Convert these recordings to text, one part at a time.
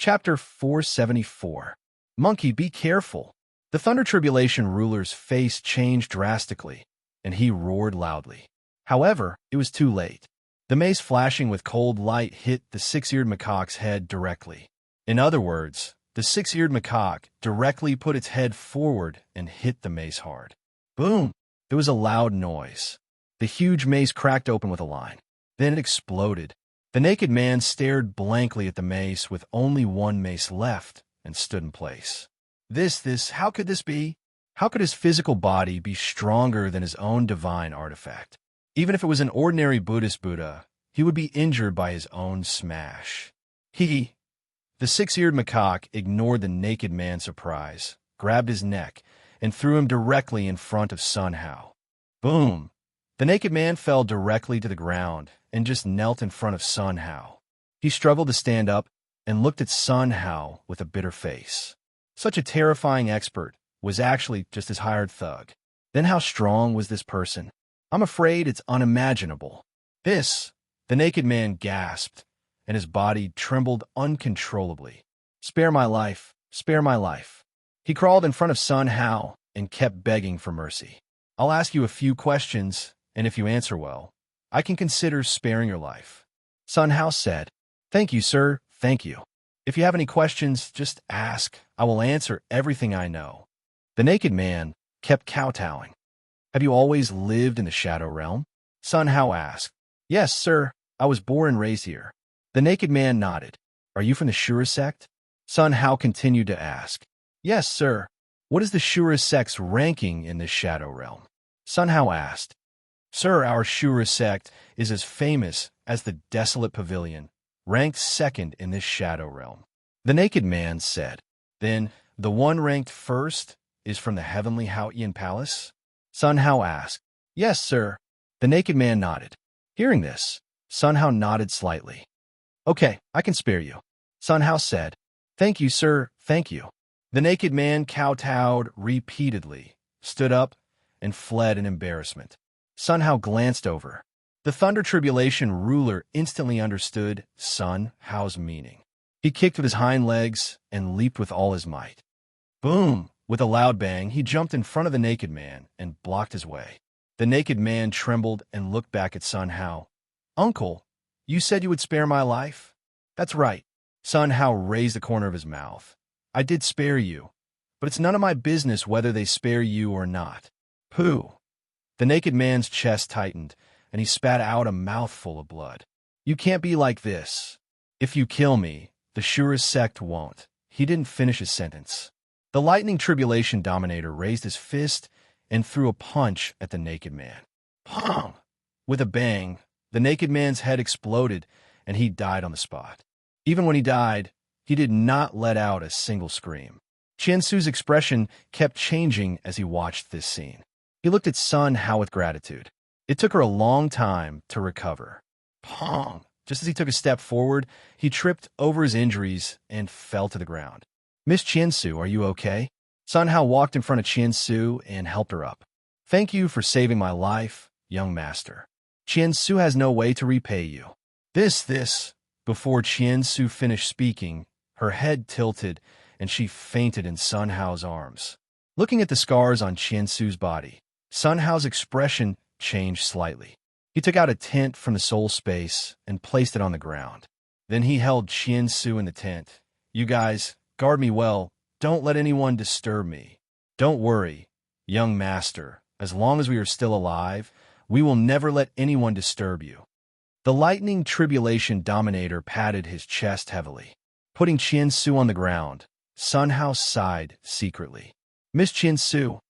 Chapter 474. Monkey, be careful. The Thunder Tribulation ruler's face changed drastically, and he roared loudly. However, it was too late. The mace flashing with cold light hit the six-eared macaque's head directly. In other words, the six-eared macaque directly put its head forward and hit the mace hard. Boom! There was a loud noise. The huge mace cracked open with a line. Then it exploded. The naked man stared blankly at the mace with only one mace left and stood in place. How could this be? How could his physical body be stronger than his own divine artifact? Even if it was an ordinary Buddhist Buddha, he would be injured by his own smash. The six-eared macaque ignored the naked man's surprise, grabbed his neck, and threw him directly in front of Sun Hao. Boom! The naked man fell directly to the ground and just knelt in front of Sun Hao. He struggled to stand up and looked at Sun Hao with a bitter face. Such a terrifying expert was actually just his hired thug. Then how strong was this person? I'm afraid it's unimaginable. The naked man gasped, and his body trembled uncontrollably. Spare my life, spare my life. He crawled in front of Sun Hao and kept begging for mercy. I'll ask you a few questions, and if you answer well, I can consider sparing your life. Sun Hao said, Thank you, sir, thank you. If you have any questions, just ask. I will answer everything I know. The naked man kept kowtowing. Have you always lived in the Shadow Realm? Sun Hao asked. Yes, sir. I was born and raised here. The naked man nodded. Are you from the Shura sect? Sun Hao continued to ask. Yes, sir. What is the Shura sect's ranking in this Shadow Realm? Sun Hao asked. Sir, our Shura sect is as famous as the Desolate Pavilion, ranked second in this Shadow Realm. The naked man said. Then, the one ranked first is from the Heavenly Haotian Palace? Sun Hao asked. Yes, sir. The naked man nodded. Hearing this, Sun Hao nodded slightly. Okay, I can spare you. Sun Hao said. Thank you, sir, thank you. The naked man kowtowed repeatedly, stood up, and fled in embarrassment. Sun Hao glanced over. The Thunder Tribulation ruler instantly understood Sun Hao's meaning. He kicked with his hind legs and leaped with all his might. Boom! With a loud bang, he jumped in front of the naked man and blocked his way. The naked man trembled and looked back at Sun Hao. Uncle, you said you would spare my life? That's right. Sun Hao raised the corner of his mouth. I did spare you, but it's none of my business whether they spare you or not. Pooh! The naked man's chest tightened, and he spat out a mouthful of blood. You can't be like this. If you kill me, the Shura sect won't. He didn't finish his sentence. The lightning tribulation dominator raised his fist and threw a punch at the naked man. Pong! With a bang, the naked man's head exploded, and he died on the spot. Even when he died, he did not let out a single scream. Qiansu's expression kept changing as he watched this scene. He looked at Sun Hao with gratitude. It took her a long time to recover. Pong! Just as he took a step forward, he tripped over his injuries and fell to the ground. Miss Qiansu, are you okay? Sun Hao walked in front of Qiansu and helped her up. Thank you for saving my life, young master. Qiansu has no way to repay you. Before Qiansu finished speaking, her head tilted and she fainted in Sun Hao's arms. Looking at the scars on Qiansu's body, Sun Hao's expression changed slightly. He took out a tent from the soul space and placed it on the ground. Then he held Qiansu in the tent. You guys, guard me well. Don't let anyone disturb me. Don't worry, young master. As long as we are still alive, we will never let anyone disturb you. The lightning tribulation dominator patted his chest heavily. Putting Qiansu on the ground, Sun Hao sighed secretly. Miss Qiansu,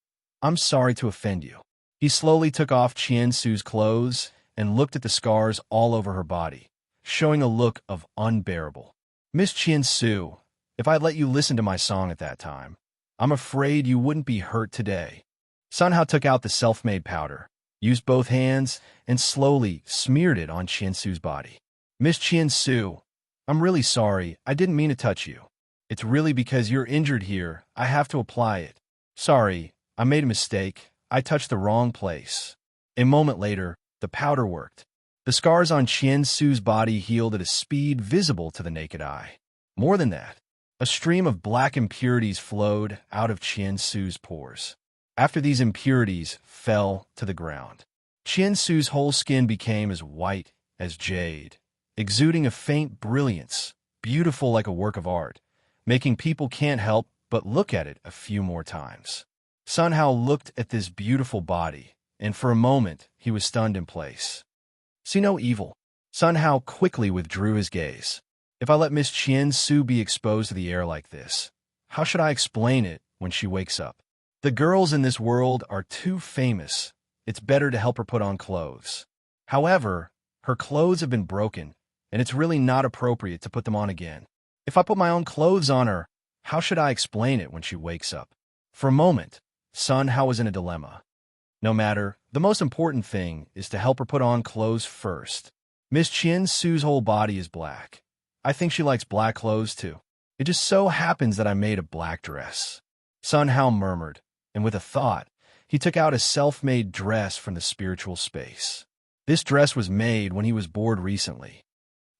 I'm sorry to offend you. He slowly took off Qiansu's clothes and looked at the scars all over her body, showing a look of unbearable. Miss Qiansu, if I'd let you listen to my song at that time, I'm afraid you wouldn't be hurt today. Sun Hao took out the self-made powder, used both hands, and slowly smeared it on Qiansu's body. Miss Qiansu, I'm really sorry. I didn't mean to touch you. It's really because you're injured here. I have to apply it. Sorry, I made a mistake. I touched the wrong place. A moment later, the powder worked. The scars on Qiansu's body healed at a speed visible to the naked eye. More than that, A stream of black impurities flowed out of Qian Su's pores. After these impurities fell to the ground, Qian Su's whole skin became as white as jade, exuding a faint brilliance, beautiful like a work of art, making people can't help but look at it a few more times. Sun Hao looked at this beautiful body, and for a moment he was stunned in place. See no evil. Sun Hao quickly withdrew his gaze. If I let Miss Qian Su be exposed to the air like this, how should I explain it when she wakes up? The girls in this world are too famous. It's better to help her put on clothes. However, her clothes have been broken, and it's really not appropriate to put them on again. If I put my own clothes on her, how should I explain it when she wakes up? For a moment, Sun Hao was in a dilemma. No matter, the most important thing is to help her put on clothes first. Miss Qian Su's whole body is black. I think she likes black clothes too. It just so happens that I made a black dress. Sun Hao murmured, and with a thought, he took out a self-made dress from the spiritual space. This dress was made when he was bored recently.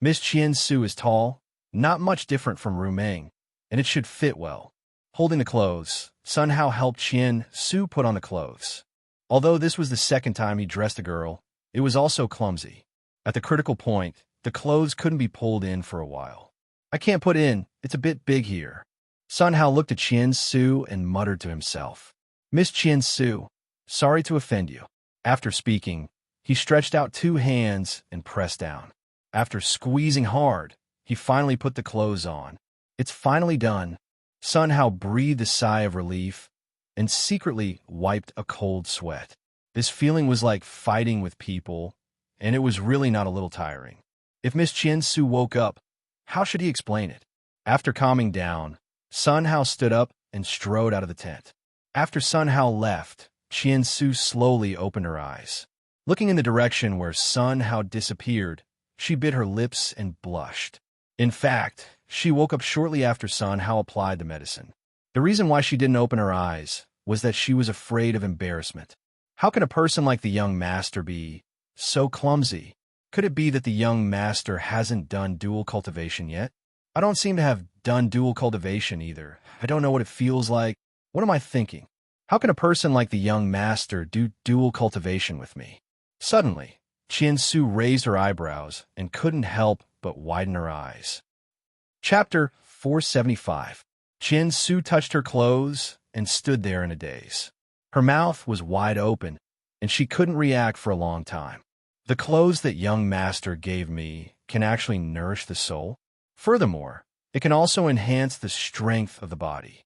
Miss Qian Su is tall, not much different from Ru Meng, and it should fit well. Holding the clothes, Sun Hao helped Qian Su put on the clothes. Although this was the second time he dressed a girl, it was also clumsy. At the critical point, the clothes couldn't be pulled in for a while. I can't put in, it's a bit big here. Sun Hao looked at Qian Su and muttered to himself. Miss Qian Su, sorry to offend you. After speaking, he stretched out 2 hands and pressed down. After squeezing hard, he finally put the clothes on. It's finally done. Sun Hao breathed a sigh of relief and secretly wiped a cold sweat. This feeling was like fighting with people, and it was really not a little tiring. If Miss Qian Su woke up, how should he explain it? After calming down, Sun Hao stood up and strode out of the tent. After Sun Hao left, Qian Su slowly opened her eyes. Looking in the direction where Sun Hao disappeared, she bit her lips and blushed. In fact, she woke up shortly after Sun Hao applied the medicine. The reason why she didn't open her eyes was that she was afraid of embarrassment. How can a person like the young master be so clumsy? Could it be that the young master hasn't done dual cultivation yet? I don't seem to have done dual cultivation either. I don't know what it feels like. What am I thinking? How can a person like the young master do dual cultivation with me? Suddenly, Qian Su raised her eyebrows and couldn't help but widen her eyes. Chapter 475. Qian Su touched her clothes and stood there in a daze. Her mouth was wide open, and she couldn't react for a long time. The clothes that young master gave me can actually nourish the soul. Furthermore, it can also enhance the strength of the body.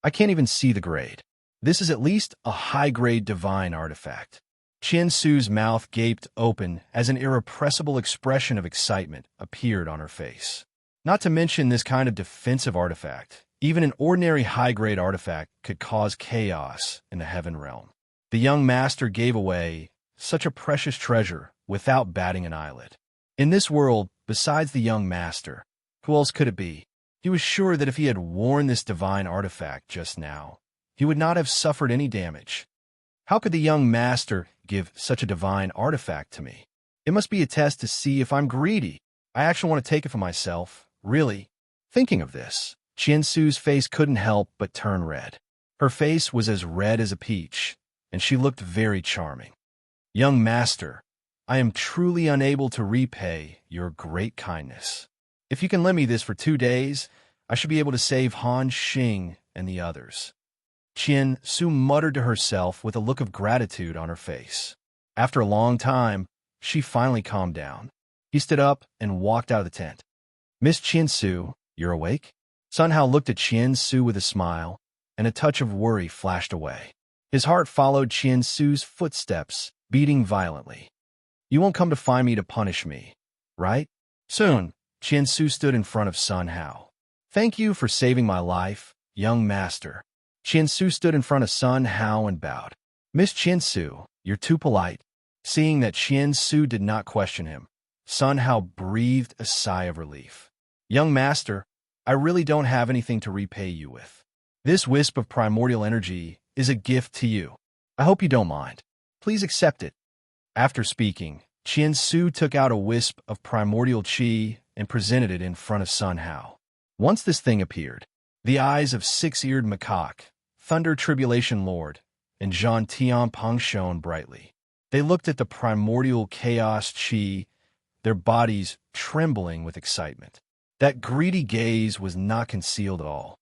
I can't even see the grade. This is at least a high-grade divine artifact. Qian Su's mouth gaped open as an irrepressible expression of excitement appeared on her face. Not to mention this kind of defensive artifact, even an ordinary high-grade artifact could cause chaos in the heaven realm. The young master gave away such a precious treasure without batting an eyelid. In this world, besides the young master, who else could it be? He was sure that if he had worn this divine artifact just now, he would not have suffered any damage. How could the young master give such a divine artifact to me? It must be a test to see if I'm greedy. I actually want to take it for myself, really. Thinking of this, Qian Su's face couldn't help but turn red. Her face was as red as a peach, and she looked very charming. Young master, I am truly unable to repay your great kindness. If you can lend me this for 2 days, I should be able to save Han Xing and the others. Qian Su muttered to herself with a look of gratitude on her face. After a long time, she finally calmed down. He stood up and walked out of the tent. Miss Qian Su, you're awake? Sun Hao looked at Qian Su with a smile, and a touch of worry flashed away. His heart followed Qian Su's footsteps, beating violently. You won't come to find me to punish me, right? Soon, Qian Su stood in front of Sun Hao. Thank you for saving my life, young master. Qian Su stood in front of Sun Hao and bowed. Miss Qian Su, you're too polite. Seeing that Qian Su did not question him, Sun Hao breathed a sigh of relief. Young master, I really don't have anything to repay you with. This wisp of primordial energy is a gift to you. I hope you don't mind. Please accept it. After speaking, Qian Su took out a wisp of primordial qi and presented it in front of Sun Hao. Once this thing appeared, the eyes of six-eared macaque, Thunder Tribulation Lord, and Jean Tianpeng shone brightly. They looked at the primordial chaos chi, their bodies trembling with excitement. That greedy gaze was not concealed at all.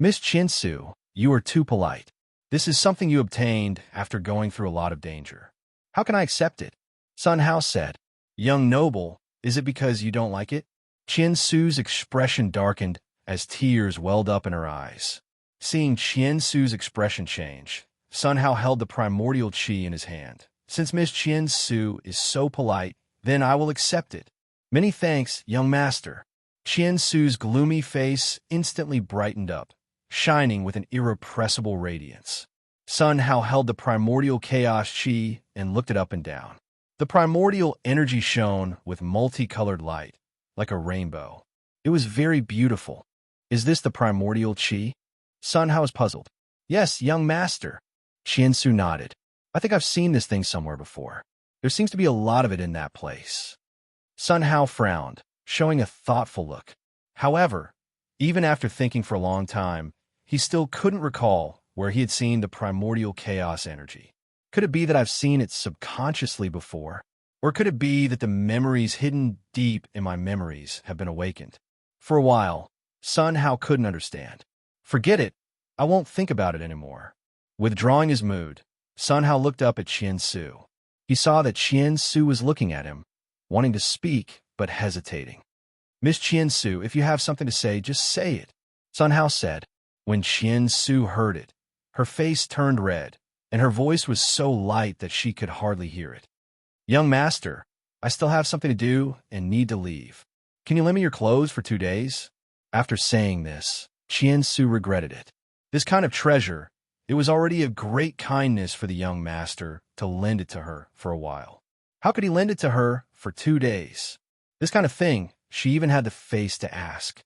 Miss Chinsu, you are too polite. This is something you obtained after going through a lot of danger. How can I accept it? Sun Hao said. Young noble, is it because you don't like it? Chinsu's expression darkened as tears welled up in her eyes. Seeing Chinsu's expression change, Sun Hao held the primordial chi in his hand. Since Miss Chinsu is so polite, then I will accept it. Many thanks, young master. Chinsu's gloomy face instantly brightened up, shining with an irrepressible radiance. Sun Hao held the primordial chaos chi and looked it up and down. The primordial energy shone with multicolored light, like a rainbow. It was very beautiful. Is this the primordial chi? Sun Hao was puzzled. Yes, young master. Chinsu nodded. I think I've seen this thing somewhere before. There seems to be a lot of it in that place. Sun Hao frowned, showing a thoughtful look. However, even after thinking for a long time, he still couldn't recall where he had seen the primordial chaos energy. Could it be that I've seen it subconsciously before? Or could it be that the memories hidden deep in my memories have been awakened? For a while, Sun Hao couldn't understand. Forget it. I won't think about it anymore. Withdrawing his mood, Sun Hao looked up at Chinsu. He saw that Chinsu was looking at him, wanting to speak, but hesitating. Miss Chinsu, if you have something to say, just say it, Sun Hao said. When Chinsu heard it, her face turned red, and her voice was so light that she could hardly hear it. Young master, I still have something to do and need to leave. Can you lend me your clothes for 2 days? After saying this, Chinsu regretted it. This kind of treasure, it was already a great kindness for the young master to lend it to her for a while. How could he lend it to her for 2 days? This kind of thing, she even had the face to ask.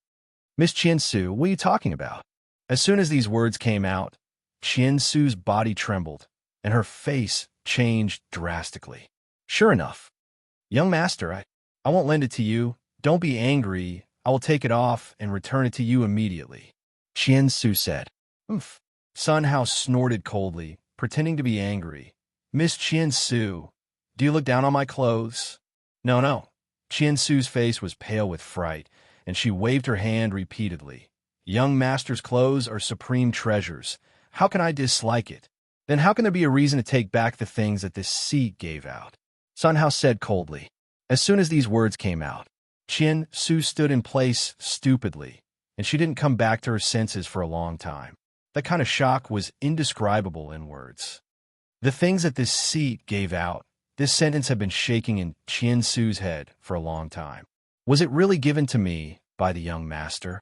Miss Chinsu, what are you talking about? As soon as these words came out, Chinsu's body trembled, and her face changed drastically. Sure enough. Young master, I won't lend it to you. Don't be angry. I will take it off and return it to you immediately. Chinsu said. Oof. Sun Hao snorted coldly, pretending to be angry. Miss Chinsu, do you look down on my clothes? No. Chinsu's face was pale with fright, and she waved her hand repeatedly. Young master's clothes are supreme treasures. How can I dislike it? Then how can there be a reason to take back the things that this seat gave out? Sun Hao said coldly. As soon as these words came out, Chinsu stood in place stupidly, and she didn't come back to her senses for a long time. That kind of shock was indescribable in words. The things that this seat gave out, this sentence had been shaking in Chinsu's head for a long time. Was it really given to me by the young master?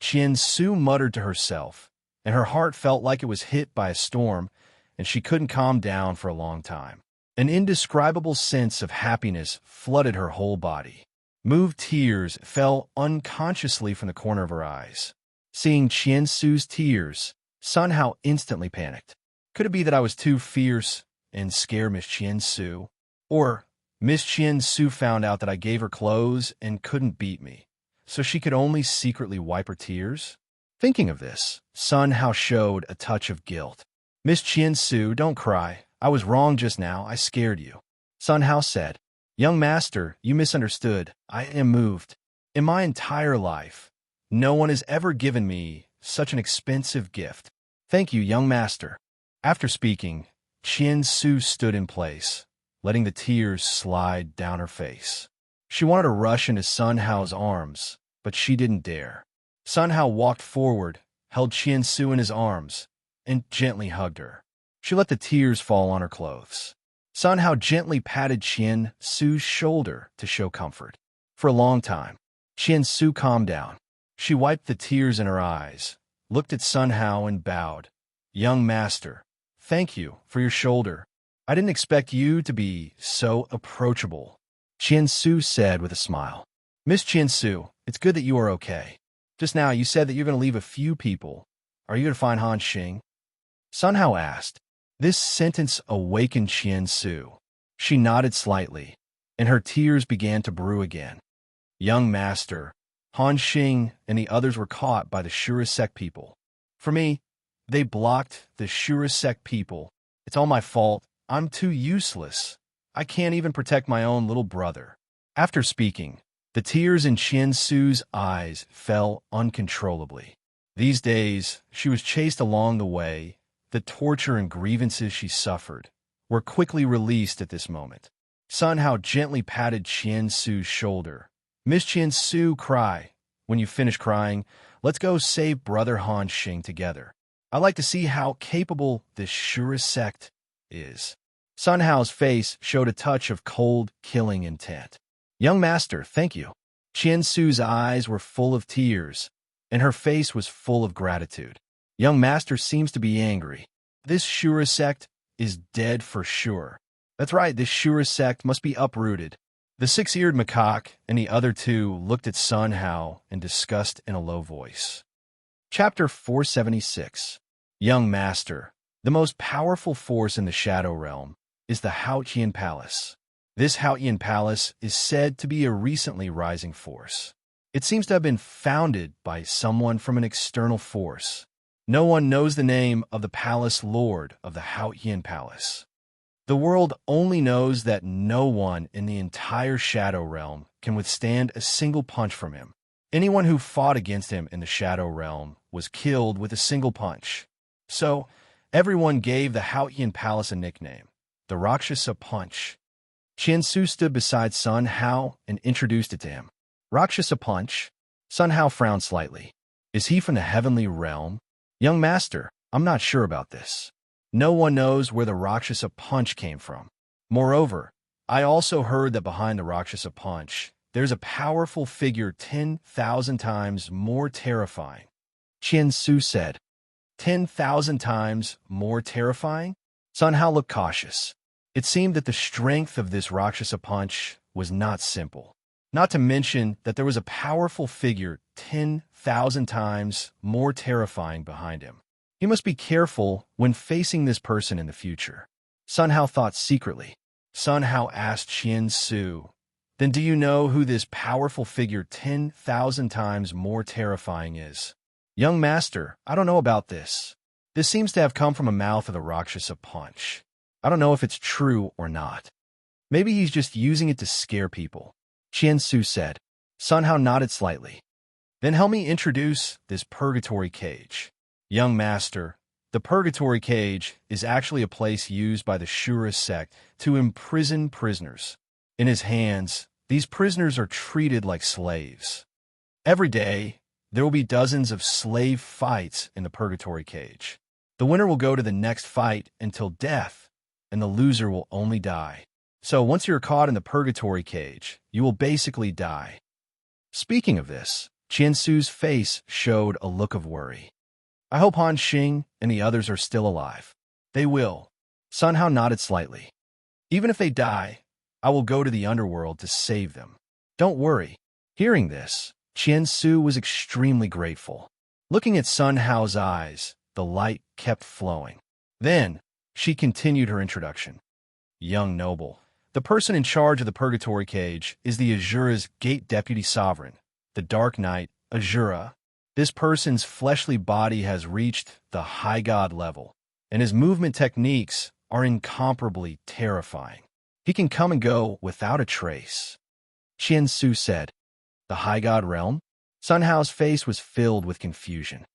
Chinsu muttered to herself, and her heart felt like it was hit by a storm, and she couldn't calm down for a long time. An indescribable sense of happiness flooded her whole body. Moved tears fell unconsciously from the corner of her eyes. Seeing Chinsu's tears, Sun Hao instantly panicked. Could it be that I was too fierce and scare Miss Chinsu? Or Miss Chinsu found out that I gave her clothes and couldn't beat me, so she could only secretly wipe her tears? Thinking of this, Sun Hao showed a touch of guilt. Miss Chinsu, don't cry. I was wrong just now. I scared you. Sun Hao said. Young master, you misunderstood. I am moved. In my entire life, no one has ever given me such an expensive gift. Thank you, young master. After speaking, Chinsu stood in place, letting the tears slide down her face. She wanted to rush into Sun Hao's arms, but she didn't dare. Sun Hao walked forward, held Chinsu in his arms, and gently hugged her. She let the tears fall on her clothes. Sun Hao gently patted Chinsu's shoulder to show comfort. For a long time, Chinsu calmed down. She wiped the tears in her eyes, looked at Sun Hao and bowed. Young master, thank you for your shoulder. I didn't expect you to be so approachable, Chinsu said with a smile. Miss Chinsu, it's good that you are okay. Just now you said that you're going to leave a few people. Are you going to find Han Xing? Sun Hao asked. This sentence awakened Chinsu. She nodded slightly, and her tears began to brew again. Young master, Han Xing and the others were caught by the Shurasek people. For me, they blocked the Shurasek people. It's all my fault. I'm too useless. I can't even protect my own little brother. After speaking, the tears in Qian Su's eyes fell uncontrollably. These days, she was chased along the way. The torture and grievances she suffered were quickly released at this moment. Sun Hao gently patted Qian Su's shoulder. Miss Qian Su, cry. When you finish crying, let's go save brother Han Xing together. I'd like to see how capable this Shura sect is. Sun Hao's face showed a touch of cold, killing intent. Young master, thank you. Qian Su's eyes were full of tears, and her face was full of gratitude. Young master seems to be angry. This Shura sect is dead for sure. That's right, this Shura sect must be uprooted. The six-eared macaque and the other two looked at Sun Hao and discussed in a low voice. Chapter 476. Young Master, the most powerful force in the Shadow Realm is the Haotian Palace. This Haotian Palace is said to be a recently rising force. It seems to have been founded by someone from an external force. No one knows the name of the Palace Lord of the Haotian Palace. The world only knows that no one in the entire Shadow Realm can withstand a single punch from him. Anyone who fought against him in the Shadow Realm was killed with a single punch. So, everyone gave the Haotian Palace a nickname, the Rakshasa Punch. Qian Su stood beside Sun Hao and introduced it to him. Rakshasa Punch? Sun Hao frowned slightly. Is he from the heavenly realm? Young master, I'm not sure about this. No one knows where the Rakshasa Punch came from. Moreover, I also heard that behind the Rakshasa Punch, there's a powerful figure 10,000 times more terrifying. Qian Su said. 10,000 times more terrifying? Sun Hao looked cautious. It seemed that the strength of this Rakshasa Punch was not simple. Not to mention that there was a powerful figure 10,000 times more terrifying behind him. He must be careful when facing this person in the future. Sun Hao thought secretly. Sun Hao asked Qian Su, then do you know who this powerful figure 10,000 times more terrifying is? Young master, I don't know about this. This seems to have come from the mouth of the Rakshasa Punch. I don't know if it's true or not. Maybe he's just using it to scare people. Qian Su said. Sun Hao nodded slightly. Then help me introduce this purgatory cage. Young master, the purgatory cage is actually a place used by the Shura sect to imprison prisoners. In his hands, these prisoners are treated like slaves. Every day, there will be dozens of slave fights in the purgatory cage. The winner will go to the next fight until death, and the loser will only die. So once you're caught in the purgatory cage, you will basically die. Speaking of this, Qian Su's face showed a look of worry. I hope Han Xing and the others are still alive. They will. Sun Hao nodded slightly. Even if they die, I will go to the underworld to save them. Don't worry. Hearing this, Qian Su was extremely grateful. Looking at Sun Hao's eyes, the light kept flowing. Then, she continued her introduction. Young noble, the person in charge of the purgatory cage is the Azura's Gate Deputy Sovereign, the Dark Knight, Azura. This person's fleshly body has reached the high god level, and his movement techniques are incomparably terrifying. He can come and go without a trace. Qian Su said. The high god realm? Sun Hao's face was filled with confusion.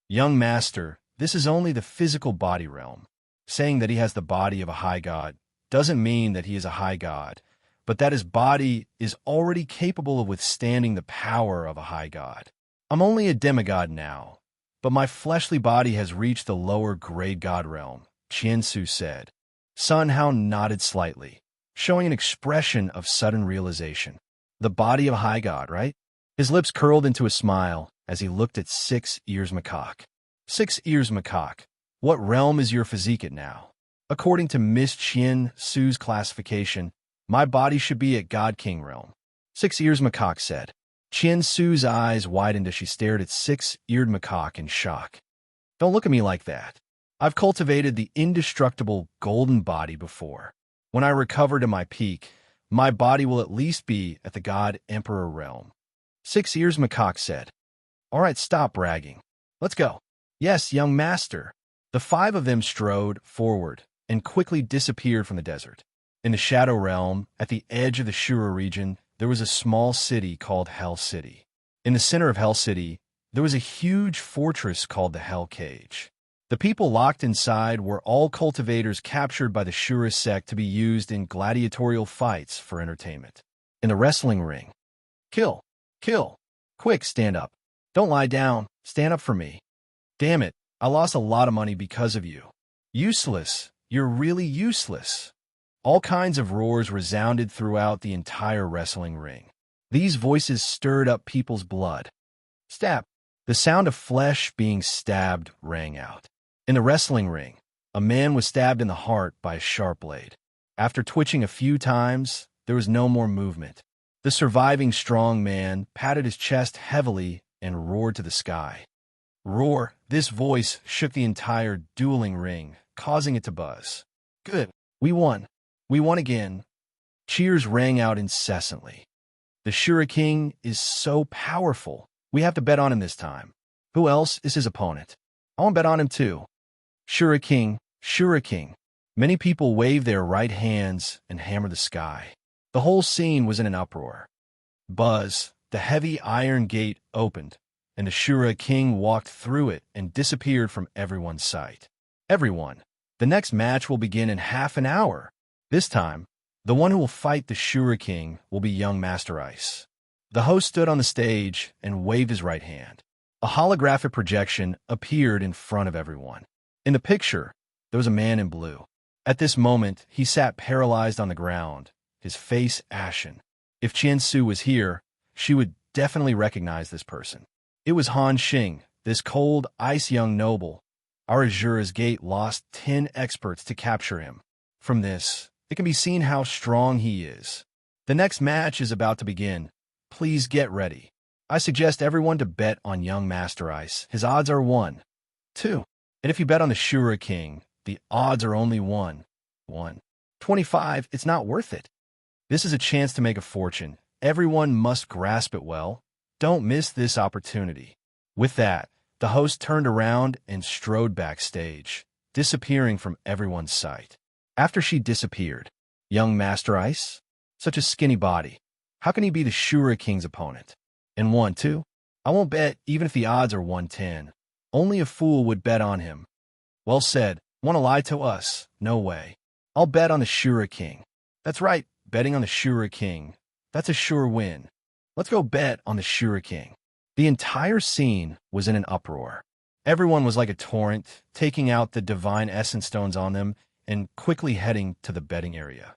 Young master, this is only the physical body realm. Saying that he has the body of a high god doesn't mean that he is a high god, but that his body is already capable of withstanding the power of a high god. I'm only a demigod now, but my fleshly body has reached the lower grade god realm, Qian Su said. Sun Hao nodded slightly, showing an expression of sudden realization. The body of a high god, right? His lips curled into a smile as he looked at Six Ears Macaque. Six Ears Macaque, what realm is your physique at now? According to Miss Qian Su's classification, my body should be at God King realm. Six Ears Macaque said. Qian Su's eyes widened as she stared at Six-Eared Macaque in shock. Don't look at me like that. I've cultivated the indestructible golden body before. When I recover to my peak, my body will at least be at the God Emperor realm. Six Ears Macaque said. All right, stop bragging. Let's go. Yes, young master. The five of them strode forward and quickly disappeared from the desert. In the Shadow Realm, at the edge of the Shura region, there was a small city called Hell City. In the center of Hell City, there was a huge fortress called the Hell Cage. The people locked inside were all cultivators captured by the Shura sect to be used in gladiatorial fights for entertainment. In the wrestling ring, kill, kill, quick, stand up. Don't lie down, stand up for me. Damn it, I lost a lot of money because of you. Useless, you're really useless. All kinds of roars resounded throughout the entire wrestling ring. These voices stirred up people's blood. Stab. The sound of flesh being stabbed rang out. In the wrestling ring, a man was stabbed in the heart by a sharp blade. After twitching a few times, there was no more movement. The surviving strong man patted his chest heavily and roared to the sky. Roar! This voice shook the entire dueling ring, causing it to buzz. Good. We won. We won again. Cheers rang out incessantly. The Shura King is so powerful. We have to bet on him this time. Who else is his opponent? I want to bet on him too. Shura King, Shura King. Many people waved their right hands and hammered the sky. The whole scene was in an uproar. Buzz, the heavy iron gate opened, and the Shura King walked through it and disappeared from everyone's sight. Everyone, the next match will begin in half an hour. This time, the one who will fight the Shura King will be young Master Ice. The host stood on the stage and waved his right hand. A holographic projection appeared in front of everyone. In the picture, there was a man in blue. At this moment, he sat paralyzed on the ground, his face ashen. If Qian Su was here, she would definitely recognize this person. It was Han Xing, this cold, ice young noble. Our Azura's Gate lost 10 experts to capture him. From this, it can be seen how strong he is. The next match is about to begin. Please get ready. I suggest everyone to bet on young Master Ice. His odds are 1, 2. And if you bet on the Shura King, the odds are only 1, 25. It's not worth it. This is a chance to make a fortune. Everyone must grasp it well. Don't miss this opportunity. With that, the host turned around and strode backstage, disappearing from everyone's sight. After she disappeared, young Master Ice, such a skinny body, how can he be the Shura King's opponent? And 1, 2? I won't bet even if the odds are 110. Only a fool would bet on him. Well said. Want to lie to us? No way. I'll bet on the Shura King. That's right, betting on the Shura King. That's a sure win. Let's go bet on the Shura King. The entire scene was in an uproar. Everyone was like a torrent, taking out the divine essence stones on them and quickly heading to the betting area.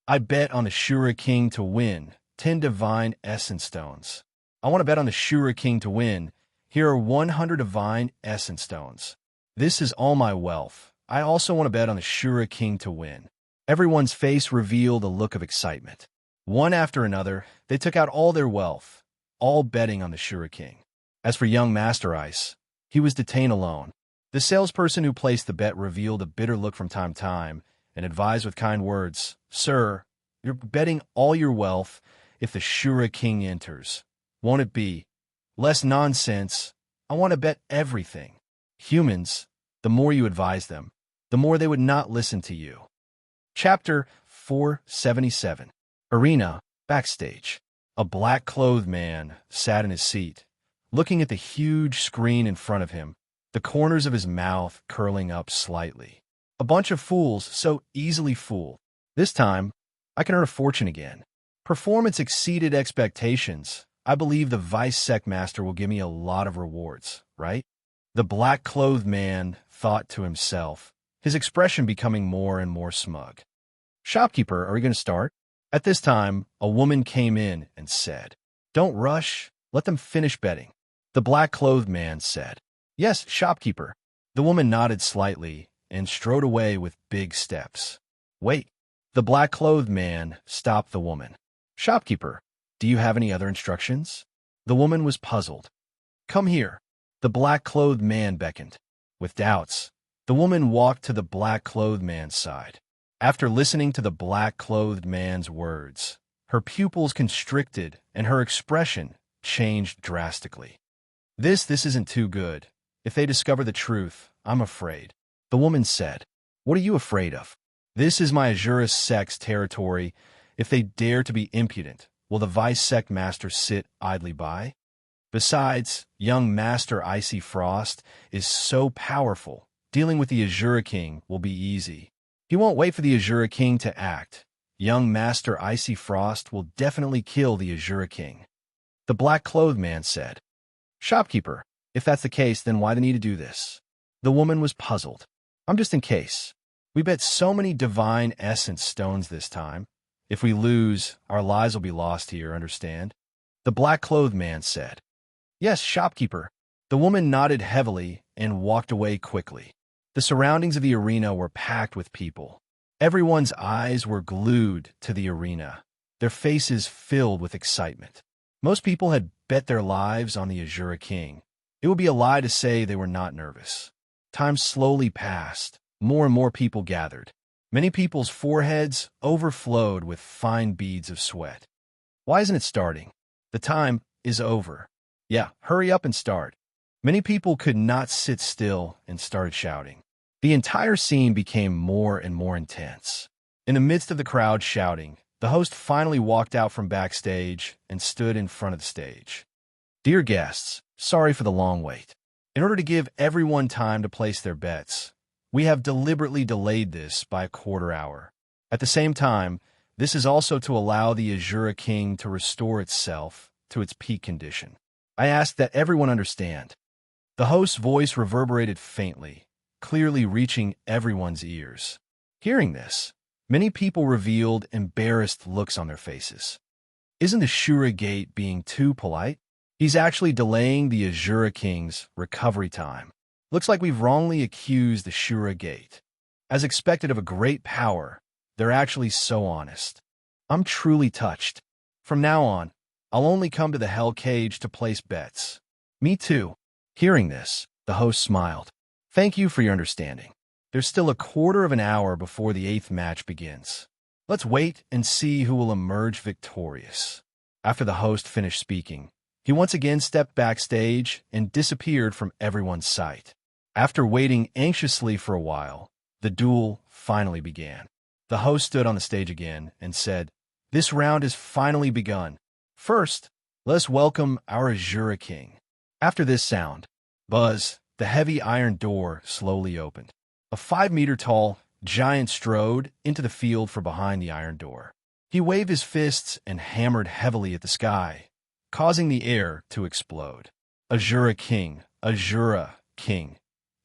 I bet on the Shura King to win, 10 divine essence stones. I want to bet on the Shura King to win. Here are 100 divine essence stones. This is all my wealth. I also want to bet on the Shura King to win. Everyone's face revealed a look of excitement. One after another, they took out all their wealth, all betting on the Shura King. As for young Master Ice, he was detained alone. The salesperson who placed the bet revealed a bitter look from time to time and advised with kind words, Sir, you're betting all your wealth if the Shura King enters. Won't it be? Less nonsense. I want to bet everything. Humans, the more you advise them, the more they would not listen to you. Chapter 477. Arena, backstage. A black-clothed man sat in his seat, looking at the huge screen in front of him, the corners of his mouth curling up slightly. A bunch of fools, so easily fooled. This time, I can earn a fortune again. Performance exceeded expectations. I believe the Vice Sect Master will give me a lot of rewards, right? The black-clothed man thought to himself, his expression becoming more and more smug. Shopkeeper, are we going to start? At this time, a woman came in and said, Don't rush, let them finish betting. The black-clothed man said, Yes, shopkeeper. The woman nodded slightly and strode away with big steps. Wait. The black-clothed man stopped the woman. Shopkeeper, do you have any other instructions? The woman was puzzled. Come here. The black-clothed man beckoned. With doubts, the woman walked to the black-clothed man's side. After listening to the black-clothed man's words, her pupils constricted and her expression changed drastically. This isn't too good. If they discover the truth, I'm afraid. The woman said, "What are you afraid of? This is my Azura sect's territory. If they dare to be impudent, will the Vice Sect Master sit idly by? Besides, young Master Icy Frost is so powerful, dealing with the Azura King will be easy. He won't wait for the Azura King to act. Young Master Icy Frost will definitely kill the Azura King." The black-clothed man said, "Shopkeeper, if that's the case, then why the need to do this?" The woman was puzzled. "I'm just in case. We bet so many divine essence stones this time. If we lose, our lives will be lost here, understand?" The black-clothed man said, "Yes, shopkeeper." The woman nodded heavily and walked away quickly. The surroundings of the arena were packed with people. Everyone's eyes were glued to the arena, their faces filled with excitement. Most people had bet their lives on the Azura King. It would be a lie to say they were not nervous. Time slowly passed. More and more people gathered. Many people's foreheads overflowed with fine beads of sweat. "Why isn't it starting? The time is over. Yeah, hurry up and start." Many people could not sit still and started shouting. The entire scene became more and more intense. In the midst of the crowd shouting, the host finally walked out from backstage and stood in front of the stage. "Dear guests, sorry for the long wait. In order to give everyone time to place their bets, we have deliberately delayed this by a quarter hour. At the same time, this is also to allow the Azura King to restore itself to its peak condition. I ask that everyone understand." The host's voice reverberated faintly, clearly reaching everyone's ears. Hearing this, many people revealed embarrassed looks on their faces. Isn't the Shura Gate being too polite? He's actually delaying the Azura King's recovery time. Looks like we've wrongly accused the Shura Gate. As expected of a great power, they're actually so honest. I'm truly touched. From now on, I'll only come to the Hell Cage to place bets. Me too. Hearing this, the host smiled. "Thank you for your understanding. There's still a quarter of an hour before the 8th match begins. Let's wait and see who will emerge victorious." After the host finished speaking, he once again stepped backstage and disappeared from everyone's sight. After waiting anxiously for a while, the duel finally began. The host stood on the stage again and said, "This round has finally begun. First, let us welcome our Azura King." After this sound, buzz, the heavy iron door slowly opened. A 5-meter-tall giant strode into the field from behind the iron door. He waved his fists and hammered heavily at the sky, causing the air to explode. "Azura King, Azura King."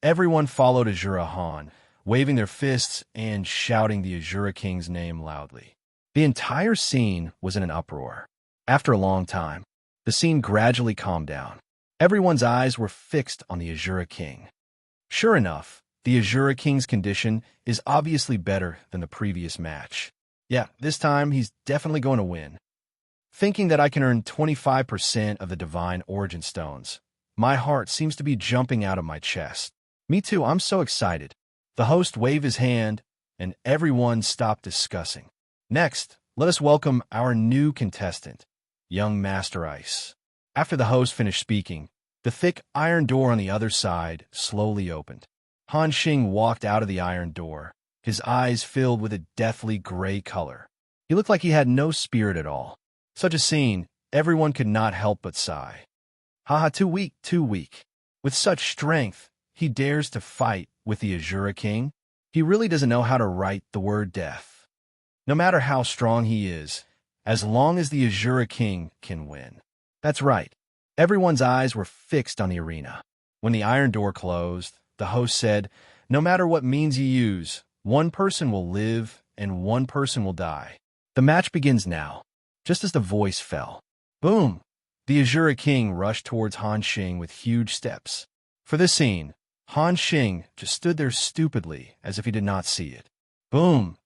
Everyone followed Azura Han, waving their fists and shouting the Azura King's name loudly. The entire scene was in an uproar. After a long time, the scene gradually calmed down. Everyone's eyes were fixed on the Azura King. Sure enough, the Azura King's condition is obviously better than the previous match. Yeah, this time he's definitely going to win. Thinking that I can earn 25% of the Divine Origin Stones, my heart seems to be jumping out of my chest. Me too, I'm so excited. The host waved his hand, and everyone stopped discussing. Next, let us welcome our new contestant, young Master Ice. After the host finished speaking, the thick iron door on the other side slowly opened. Han Xing walked out of the iron door, his eyes filled with a deathly gray color. He looked like he had no spirit at all. Such a scene, everyone could not help but sigh. Haha, too weak, too weak. With such strength, he dares to fight with the Azura King? He really doesn't know how to write the word death. No matter how strong he is, as long as the Azura King can win. That's right. Everyone's eyes were fixed on the arena. When the iron door closed, the host said, "No matter what means you use, one person will live and one person will die. The match begins now." Just as the voice fell, boom! The Azura King rushed towards Han Xing with huge steps. For this scene, Han Xing just stood there stupidly as if he did not see it. Boom!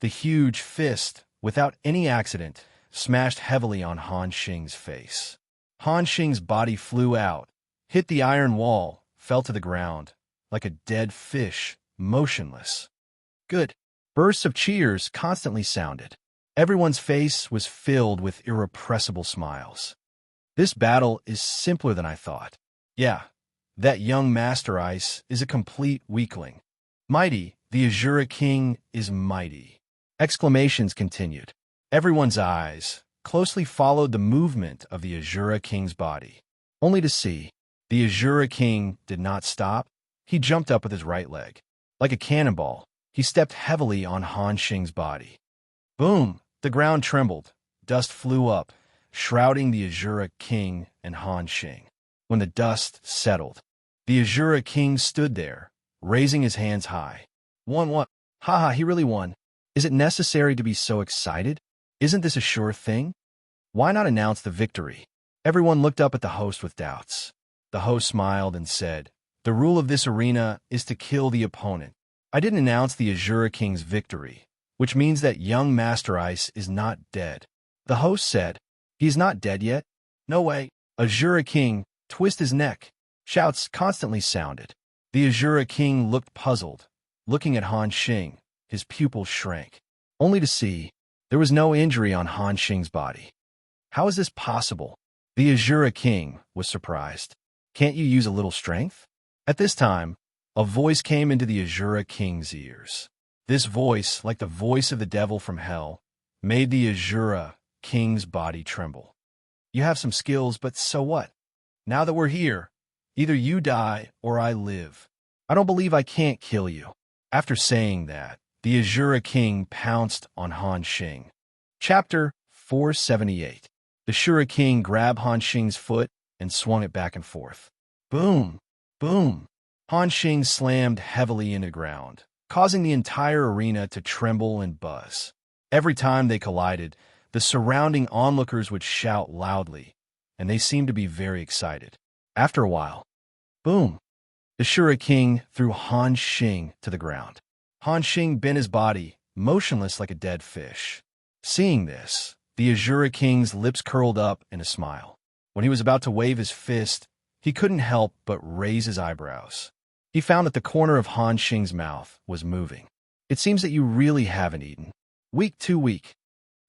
The huge fist, without any accident, smashed heavily on Han Xing's face. Han Xing's body flew out, hit the iron wall, fell to the ground, like a dead fish, motionless. Good. Bursts of cheers constantly sounded. Everyone's face was filled with irrepressible smiles. This battle is simpler than I thought. Yeah, that young Master Ice is a complete weakling. Mighty, the Azura King is mighty. Exclamations continued. Everyone's eyes closely followed the movement of the Azura King's body, only to see the Azura King did not stop. He jumped up with his right leg. Like a cannonball, he stepped heavily on Han Xing's body. Boom! The ground trembled. Dust flew up, shrouding the Azura King and Han Xing. When the dust settled, the Azura King stood there, raising his hands high. Won. Haha, he really won. Is it necessary to be so excited? Isn't this a sure thing? Why not announce the victory? Everyone looked up at the host with doubts. The host smiled and said, "The rule of this arena is to kill the opponent. I didn't announce the Azura King's victory, which means that young Master Ice is not dead." The host said, "He is not dead yet? No way." Azura King, twist his neck. Shouts constantly sounded. The Azura King looked puzzled. Looking at Han Xing, his pupils shrank, only to see there was no injury on Han Xing's body. How is this possible? The Azura King was surprised. Can't you use a little strength? At this time, a voice came into the Azura King's ears. This voice, like the voice of the devil from hell, made the Azura King's body tremble. You have some skills, but so what? Now that we're here, either you die or I live. I don't believe I can't kill you. After saying that, the Azura King pounced on Han Xing. Chapter 478. The Azura King grabbed Han Xing's foot and swung it back and forth. Boom! Boom! Han Xing slammed heavily into the ground, causing the entire arena to tremble and buzz. Every time they collided, the surrounding onlookers would shout loudly, and they seemed to be very excited. After a while, boom! The Azura King threw Han Xing to the ground. Han Xing bent his body, motionless like a dead fish. Seeing this, the Azura King's lips curled up in a smile. When he was about to wave his fist, he couldn't help but raise his eyebrows. He found that the corner of Han Xing's mouth was moving. It seems that you really haven't eaten. Week 2 week.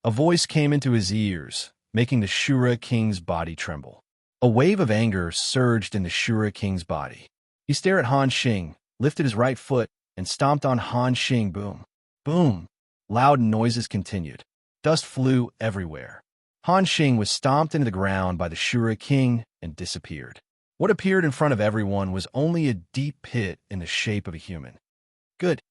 A voice came into his ears, making the Azura King's body tremble. A wave of anger surged in the Azura King's body. He stared at Han Xing, lifted his right foot, and stomped on Han Xing. Boom! Boom! Loud noises continued. Dust flew everywhere. Han Xing was stomped into the ground by the Azura King and disappeared. What appeared in front of everyone was only a deep pit in the shape of a human. Good.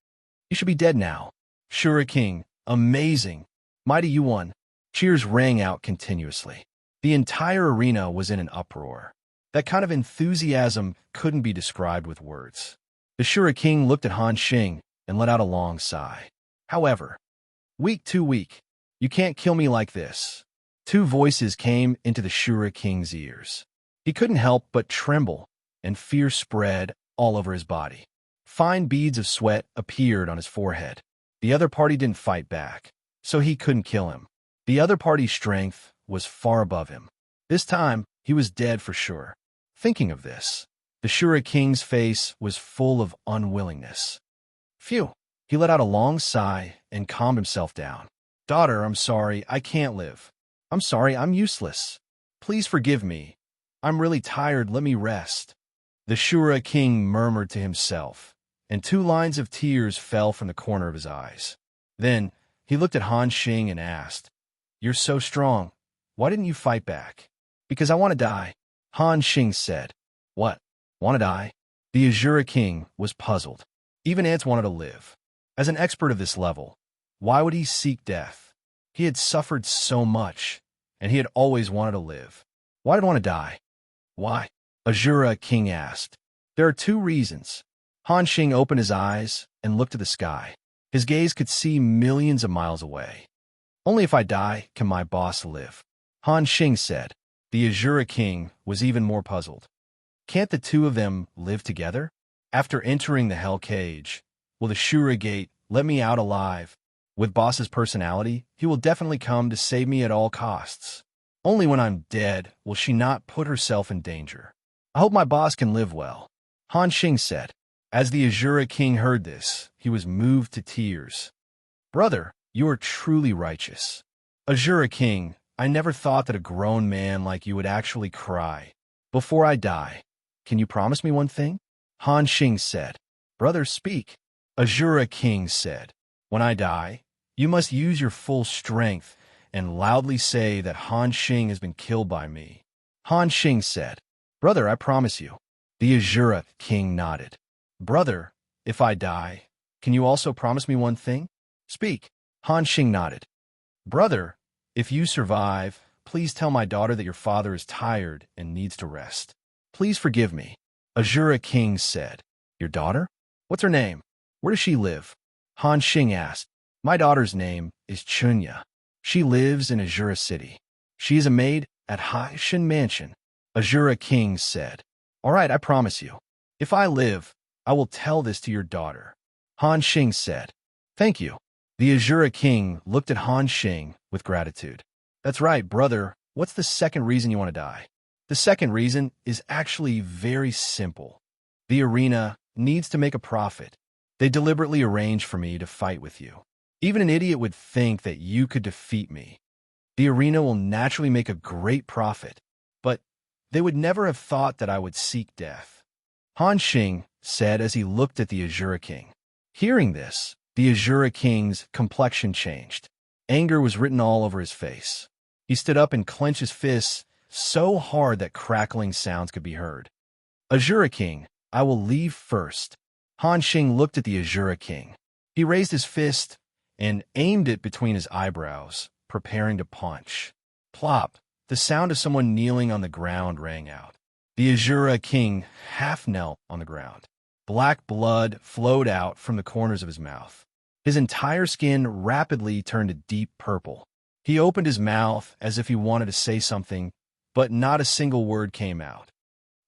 You should be dead now. Azura King, amazing. Mighty, you won. Cheers rang out continuously. The entire arena was in an uproar. That kind of enthusiasm couldn't be described with words. The Azura King looked at Han Xing and let out a long sigh. However, week 2 week, you can't kill me like this. 2 voices came into the Azura King's ears. He couldn't help but tremble, and fear spread all over his body. Fine beads of sweat appeared on his forehead. The other party didn't fight back, so he couldn't kill him. The other party's strength was far above him. This time, he was dead for sure. Thinking of this, the Azura King's face was full of unwillingness. Phew! He let out a long sigh and calmed himself down. Daughter, I'm sorry, I can't live. I'm sorry, I'm useless. Please forgive me. I'm really tired, let me rest. The Azura King murmured to himself, and 2 lines of tears fell from the corner of his eyes. Then, he looked at Han Xing and asked, "You're so strong. Why didn't you fight back?" "Because I want to die," Han Xing said. "What? Want to die?" The Azura King was puzzled. Even ants wanted to live. As an expert of this level, why would he seek death? He had suffered so much, and he had always wanted to live. Why did he want to die? Why? Azura King asked. There are 2 reasons. Han Xing opened his eyes and looked at the sky. His gaze could see millions of miles away. Only if I die can my boss live, Han Xing said. The Azura King was even more puzzled. Can't the 2 of them live together? After entering the Hell Cage, will the Azura Gate let me out alive? With boss's personality, he will definitely come to save me at all costs. Only when I'm dead will she not put herself in danger. I hope my boss can live well, Han Xing said. As the Azura King heard this, he was moved to tears. Brother, you are truly righteous. Azura King, I never thought that a grown man like you would actually cry. Before I die, can you promise me one thing? Han Xing said. Brother, speak. Azura King said. When I die, you must use your full strength and loudly say that Han Xing has been killed by me. Han Xing said. Brother, I promise you. The Azura King nodded. Brother, if I die, can you also promise me one thing? Speak. Han Xing nodded. Brother, if you survive, please tell my daughter that your father is tired and needs to rest. Please forgive me. Azura King said. Your daughter? What's her name? Where does she live? Han Xing asked. My daughter's name is Chunya. She lives in Azura City. She is a maid at Hai Shin Mansion. Azura King said. All right, I promise you. If I live, I will tell this to your daughter. Han Xing said. Thank you. The Azura King looked at Han Xing with gratitude. That's right, brother. What's the second reason you want to die? The second reason is actually very simple. The arena needs to make a profit. They deliberately arranged for me to fight with you. Even an idiot would think that you could defeat me. The arena will naturally make a great profit, but they would never have thought that I would seek death. Han Xing said as he looked at the Azura King. Hearing this, the Azura King's complexion changed. Anger was written all over his face. He stood up and clenched his fists so hard that crackling sounds could be heard. Azura King, I will leave first. Han Xing looked at the Azura King. He raised his fist and aimed it between his eyebrows, preparing to punch. Plop! The sound of someone kneeling on the ground rang out. The Azura King half knelt on the ground. Black blood flowed out from the corners of his mouth. His entire skin rapidly turned a deep purple. He opened his mouth as if he wanted to say something, but not a single word came out.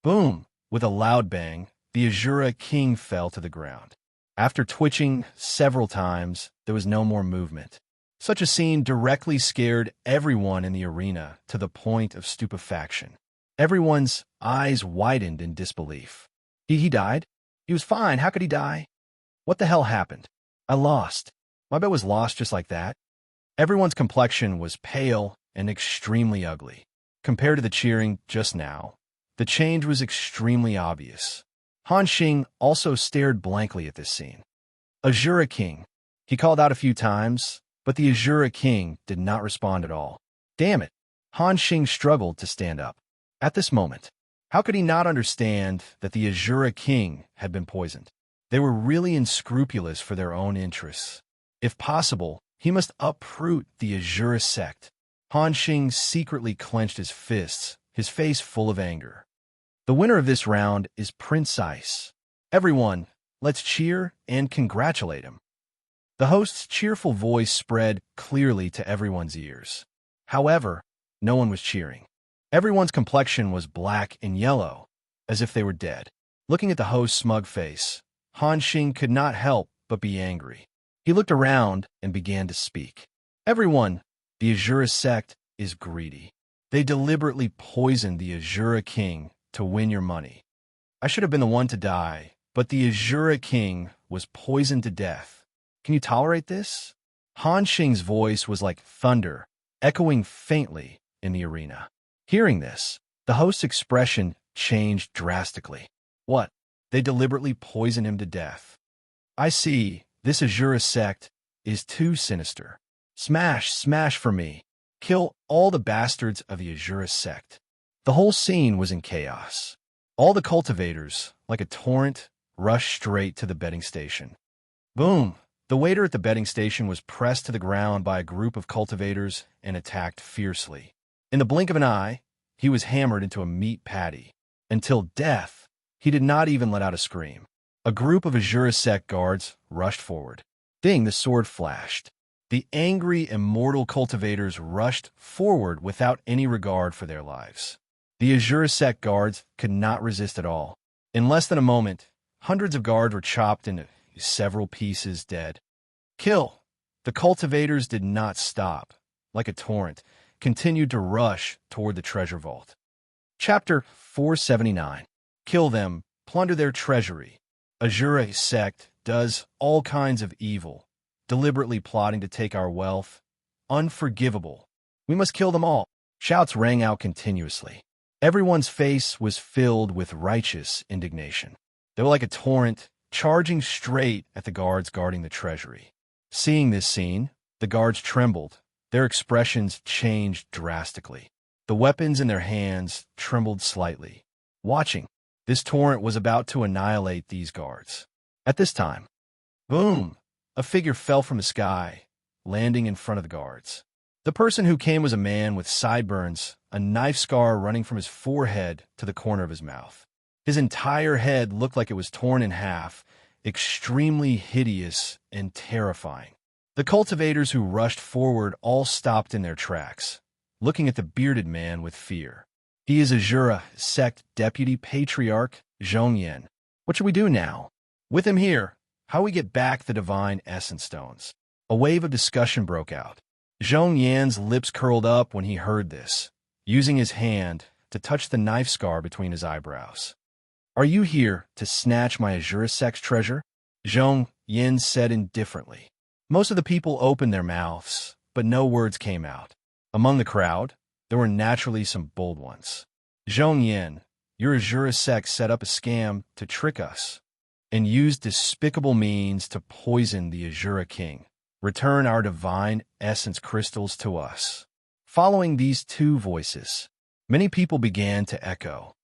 Boom! With a loud bang, the Azura King fell to the ground. After twitching several times, there was no more movement. Such a scene directly scared everyone in the arena to the point of stupefaction. Everyone's eyes widened in disbelief. He died? He was fine. How could he die? What the hell happened? I lost. My bet was lost just like that. Everyone's complexion was pale and extremely ugly. Compared to the cheering just now, the change was extremely obvious. Han Xing also stared blankly at this scene. Azura King. He called out a few times, but the Azura King did not respond at all. Damn it. Han Xing struggled to stand up. At this moment, how could he not understand that the Azura King had been poisoned? They were really unscrupulous for their own interests. If possible, he must uproot the Azura sect. Han Xing secretly clenched his fists, his face full of anger. The winner of this round is Prince Ice. Everyone, let's cheer and congratulate him. The host's cheerful voice spread clearly to everyone's ears. However, no one was cheering. Everyone's complexion was black and yellow, as if they were dead. Looking at the host's smug face, Han Xing could not help but be angry. He looked around and began to speak. Everyone, the Azura sect is greedy. They deliberately poisoned the Azura King to win your money. I should have been the one to die, but the Azura King was poisoned to death. Can you tolerate this? Han Xing's voice was like thunder, echoing faintly in the arena. Hearing this, the host's expression changed drastically. What? They deliberately poisoned him to death. I see. This Azura sect is too sinister. Smash, smash for me. Kill all the bastards of the Azura sect. The whole scene was in chaos. All the cultivators, like a torrent, rushed straight to the betting station. Boom! The waiter at the betting station was pressed to the ground by a group of cultivators and attacked fiercely. In the blink of an eye, he was hammered into a meat patty. Until death, he did not even let out a scream. A group of Azura sect guards rushed forward. Ding, the sword flashed. The angry, immortal cultivators rushed forward without any regard for their lives. The Azura sect guards could not resist at all. In less than a moment, hundreds of guards were chopped into several pieces, dead. Kill! The cultivators did not stop. Like a torrent, continued to rush toward the treasure vault. Chapter 479. Kill them, plunder their treasury. Azura sect does all kinds of evil, deliberately plotting to take our wealth. Unforgivable. We must kill them all. Shouts rang out continuously. Everyone's face was filled with righteous indignation. They were like a torrent, charging straight at the guards guarding the treasury. Seeing this scene, the guards trembled. Their expressions changed drastically. The weapons in their hands trembled slightly. Watching, this torrent was about to annihilate these guards. At this time, boom! A figure fell from the sky, landing in front of the guards. The person who came was a man with sideburns, a knife scar running from his forehead to the corner of his mouth. His entire head looked like it was torn in half, extremely hideous and terrifying. The cultivators who rushed forward all stopped in their tracks, looking at the bearded man with fear. He is Azura sect deputy patriarch, Zhongyan. What should we do now? With him here, how we get back the divine essence stones? A wave of discussion broke out. Zhongyan's lips curled up when he heard this, using his hand to touch the knife scar between his eyebrows. Are you here to snatch my Azura sect's treasure? Zhongyan said indifferently. Most of the people opened their mouths, but no words came out. Among the crowd, there were naturally some bold ones. Zhongyan, your Azura sect set up a scam to trick us and used despicable means to poison the Azura king. Return our divine essence crystals to us. Following these two voices, many people began to echo.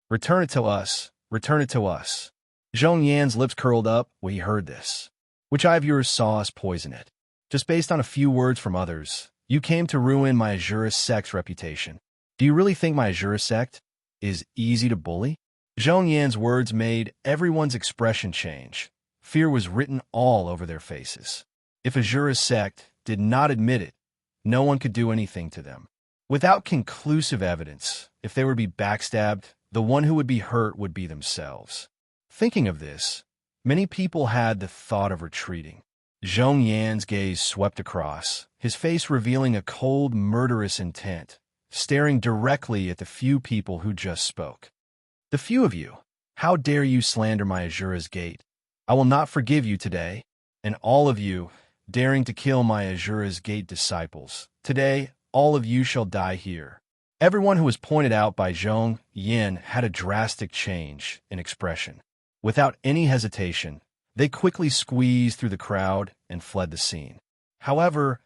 Return it to us. Return it to us. Zhongyan's lips curled up when he heard this. Which eye of yours saw us poison it? Just based on a few words from others, you came to ruin my Azura sect's reputation. Do you really think my Azura sect is easy to bully? Zhongyan's words made everyone's expression change. Fear was written all over their faces. If Azura's sect did not admit it, no one could do anything to them. Without conclusive evidence, if they were to be backstabbed, the one who would be hurt would be themselves. Thinking of this, many people had the thought of retreating. Zhongyan's gaze swept across, his face revealing a cold, murderous intent, staring directly at the few people who just spoke. The few of you, how dare you slander my Azura's gate? I will not forgive you today, and all of you, daring to kill my Azura's gate disciples. Today, all of you shall die here. Everyone who was pointed out by Zhongyan had a drastic change in expression. Without any hesitation, they quickly squeezed through the crowd and fled the scene. However,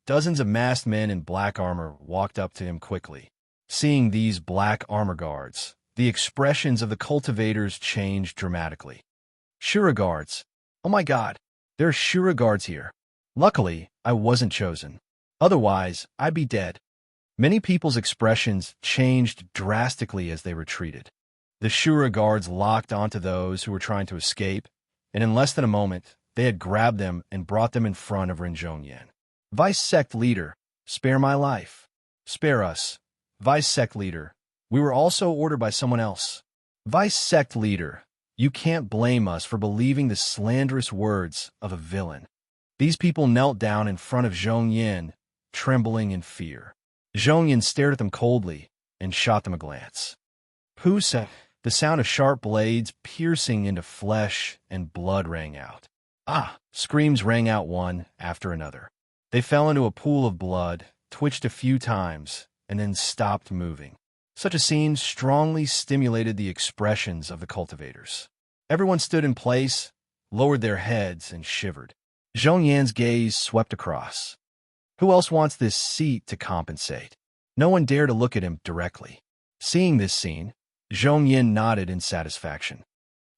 dozens of masked men in black armor walked up to him quickly. Seeing these black armor guards, the expressions of the cultivators changed dramatically. Shura guards. Oh my God. There are Shura guards here. Luckily, I wasn't chosen. Otherwise, I'd be dead. Many people's expressions changed drastically as they retreated. The Shura guards locked onto those who were trying to escape, and in less than a moment, they had grabbed them and brought them in front of Zhongyan. Vice sect leader, spare my life. Spare us. Vice sect leader, we were also ordered by someone else. Vice sect leader, you can't blame us for believing the slanderous words of a villain. These people knelt down in front of Zhongyan, trembling in fear. Zhongyan stared at them coldly and shot them a glance. Pusa, the sound of sharp blades piercing into flesh and blood rang out. Screams rang out one after another. They fell into a pool of blood, twitched a few times, and then stopped moving. Such a scene strongly stimulated the expressions of the cultivators. Everyone stood in place, lowered their heads, and shivered. Zhongyan's gaze swept across. Who else wants this seat to compensate? No one dared to look at him directly. Seeing this scene, Zhongyan nodded in satisfaction.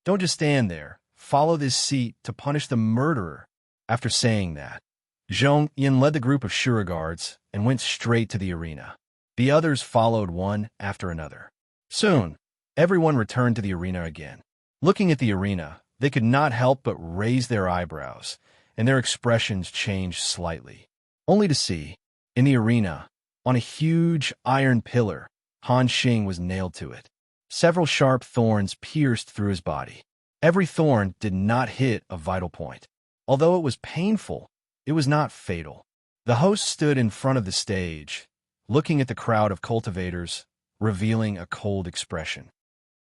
Don't just stand there. Follow this seat to punish the murderer. After saying that, Zhongyan led the group of Shura guards and went straight to the arena. The others followed one after another. Soon, everyone returned to the arena again. Looking at the arena, they could not help but raise their eyebrows, and their expressions changed slightly. Only to see, in the arena, on a huge iron pillar, Han Xing was nailed to it. Several sharp thorns pierced through his body. Every thorn did not hit a vital point. Although it was painful, it was not fatal. The host stood in front of the stage, looking at the crowd of cultivators, revealing a cold expression.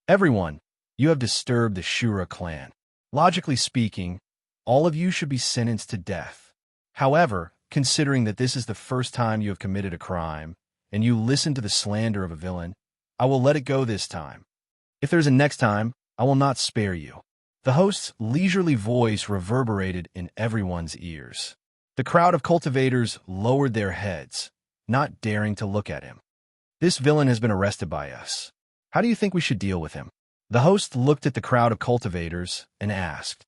Everyone, you have disturbed the Shura clan. Logically speaking, all of you should be sentenced to death. However, considering that this is the first time you have committed a crime, and you listen to the slander of a villain, I will let it go this time. If there's a next time, I will not spare you." The host's leisurely voice reverberated in everyone's ears. The crowd of cultivators lowered their heads, not daring to look at him. "This villain has been arrested by us. How do you think we should deal with him?" The host looked at the crowd of cultivators and asked.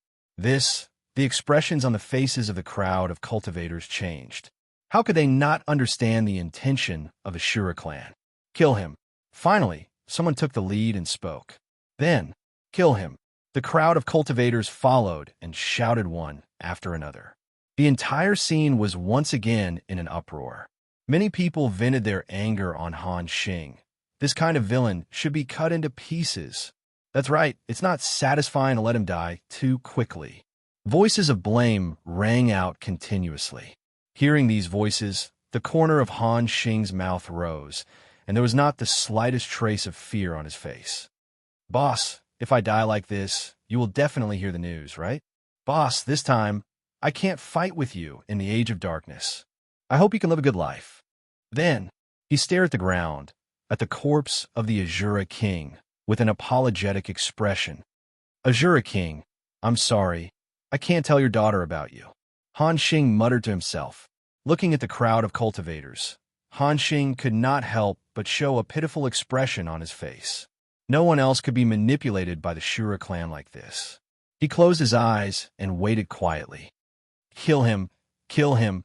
The expressions on the faces of the crowd of cultivators changed. How could they not understand the intention of the Shura clan? "Kill him." Finally, someone took the lead and spoke. "Then, kill him." The crowd of cultivators followed and shouted one after another. The entire scene was once again in an uproar. Many people vented their anger on Han Xing. This kind of villain should be cut into pieces. That's right, it's not satisfying to let him die too quickly. Voices of blame rang out continuously. Hearing these voices, the corner of Han Xing's mouth rose, and there was not the slightest trace of fear on his face. "Boss, if I die like this, you will definitely hear the news, right? Boss, this time, I can't fight with you in the age of darkness. I hope you can live a good life." Then, he stared at the ground, at the corpse of the Azura king, with an apologetic expression. "Azura king, I'm sorry. I can't tell your daughter about you." Han Xing muttered to himself. Looking at the crowd of cultivators, Han Xing could not help but show a pitiful expression on his face. No one else could be manipulated by the Shura clan like this. He closed his eyes and waited quietly. "Kill him! Kill him!"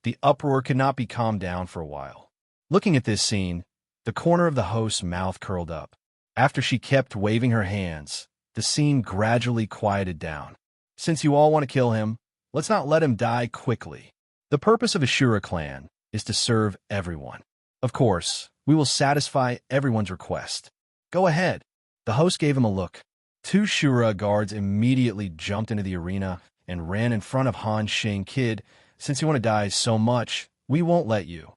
The uproar could not be calmed down for a while. Looking at this scene, the corner of the host's mouth curled up. After she kept waving her hands, the scene gradually quieted down. "Since you all want to kill him, let's not let him die quickly. The purpose of a Shura clan is to serve everyone. Of course, we will satisfy everyone's request. Go ahead." The host gave him a look. 2 Shura guards immediately jumped into the arena and ran in front of Han Xing. "Kid, since you want to die so much, we won't let you.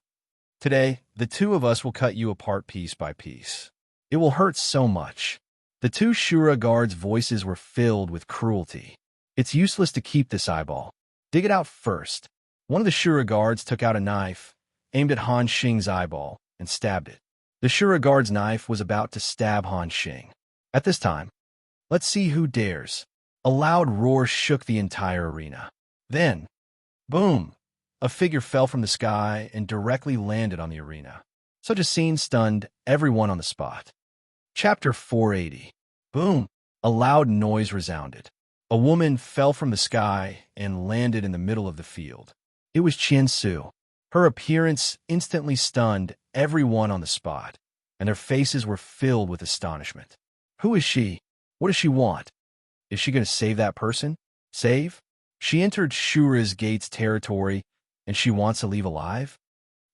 Today, the 2 of us will cut you apart piece by piece. It will hurt so much." The 2 Shura guards' voices were filled with cruelty. "It's useless to keep this eyeball. Dig it out first." One of the Shura guards took out a knife, aimed at Han Xing's eyeball, and stabbed it. The Shura guard's knife was about to stab Han Xing. At this time, "Let's see who dares." A loud roar shook the entire arena. Then, boom! A figure fell from the sky and directly landed on the arena. Such a scene stunned everyone on the spot. Chapter 480. Boom! A loud noise resounded. A woman fell from the sky and landed in the middle of the field. It was Qian Su. Her appearance instantly stunned everyone on the spot, and their faces were filled with astonishment. Who is she? What does she want? Is she going to save that person? Save? She entered Shura's gates territory, and she wants to leave alive?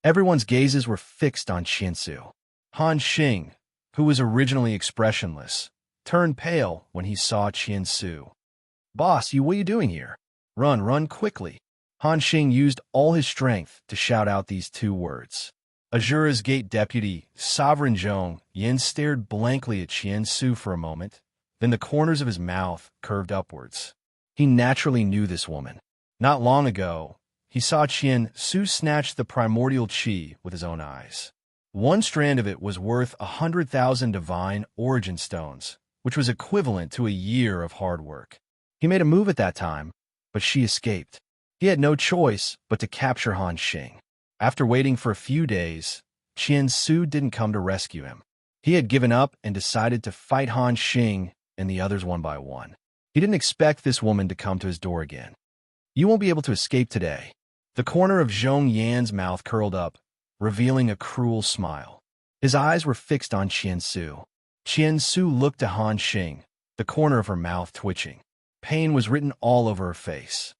Everyone's gazes were fixed on Qian Su. Han Xing, who was originally expressionless, turned pale when he saw Qian Su. "Boss, what are you doing here? Run quickly." Han Xing used all his strength to shout out these 2 words. Azura's gate deputy, Sovereign Zhong Yin, stared blankly at Qian Su for a moment, then the corners of his mouth curved upwards. He naturally knew this woman. Not long ago, he saw Qian Su snatch the primordial qi with his own eyes. 1 strand of it was worth 100,000 divine origin stones, which was equivalent to a year of hard work. He made a move at that time, but she escaped. He had no choice but to capture Han Xing. After waiting for a few days, Qian Su didn't come to rescue him. He had given up and decided to fight Han Xing and the others one by one. He didn't expect this woman to come to his door again. "You won't be able to escape today." The corner of Zhong Yan's mouth curled up, revealing a cruel smile. His eyes were fixed on Qian Su. Qian Su looked to Han Xing, the corner of her mouth twitching. Pain was written all over her face.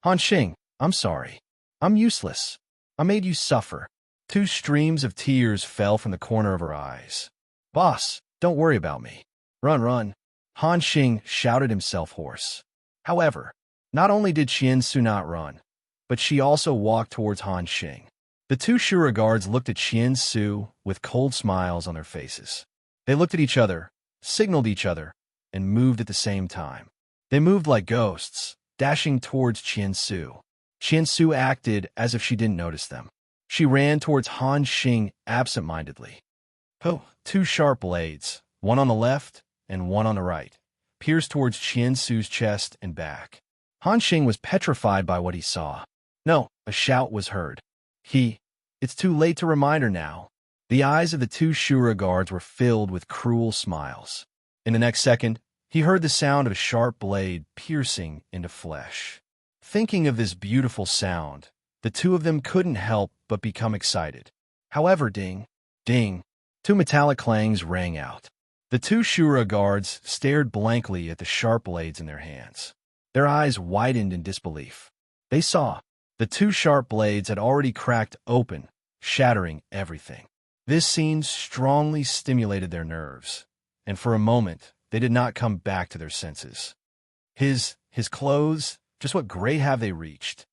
"Han Xing, I'm sorry. I'm useless. I made you suffer." 2 streams of tears fell from the corner of her eyes. "Boss, don't worry about me. Run." Han Xing shouted himself hoarse. However, not only did Qian Su not run, but she also walked towards Han Xing. The 2 Shura guards looked at Qian Su with cold smiles on their faces. They looked at each other, signaled each other, and moved at the same time. They moved like ghosts, dashing towards Qian Su. Qiansu acted as if she didn't notice them. She ran towards Han Xing absent-mindedly. Oh, two sharp blades, one on the left and one on the right, pierced towards Qiansu's chest and back. Han Xing was petrified by what he saw. No, a shout was heard. It's too late to remind her now. The eyes of the two Shura guards were filled with cruel smiles. In the next second, he heard the sound of a sharp blade piercing into flesh. Thinking of this beautiful sound, the two of them couldn't help but become excited. However, ding, ding, two metallic clangs rang out. The two Shura guards stared blankly at the sharp blades in their hands. Their eyes widened in disbelief. They saw the two sharp blades had already cracked open, shattering everything. This scene strongly stimulated their nerves, and for a moment, they did not come back to their senses. His clothes, just what grade have they reached?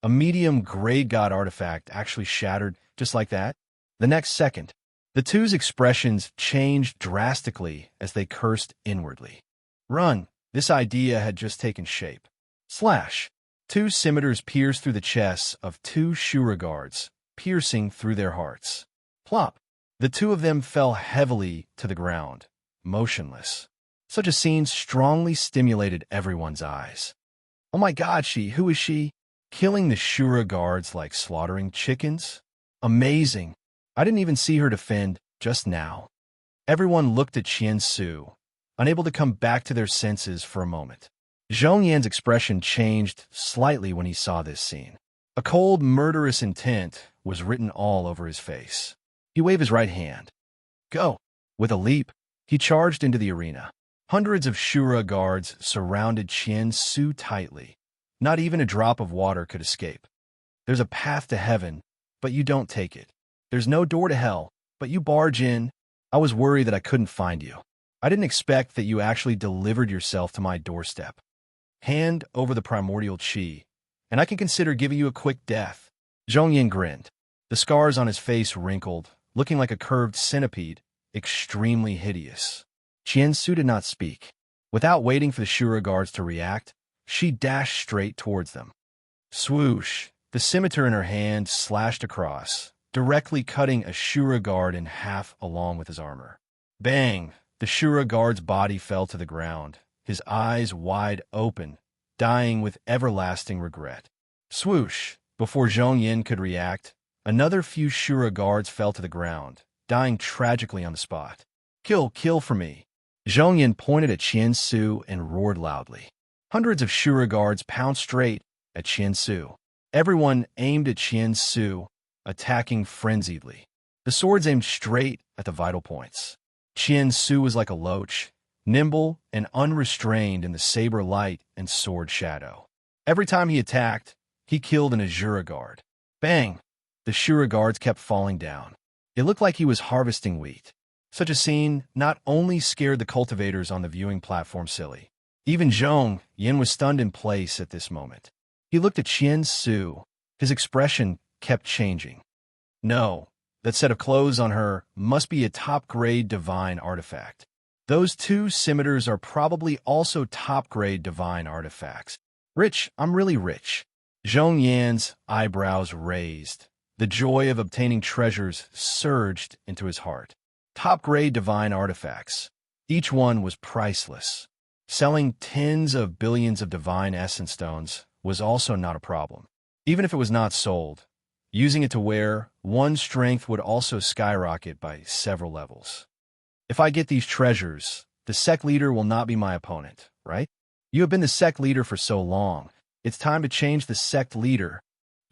A medium grade god artifact actually shattered just like that? The next second, the two's expressions changed drastically as they cursed inwardly. Run! This idea had just taken shape. Slash! Two scimitars pierced through the chests of two Shura guards, piercing through their hearts. Plop! The two of them fell heavily to the ground, motionless. Such a scene strongly stimulated everyone's eyes. Oh my god, who is she? Killing the Shura guards like slaughtering chickens? Amazing. I didn't even see her defend just now. Everyone looked at Qiansu, unable to come back to their senses for a moment. Zhong Yan's expression changed slightly when he saw this scene. A cold, murderous intent was written all over his face. He waved his right hand. Go! With a leap, he charged into the arena. Hundreds of Shura guards surrounded Qiansu tightly. Not even a drop of water could escape. There's a path to heaven, but you don't take it. There's no door to hell, but you barge in. I was worried that I couldn't find you. I didn't expect that you actually delivered yourself to my doorstep. Hand over the primordial chi, and I can consider giving you a quick death. Zhong Yan grinned. The scars on his face wrinkled, looking like a curved centipede, extremely hideous. Qiansu did not speak. Without waiting for the Shura guards to react, she dashed straight towards them. Swoosh! The scimitar in her hand slashed across, directly cutting a Shura guard in half along with his armor. Bang! The Shura guard's body fell to the ground, his eyes wide open, dying with everlasting regret. Swoosh! Before Zhong Yin could react, another few Shura guards fell to the ground, dying tragically on the spot. Kill for me! Zhong Yin pointed at Qiansu and roared loudly. Hundreds of Shura guards pounced straight at Qiansu. Everyone aimed at Qiansu, attacking frenziedly. The swords aimed straight at the vital points. Qiansu was like a loach, nimble and unrestrained in the saber light and sword shadow. Every time he attacked, he killed an Azura guard. Bang! The Shura guards kept falling down. It looked like he was harvesting wheat. Such a scene not only scared the cultivators on the viewing platform silly. Even Zhong Yin was stunned in place at this moment. He looked at Qiansu. His expression kept changing. No, that set of clothes on her must be a top-grade divine artifact. Those two scimitars are probably also top-grade divine artifacts. Rich, I'm really rich. Zhong Yan's eyebrows raised. The joy of obtaining treasures surged into his heart. Top-grade divine artifacts. Each one was priceless. Selling tens of billions of divine essence stones was also not a problem. Even if it was not sold, using it to wear, one's strength would also skyrocket by several levels. If I get these treasures, the sect leader will not be my opponent, right? You have been the sect leader for so long. It's time to change the sect leader,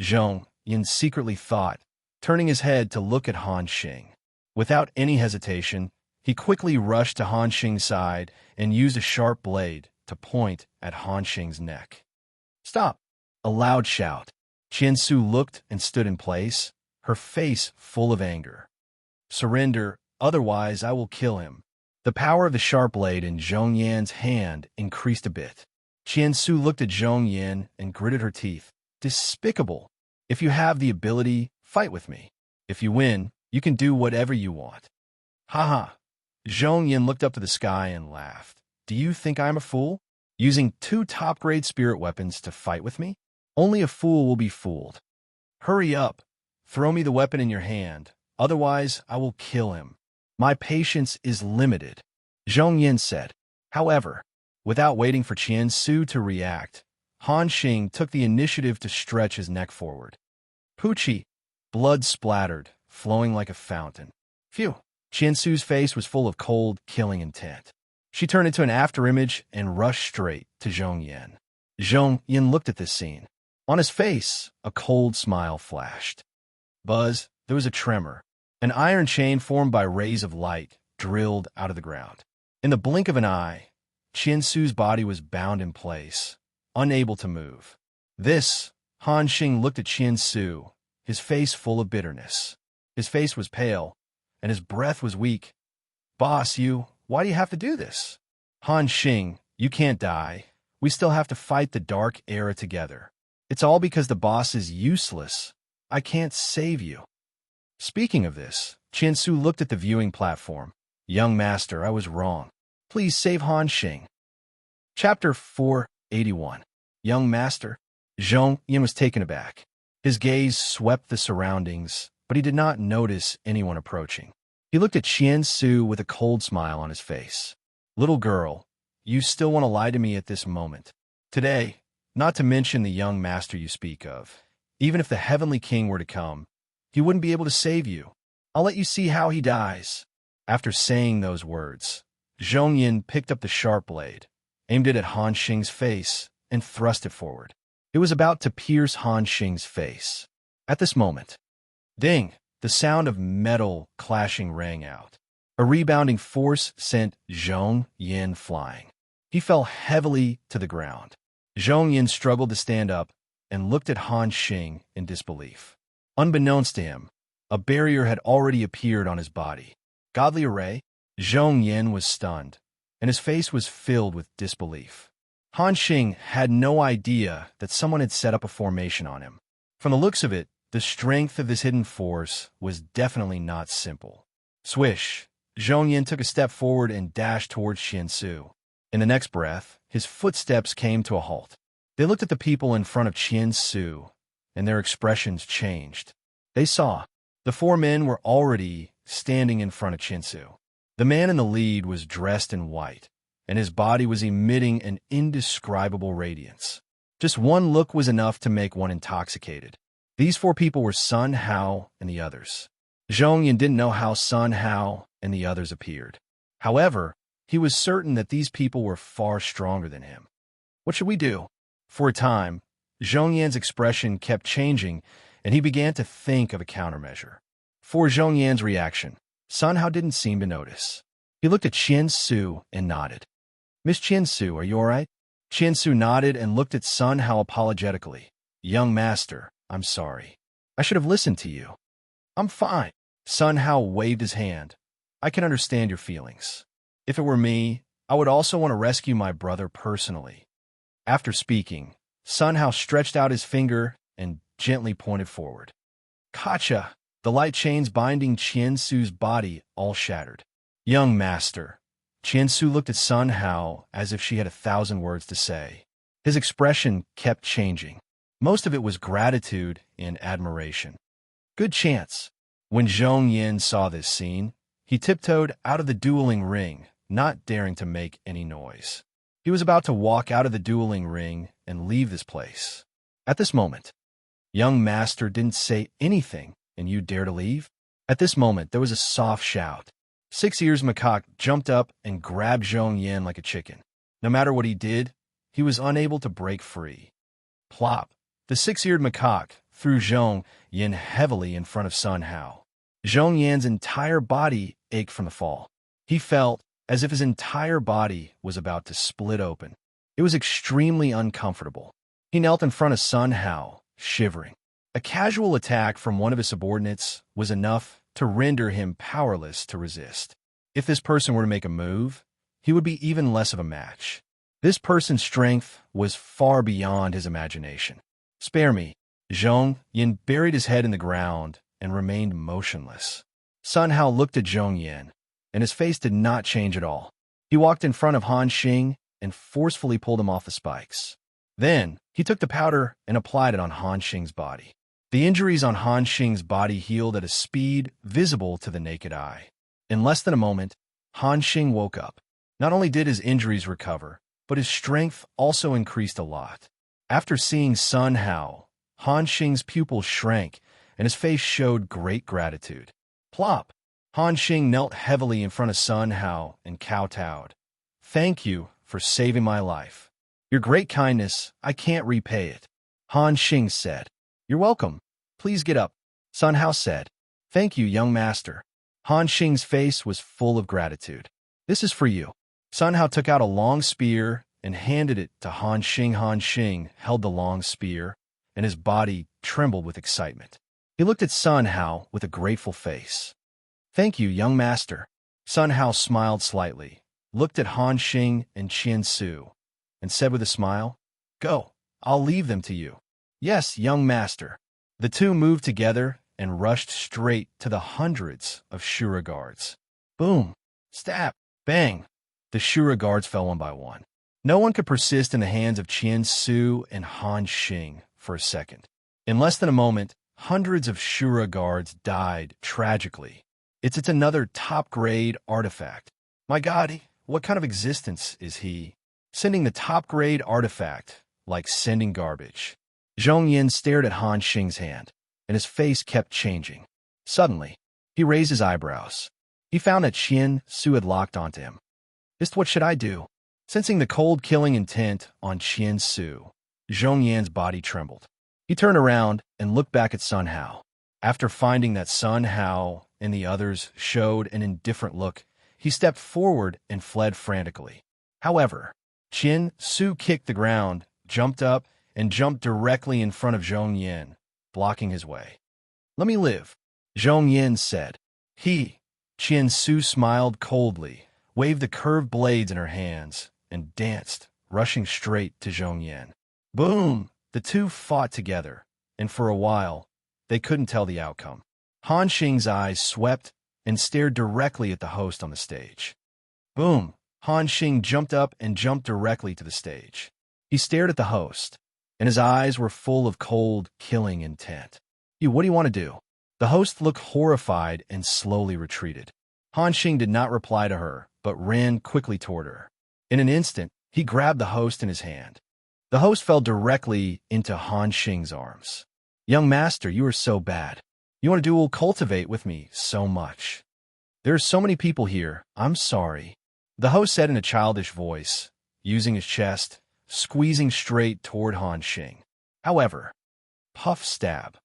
Zhong Yin secretly thought, turning his head to look at Han Xing. Without any hesitation, he quickly rushed to Han Xing's side and used a sharp blade to point at Han Xing's neck. Stop! A loud shout. Qiansu looked and stood in place, her face full of anger. Surrender, otherwise I will kill him. The power of the sharp blade in Zhong Yan's hand increased a bit. Qiansu looked at Zhong Yan and gritted her teeth. Despicable! If you have the ability, fight with me. If you win, you can do whatever you want. Ha! Zhong Yan looked up to the sky and laughed. Do you think I am a fool? Using two top-grade spirit weapons to fight with me? Only a fool will be fooled. Hurry up. Throw me the weapon in your hand. Otherwise, I will kill him. My patience is limited, Zhong Yin said. However, without waiting for Qian Su to react, Han Xing took the initiative to stretch his neck forward. Poochie, blood splattered, flowing like a fountain. Phew! Qian Su's face was full of cold, killing intent. She turned into an afterimage and rushed straight to Zhong Yin. Zhong Yin looked at this scene. On his face, a cold smile flashed. Buzz, there was a tremor. An iron chain formed by rays of light drilled out of the ground. In the blink of an eye, Qian Su's body was bound in place, unable to move. This, Han Xing looked at Qian Su, his face full of bitterness. His face was pale, and his breath was weak. Boss, why do you have to do this? Han Xing, you can't die. We still have to fight the dark era together. It's all because the boss is useless. I can't save you. Speaking of this, Qian Su looked at the viewing platform. Young master, I was wrong. Please save Han Xing. Chapter 481. Young master. Zhong Yin was taken aback. His gaze swept the surroundings, but he did not notice anyone approaching. He looked at Qian Su with a cold smile on his face. Little girl, you still want to lie to me at this moment. Today, not to mention the young master you speak of, even if the heavenly king were to come, he wouldn't be able to save you. I'll let you see how he dies. After saying those words, Zhong Yin picked up the sharp blade, aimed it at Han Xing's face, and thrust it forward. It was about to pierce Han Xing's face. At this moment, ding, the sound of metal clashing rang out. A rebounding force sent Zhong Yin flying. He fell heavily to the ground. Zhong Yin struggled to stand up and looked at Han Xing in disbelief. Unbeknownst to him, a barrier had already appeared on his body. Godly array, Zhong Yin was stunned, and his face was filled with disbelief. Han Xing had no idea that someone had set up a formation on him. From the looks of it, the strength of this hidden force was definitely not simple. Swish! Zhong Yin took a step forward and dashed towards Qian Su. In the next breath, his footsteps came to a halt. They looked at the people in front of Qian Su, and their expressions changed. They saw. The four men were already standing in front of Qian Su. The man in the lead was dressed in white, and his body was emitting an indescribable radiance. Just one look was enough to make one intoxicated. These four people were Sun Hao and the others. Zhong Yin didn't know how Sun Hao and the others appeared. However, he was certain that these people were far stronger than him. What should we do? For a time, Zhong Yan's expression kept changing, and he began to think of a countermeasure. For Zhong Yan's reaction, Sun Hao didn't seem to notice. He looked at Qian Su and nodded. Miss Qian Su, are you all right? Qian Su nodded and looked at Sun Hao apologetically. Young master, I'm sorry. I should have listened to you. I'm fine. Sun Hao waved his hand. I can understand your feelings. If it were me, I would also want to rescue my brother personally. After speaking, Sun Hao stretched out his finger and gently pointed forward. Gotcha! The light chains binding Qian Su's body all shattered. Young master. Qian Su looked at Sun Hao as if she had 1,000 words to say. His expression kept changing. Most of it was gratitude and admiration. Good chance. When Zhong Yin saw this scene, he tiptoed out of the dueling ring, not daring to make any noise. He was about to walk out of the dueling ring and leave this place. At this moment, young master didn't say anything, and you dare to leave? At this moment, there was a soft shout. Six-Ears Macaque jumped up and grabbed Zhong Yin like a chicken. No matter what he did, he was unable to break free. Plop! The six-eared macaque threw Zhong Yin heavily in front of Sun Hao. Zhong Yan's entire body ached from the fall. He felt as if his entire body was about to split open. It was extremely uncomfortable. He knelt in front of Sun Hao, shivering. A casual attack from one of his subordinates was enough to render him powerless to resist. If this person were to make a move, he would be even less of a match. This person's strength was far beyond his imagination. Spare me. Zhong Yin buried his head in the ground and remained motionless. Sun Hao looked at Zhong Yin, and his face did not change at all. He walked in front of Han Xing and forcefully pulled him off the spikes. Then, he took the powder and applied it on Han Xing's body. The injuries on Han Xing's body healed at a speed visible to the naked eye. In less than a moment, Han Xing woke up. Not only did his injuries recover, but his strength also increased a lot. After seeing Sun Hao, Han Xing's pupils shrank, and his face showed great gratitude. Plop! Han Xing knelt heavily in front of Sun Hao and kowtowed. "Thank you for saving my life. Your great kindness, I can't repay it." Han Xing said. "You're welcome. Please get up." Sun Hao said. "Thank you, young master." Han Xing's face was full of gratitude. "This is for you." Sun Hao took out a long spear and handed it to Han Xing. Han Xing held the long spear, and his body trembled with excitement. He looked at Sun Hao with a grateful face. "Thank you, young master." Sun Hao smiled slightly, looked at Han Xing and Qian Su, and said with a smile, "Go, I'll leave them to you." "Yes, young master." The two moved together and rushed straight to the hundreds of Shura guards. Boom! Stab! Bang! The Shura guards fell one by one. No one could persist in the hands of Qian Su and Han Xing for a second. In less than a moment, hundreds of Shura guards died tragically. It's another top-grade artifact. My God, what kind of existence is he? Sending the top-grade artifact, like sending garbage. Zhong Yin stared at Han Xing's hand, and his face kept changing. Suddenly, he raised his eyebrows. He found that Qian Su had locked onto him. Just what should I do? Sensing the cold killing intent on Qian Su, Zhong Yan's body trembled. He turned around and looked back at Sun Hao. After finding that Sun Hao and the others showed an indifferent look, he stepped forward and fled frantically. However, Qian Su kicked the ground, jumped up, and jumped directly in front of Zhong Yin, blocking his way. "Let me live," Zhong Yin said. Qian Su smiled coldly, waved the curved blades in her hands, and danced, rushing straight to Zhong Yin. Boom! The two fought together, and for a while, they couldn't tell the outcome. Han Xing's eyes swept and stared directly at the host on the stage. Boom! Han Xing jumped up and jumped directly to the stage. He stared at the host, and his eyes were full of cold, killing intent. What do you want to do?" The host looked horrified and slowly retreated. Han Xing did not reply to her, but ran quickly toward her. In an instant, he grabbed the host in his hand. The host fell directly into Han Xing's arms. "Young master, you are so bad. You want to dual cultivate with me so much. There are so many people here. I'm sorry." The host said in a childish voice, using his chest, squeezing straight toward Han Xing. However, puff stab.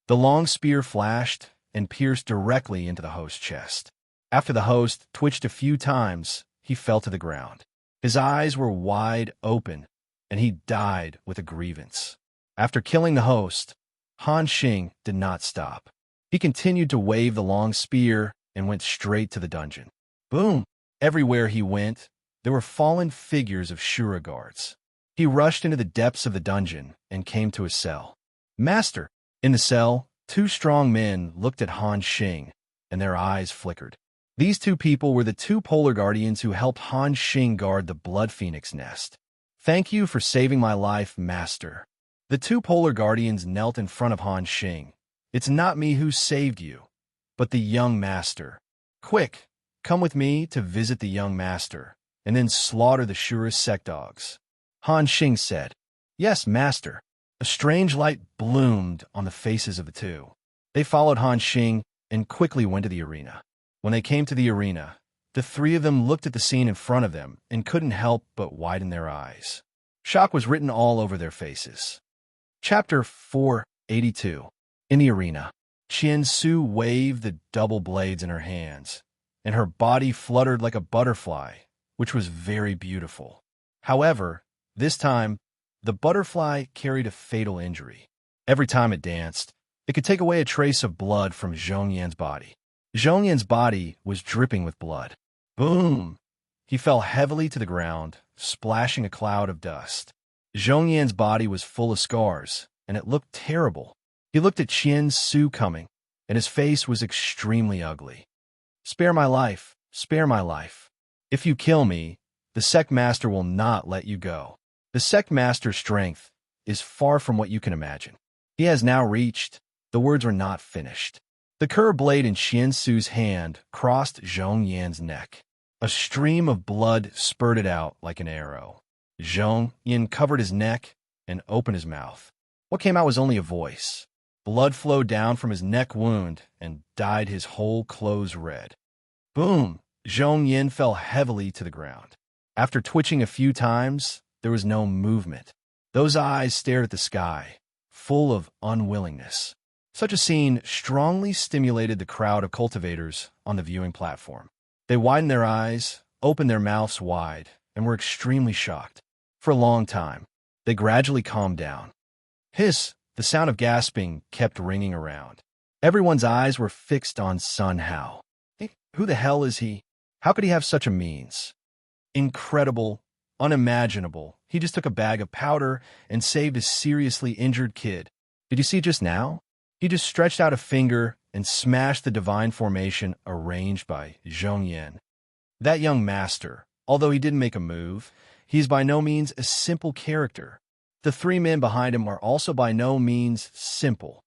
The long spear flashed and pierced directly into the host's chest. After the host twitched a few times, he fell to the ground. His eyes were wide open, and he died with a grievance. After killing the host, Han Xing did not stop. He continued to wave the long spear and went straight to the dungeon. Boom! Everywhere he went, there were fallen figures of Shura guards. He rushed into the depths of the dungeon and came to a cell. "Master!" In the cell, two strong men looked at Han Xing, and their eyes flickered. These two people were the two polar guardians who helped Han Xing guard the Blood Phoenix nest. "Thank you for saving my life, master." The two polar guardians knelt in front of Han Xing. "It's not me who saved you, but the young master. Quick, come with me to visit the young master, and then slaughter the Shura sect dogs." Han Xing said. "Yes, master." A strange light bloomed on the faces of the two. They followed Han Xing and quickly went to the arena. When they came to the arena, the three of them looked at the scene in front of them and couldn't help but widen their eyes. Shock was written all over their faces. Chapter 482. In the arena, Qian Su waved the double blades in her hands, and her body fluttered like a butterfly, which was very beautiful. However, this time, the butterfly carried a fatal injury. Every time it danced, it could take away a trace of blood from Zhong Yan's body. Zhong Yan's body was dripping with blood. Boom! He fell heavily to the ground, splashing a cloud of dust. Zhong Yan's body was full of scars, and it looked terrible. He looked at Qian Su coming, and his face was extremely ugly. "Spare my life, spare my life. If you kill me, the sect master will not let you go." The sect master's strength is far from what you can imagine. He has now reached. The words were not finished. The curved blade in Xian Su's hand crossed Zhong Yan's neck. A stream of blood spurted out like an arrow. Zhong Yan covered his neck and opened his mouth. What came out was only a voice. Blood flowed down from his neck wound and dyed his whole clothes red. Boom! Zhong Yan fell heavily to the ground. After twitching a few times, there was no movement. Those eyes stared at the sky, full of unwillingness. Such a scene strongly stimulated the crowd of cultivators on the viewing platform. They widened their eyes, opened their mouths wide, and were extremely shocked. For a long time, they gradually calmed down. Hiss, the sound of gasping kept ringing around. Everyone's eyes were fixed on Sun Hao. Who the hell is he? How could he have such a means? Incredible, unimaginable. He just took a bag of powder and saved a seriously injured kid. Did you see just now? He just stretched out a finger and smashed the divine formation arranged by Zhong Yan. That young master, although he didn't make a move, he's by no means a simple character. The three men behind him are also by no means simple.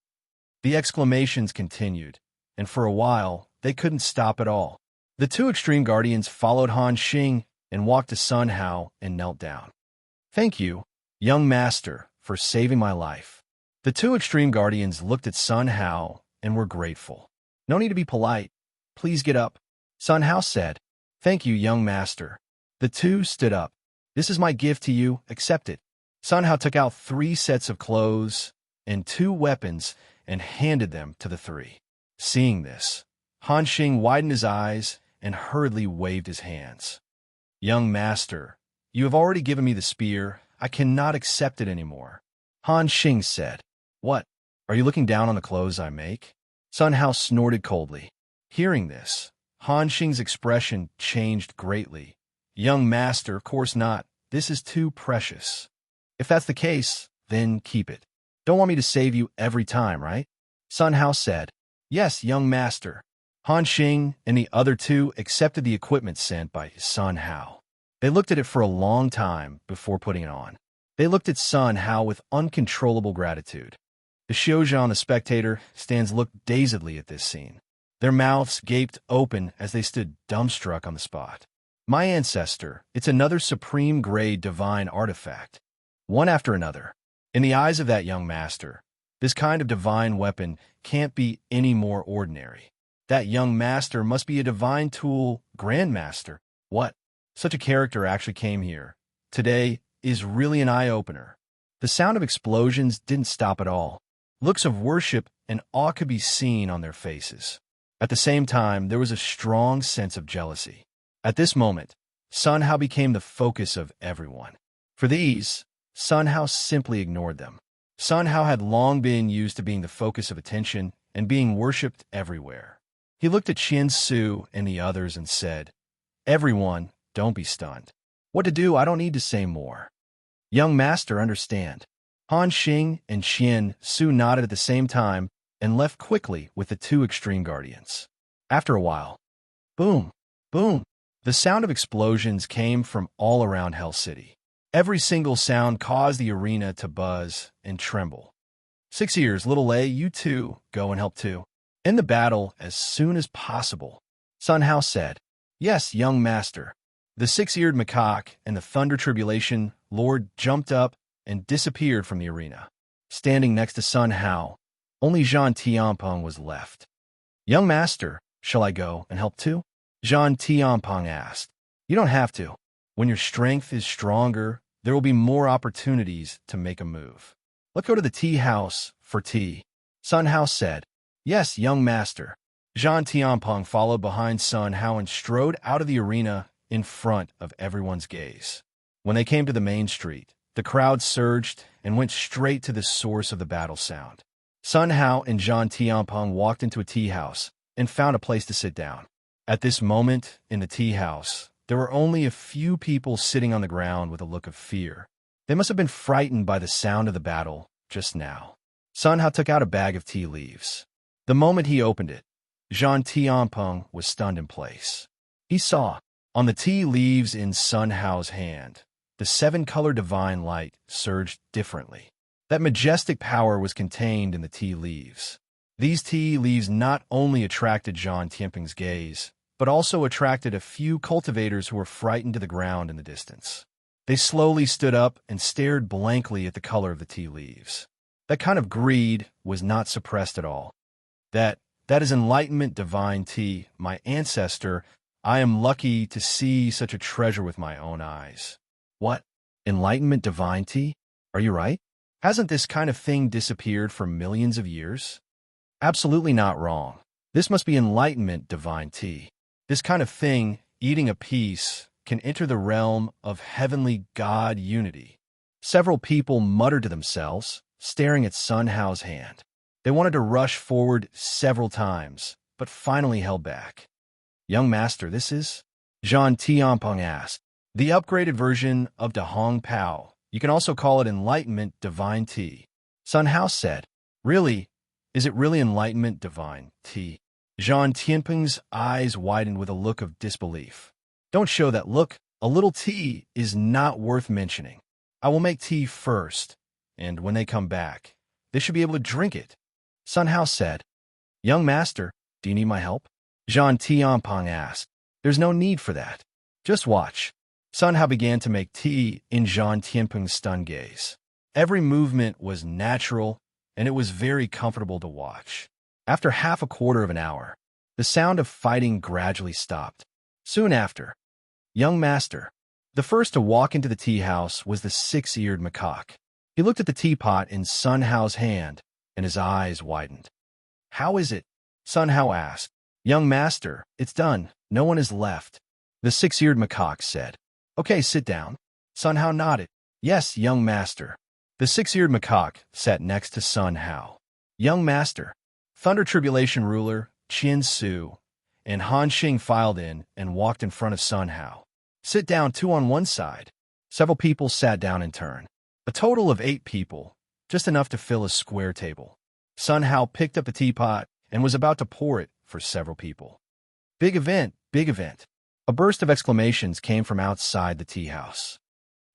The exclamations continued, and for a while, they couldn't stop at all. The two extreme guardians followed Han Xing and walked to Sun Hao and knelt down. Thank you, young master, for saving my life. The two extreme guardians looked at Sun Hao and were grateful. No need to be polite. Please get up. Sun Hao said. Thank you, young master. The two stood up. This is my gift to you. Accept it. Sun Hao took out 3 sets of clothes and 2 weapons and handed them to the three. Seeing this, Han Xing widened his eyes and hurriedly waved his hands. Young master, you have already given me the spear. I cannot accept it anymore. Han Xing said. What? Are you looking down on the clothes I make? Sun Hao snorted coldly. Hearing this, Han Xing's expression changed greatly. Young master, of course not. This is too precious. If that's the case, then keep it. Don't want me to save you every time, right? Sun Hao said. Yes, young master. Han Xing and the other two accepted the equipment sent by Sun Hao. They looked at it for a long time before putting it on. They looked at Sun Hao with uncontrollable gratitude. The Xiuzhou and the spectator stands looked dazedly at this scene. Their mouths gaped open as they stood dumbstruck on the spot. My ancestor, it's another supreme-grade divine artifact. One after another. In the eyes of that young master, this kind of divine weapon can't be any more ordinary. That young master must be a divine tool grandmaster. What? Such a character actually came here. Today is really an eye-opener. The sound of explosions didn't stop at all. Looks of worship and awe could be seen on their faces. At the same time, there was a strong sense of jealousy. At this moment, Sun Hao became the focus of everyone. For these, Sun Hao simply ignored them. Sun Hao had long been used to being the focus of attention and being worshipped everywhere. He looked at Xian Su and the others and said, Everyone, don't be stunned. What to do, I don't need to say more. Young master, understand. Han Xing and Xian Su nodded at the same time and left quickly with the 2 extreme guardians. After a while, boom, boom, the sound of explosions came from all around Hell City. Every single sound caused the arena to buzz and tremble. 6 Ears, little A, you too, go and help too. End the battle as soon as possible. Sun Hao said. Yes, young master. The 6-eared macaque and the Thunder Tribulation Lord jumped up and disappeared from the arena. Standing next to Sun Hao, only Zhan Tianpeng was left. Young master, shall I go and help too? Zhan Tianpeng asked. You don't have to. When your strength is stronger, there will be more opportunities to make a move. Let's go to the tea house for tea. Sun Hao said. Yes, young master. Zhan Tianpeng followed behind Sun Hao and strode out of the arena in front of everyone's gaze. When they came to the main street, the crowd surged and went straight to the source of the battle sound. Sun Hao and Zhan Tianpeng walked into a tea house and found a place to sit down. At this moment, in the tea house, there were only a few people sitting on the ground with a look of fear. They must have been frightened by the sound of the battle just now. Sun Hao took out a bag of tea leaves. The moment he opened it, Zhan Tianpeng was stunned in place. He saw, on the tea leaves in Sun Hao's hand, the seven-color divine light surged differently. That majestic power was contained in the tea leaves. These tea leaves not only attracted Zhang Tianping's gaze, but also attracted a few cultivators who were frightened to the ground in the distance. They slowly stood up and stared blankly at the color of the tea leaves. That kind of greed was not suppressed at all. That is enlightenment divine tea, my ancestor. I am lucky to see such a treasure with my own eyes. What? Enlightenment divine tea? Are you right? Hasn't this kind of thing disappeared for millions of years? Absolutely not wrong. This must be enlightenment divine tea. This kind of thing, eating a piece, can enter the realm of heavenly God unity. Several people muttered to themselves, staring at Sun Hao's hand. They wanted to rush forward several times, but finally held back. Young master, this is? Zhang Tianping asked. The upgraded version of Da Hong Pao. You can also call it enlightenment divine tea. Sun Hao said. Really? Is it really enlightenment divine tea? Zhang Tianping's eyes widened with a look of disbelief. Don't show that look. A little tea is not worth mentioning. I will make tea first, and when they come back, they should be able to drink it. Sun Hao said. Young master, do you need my help? Zhang Tianping asked. There's no need for that. Just watch. Sun Hao began to make tea in Zhang Tianping's stunned gaze. Every movement was natural, and it was very comfortable to watch. After half a quarter of an hour, the sound of fighting gradually stopped. Soon after, young master, the first to walk into the tea house was the six-eared macaque. He looked at the teapot in Sun Hao's hand, and his eyes widened. How is it? Sun Hao asked. Young master, it's done. No one is left. The six-eared macaque said. Okay, sit down. Sun Hao nodded. Yes, young master. The six-eared macaque sat next to Sun Hao. Young master, Thunder Tribulation ruler Qin Su and Han Xing filed in and walked in front of Sun Hao. Sit down, two on one side. Several people sat down in turn. A total of 8 people, just enough to fill a square table. Sun Hao picked up the teapot and was about to pour it for several people. Big event, big event. A burst of exclamations came from outside the tea house.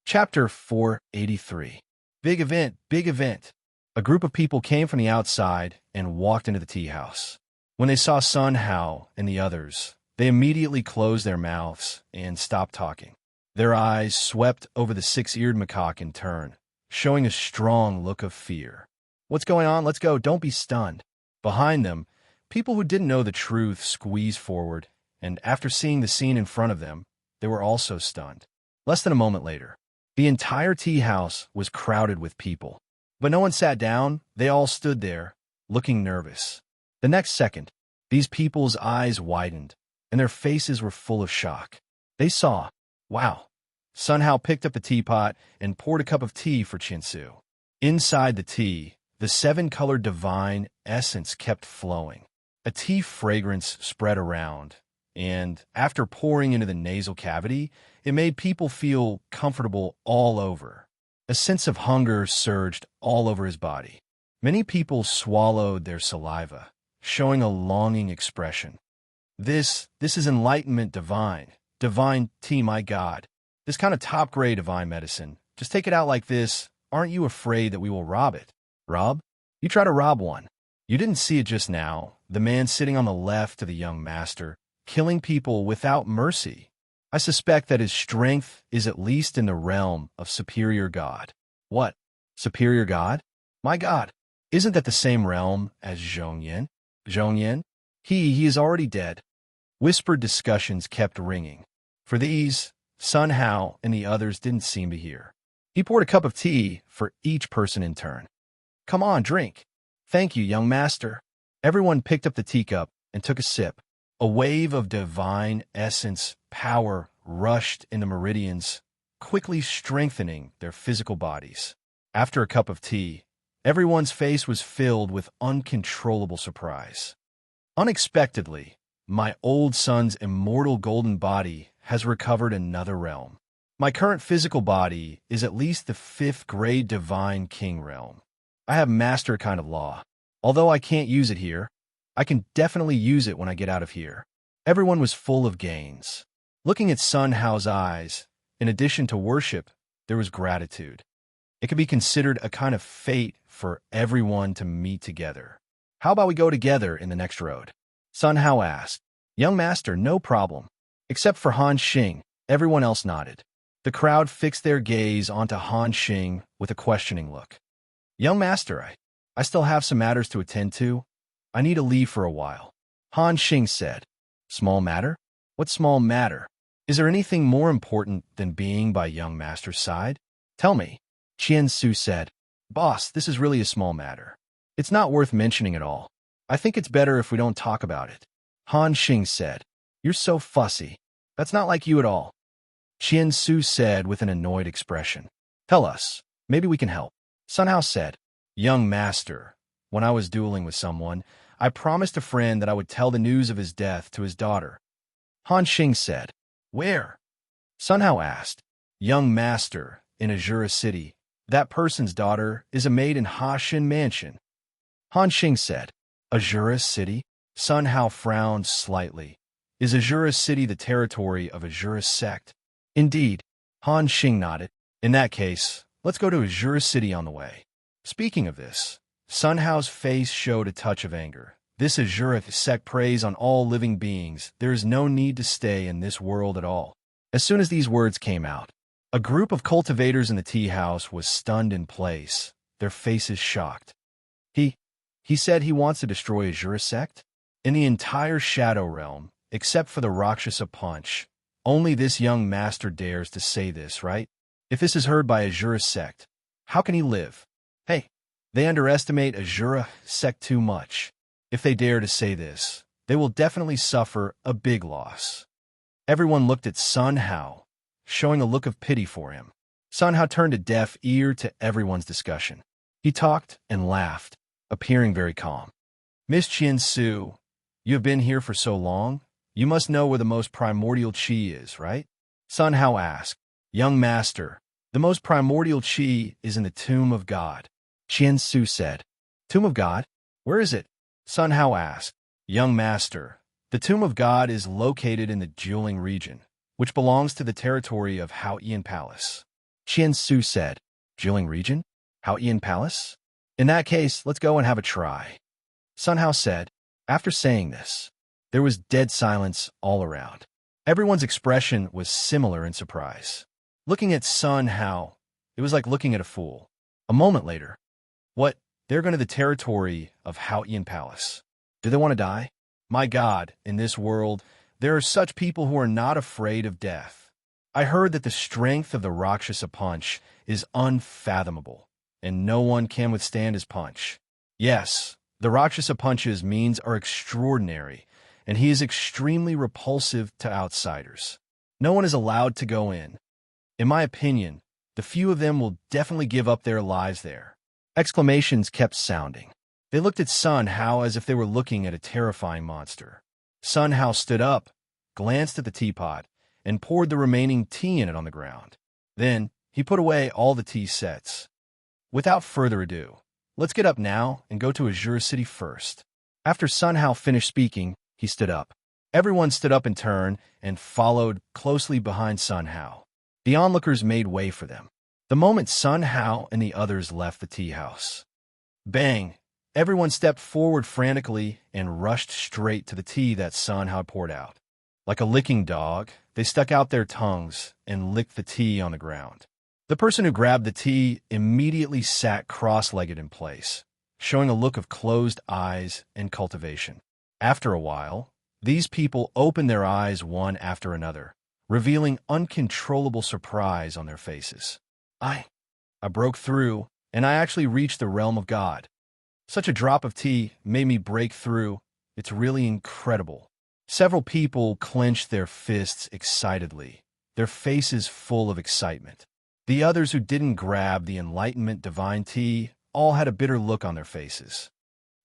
Chapter 483. Big event, big event. A group of people came from the outside and walked into the tea house. When they saw Sun Hao and the others, they immediately closed their mouths and stopped talking. Their eyes swept over the six-eared macaque in turn, showing a strong look of fear. What's going on? Let's go. Don't be stunned. Behind them, people who didn't know the truth squeezed forward, and after seeing the scene in front of them, they were also stunned. Less than a moment later, the entire tea house was crowded with people. But no one sat down. They all stood there, looking nervous. The next second, these people's eyes widened, and their faces were full of shock. They saw, wow. Sun Hao picked up the teapot and poured a cup of tea for Qin Su. Inside the tea, the seven-colored divine essence kept flowing. A tea fragrance spread around, and after pouring into the nasal cavity, it made people feel comfortable all over. A sense of hunger surged all over his body. Many people swallowed their saliva, showing a longing expression. This is enlightenment divine tea, my God. This kind of top-grade divine medicine. Just take it out like this. Aren't you afraid that we will rob it? Rob? You try to rob one. You didn't see it just now. The man sitting on the left of the young master, killing people without mercy. I suspect that his strength is at least in the realm of superior God. What? Superior God? My God, isn't that the same realm as Zhongyan? Zhongyan? He is already dead. Whispered discussions kept ringing. For these, Sun Hao and the others didn't seem to hear. He poured a cup of tea for each person in turn. Come on, drink. Thank you, young master. Everyone picked up the teacup and took a sip. A wave of divine essence power rushed in the meridians, quickly strengthening their physical bodies. After a cup of tea, everyone's face was filled with uncontrollable surprise. Unexpectedly, my old son's immortal golden body has recovered another realm. My current physical body is at least the 5th grade divine king realm. I have mastered kind of law. Although I can't use it here, I can definitely use it when I get out of here. Everyone was full of gains. Looking at Sun Hao's eyes, in addition to worship, there was gratitude. It could be considered a kind of fate for everyone to meet together. How about we go together in the next road? Sun Hao asked. Young master, no problem. Except for Han Xing, everyone else nodded. The crowd fixed their gaze onto Han Xing with a questioning look. Young master, I still have some matters to attend to. I need to leave for a while. Han Xing said. Small matter? What small matter? Is there anything more important than being by young master's side? Tell me. Qian Su said. Boss, this is really a small matter. It's not worth mentioning at all. I think it's better if we don't talk about it. Han Xing said. You're so fussy. That's not like you at all. Qian Su said with an annoyed expression. Tell us. Maybe we can help. Sun Hao said. Young master, when I was dueling with someone, I promised a friend that I would tell the news of his death to his daughter. Han Xing said. Where? Sun Hao asked. Young master, in Azura City. That person's daughter is a maid in Hashin Mansion. Han Xing said. Azura City? Sun Hao frowned slightly. Is Azura City the territory of Azura sect? Indeed. Han Xing nodded. In that case, let's go to Azura City on the way. Speaking of this, Sun Hao's face showed a touch of anger. This Azura sect preys on all living beings. There is no need to stay in this world at all. As soon as these words came out, a group of cultivators in the tea house was stunned in place, their faces shocked. He said he wants to destroy Azura sect? In the entire Shadow Realm, except for the Rakshasa Punch, only this young master dares to say this, right? If this is heard by Azura sect, how can he live? Hey, they underestimate Azura sect too much. If they dare to say this, they will definitely suffer a big loss. Everyone looked at Sun Hao, showing a look of pity for him. Sun Hao turned a deaf ear to everyone's discussion. He talked and laughed, appearing very calm. Miss Qian Su, you have been here for so long, you must know where the most primordial qi is, right? Sun Hao asked. Young master, the most primordial qi is in the Tomb of God. Qian Su said. Tomb of God? Where is it? Sun Hao asked. Young master, the Tomb of God is located in the Jiuling region, which belongs to the territory of Haoyan Palace. Qian Su said. Jiuling region? Haoyan Palace? In that case, let's go and have a try. Sun Hao said. After saying this, there was dead silence all around. Everyone's expression was similar in surprise. Looking at Sun Hao, it was like looking at a fool. A moment later, what? They're going to the territory of Haoyan Palace. Do they want to die? My God, in this world, there are such people who are not afraid of death. I heard that the strength of the Rakshasa Punch is unfathomable, and no one can withstand his punch. Yes, the Rakshasa Punch's means are extraordinary, and he is extremely repulsive to outsiders. No one is allowed to go in. In my opinion, the few of them will definitely give up their lives there. Exclamations kept sounding. They looked at Sun Hao as if they were looking at a terrifying monster. Sun Hao stood up, glanced at the teapot, and poured the remaining tea in it on the ground. Then, he put away all the tea sets. Without further ado, let's get up now and go to Azura City first. After Sun Hao finished speaking, he stood up. Everyone stood up in turn and followed closely behind Sun Hao. The onlookers made way for them. The moment Sun Hao and the others left the tea house. Bang! Everyone stepped forward frantically and rushed straight to the tea that Sun Hao poured out. Like a licking dog, they stuck out their tongues and licked the tea on the ground. The person who grabbed the tea immediately sat cross-legged in place, showing a look of closed eyes and cultivation. After a while, these people opened their eyes one after another, revealing uncontrollable surprise on their faces. I broke through, and I actually reached the realm of God. Such a drop of tea made me break through. It's really incredible. Several people clenched their fists excitedly, their faces full of excitement. The others who didn't grab the enlightenment divine tea all had a bitter look on their faces.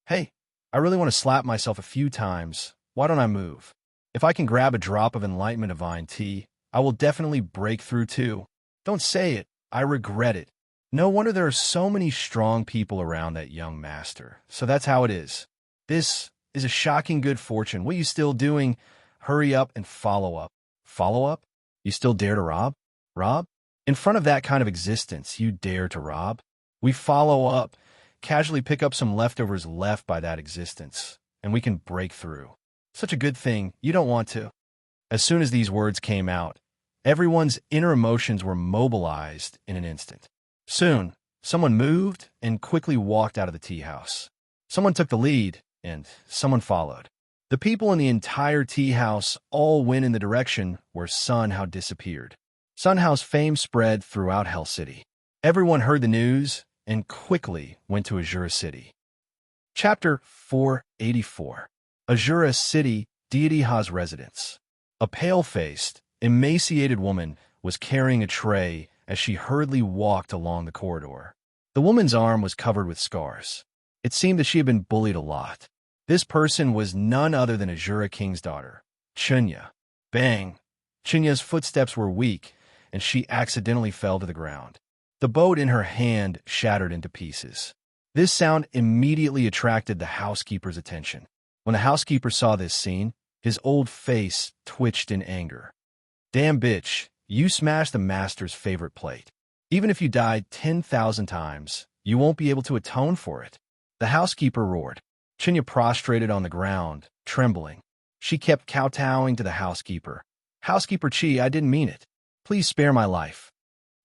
Hey, I really want to slap myself a few times. Why don't I move? If I can grab a drop of enlightenment divine tea, I will definitely break through too. Don't say it. I regret it. No wonder there are so many strong people around that young master. So that's how it is. This is a shocking good fortune. What are you still doing? Hurry up and follow up. Follow up? You still dare to rob? Rob? In front of that kind of existence, you dare to rob? We follow up, casually pick up some leftovers left by that existence, and we can break through. Such a good thing, you don't want to. As soon as these words came out, everyone's inner emotions were mobilized in an instant. Soon, someone moved and quickly walked out of the tea house. Someone took the lead, and someone followed. The people in the entire tea house all went in the direction where Sun Hao disappeared. Sun Hao's fame spread throughout Hell City. Everyone heard the news and quickly went to Azura City. Chapter 484. Azura City, Deity Ha's residence. A pale-faced, emaciated woman was carrying a tray as she hurriedly walked along the corridor. The woman's arm was covered with scars. It seemed that she had been bullied a lot. This person was none other than Azura King's daughter, Chunya. Bang! Chunya's footsteps were weak, and she accidentally fell to the ground. The boat in her hand shattered into pieces. This sound immediately attracted the housekeeper's attention. When the housekeeper saw this scene, his old face twitched in anger. Damn bitch, you smashed the master's favorite plate. Even if you died 10,000 times, you won't be able to atone for it. The housekeeper roared. Chunya prostrated on the ground, trembling. She kept kowtowing to the housekeeper. Housekeeper Chi, I didn't mean it. Please spare my life.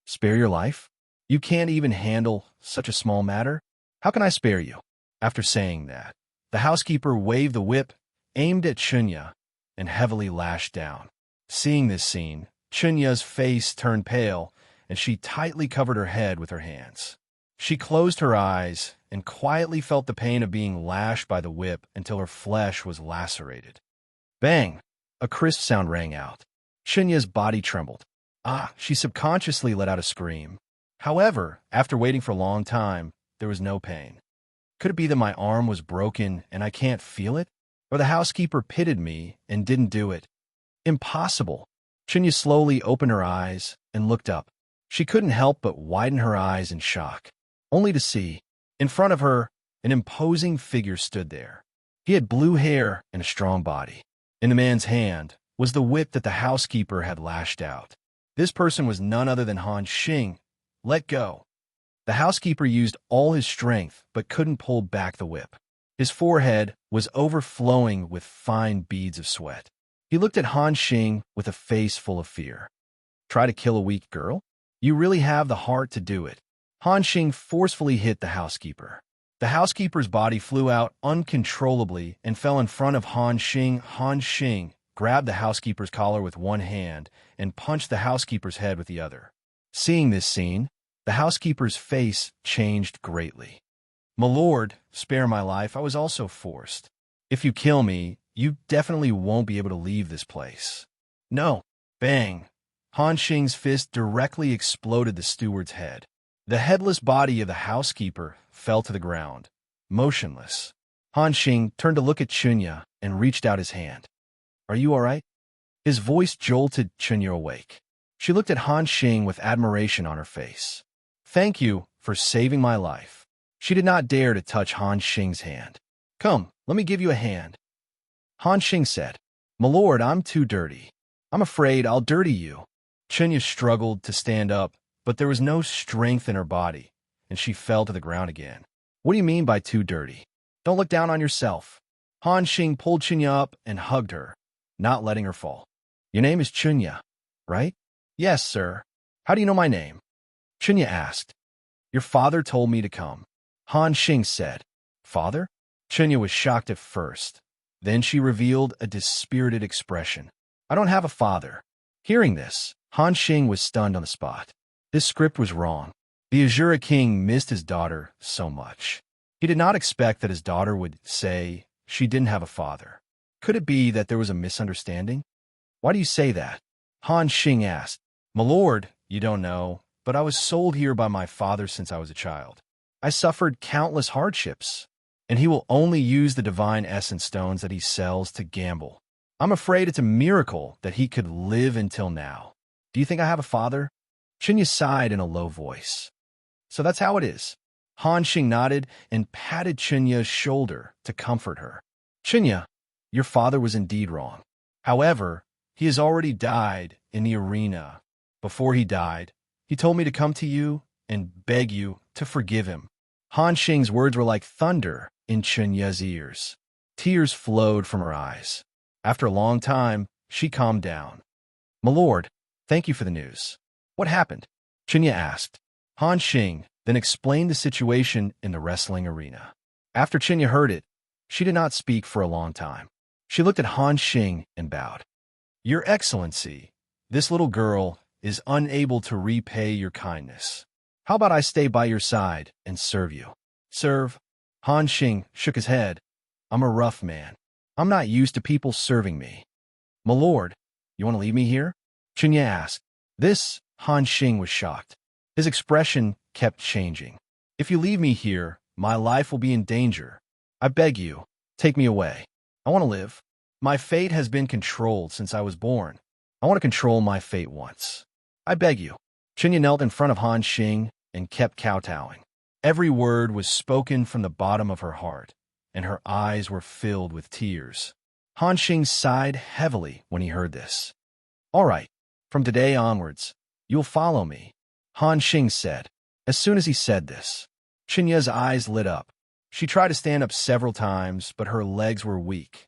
Spare your life? You can't even handle such a small matter? How can I spare you? After saying that, the housekeeper waved the whip, aimed at Chunya, and heavily lashed down. Seeing this scene, Chunya's face turned pale, and she tightly covered her head with her hands. She closed her eyes and quietly felt the pain of being lashed by the whip until her flesh was lacerated. Bang! A crisp sound rang out. Chunya's body trembled. She subconsciously let out a scream. However, after waiting for a long time, there was no pain. Could it be that my arm was broken and I can't feel it? Or the housekeeper pitted me and didn't do it? Impossible. Chunya slowly opened her eyes and looked up. She couldn't help but widen her eyes in shock, only to see, in front of her, an imposing figure stood there. He had blue hair and a strong body. In the man's hand was the whip that the housekeeper had lashed out. This person was none other than Han Xing. Let go. The housekeeper used all his strength but couldn't pull back the whip. His forehead was overflowing with fine beads of sweat. He looked at Han Xing with a face full of fear. Try to kill a weak girl? You really have the heart to do it. Han Xing forcefully hit the housekeeper. The housekeeper's body flew out uncontrollably and fell in front of Han Xing. Han Xing grabbed the housekeeper's collar with one hand and punched the housekeeper's head with the other. Seeing this scene, the housekeeper's face changed greatly. My lord, spare my life, I was also forced. If you kill me, you definitely won't be able to leave this place. No. Bang. Han Xing's fist directly exploded the steward's head. The headless body of the housekeeper fell to the ground, motionless. Han Xing turned to look at Chunya and reached out his hand. Are you all right? His voice jolted Chunya awake. She looked at Han Xing with admiration on her face. Thank you for saving my life. She did not dare to touch Han Xing's hand. Come, let me give you a hand. Han Xing said, My lord, I'm too dirty. I'm afraid I'll dirty you. Chunya struggled to stand up, but there was no strength in her body, and she fell to the ground again. What do you mean by too dirty? Don't look down on yourself. Han Xing pulled Chunya up and hugged her, not letting her fall. Your name is Chunya, right? Yes, sir. How do you know my name? Chunya asked. Your father told me to come. Han Xing said. Father? Chunya was shocked at first. Then she revealed a dispirited expression. I don't have a father. Hearing this, Han Xing was stunned on the spot. This script was wrong. The Azura King missed his daughter so much. He did not expect that his daughter would say she didn't have a father. Could it be that there was a misunderstanding? Why do you say that? Han Xing asked. My lord, you don't know, but I was sold here by my father since I was a child. I suffered countless hardships, and he will only use the divine essence stones that he sells to gamble. I'm afraid it's a miracle that he could live until now. Do you think I have a father? Chunya sighed in a low voice. So that's how it is. Han Xing nodded and patted Chunya's shoulder to comfort her. Chunya, your father was indeed wrong. However, he has already died in the arena. Before he died, he He told me to come to you and beg you to forgive him. Han Xing's words were like thunder in Chunya's ears. Tears flowed from her eyes. After a long time, she calmed down. My lord, thank you for the news. What happened? Chunya asked. Han Xing then explained the situation in the wrestling arena. After Chunya heard it, she did not speak for a long time. She looked at Han Xing and bowed. Your Excellency, this little girl is unable to repay your kindness. How about I stay by your side and serve you? Serve? Han Xing shook his head. I'm a rough man. I'm not used to people serving me. My lord, you want to leave me here? Chunya asked. This, Han Xing was shocked. His expression kept changing. If you leave me here, my life will be in danger. I beg you, take me away. I want to live. My fate has been controlled since I was born. I want to control my fate once. I beg you. Chunya knelt in front of Han Xing and kept kowtowing. Every word was spoken from the bottom of her heart, and her eyes were filled with tears. Han Xing sighed heavily when he heard this. All right, from today onwards, you'll follow me, Han Xing said. As soon as he said this, Chunya's eyes lit up. She tried to stand up several times, but her legs were weak.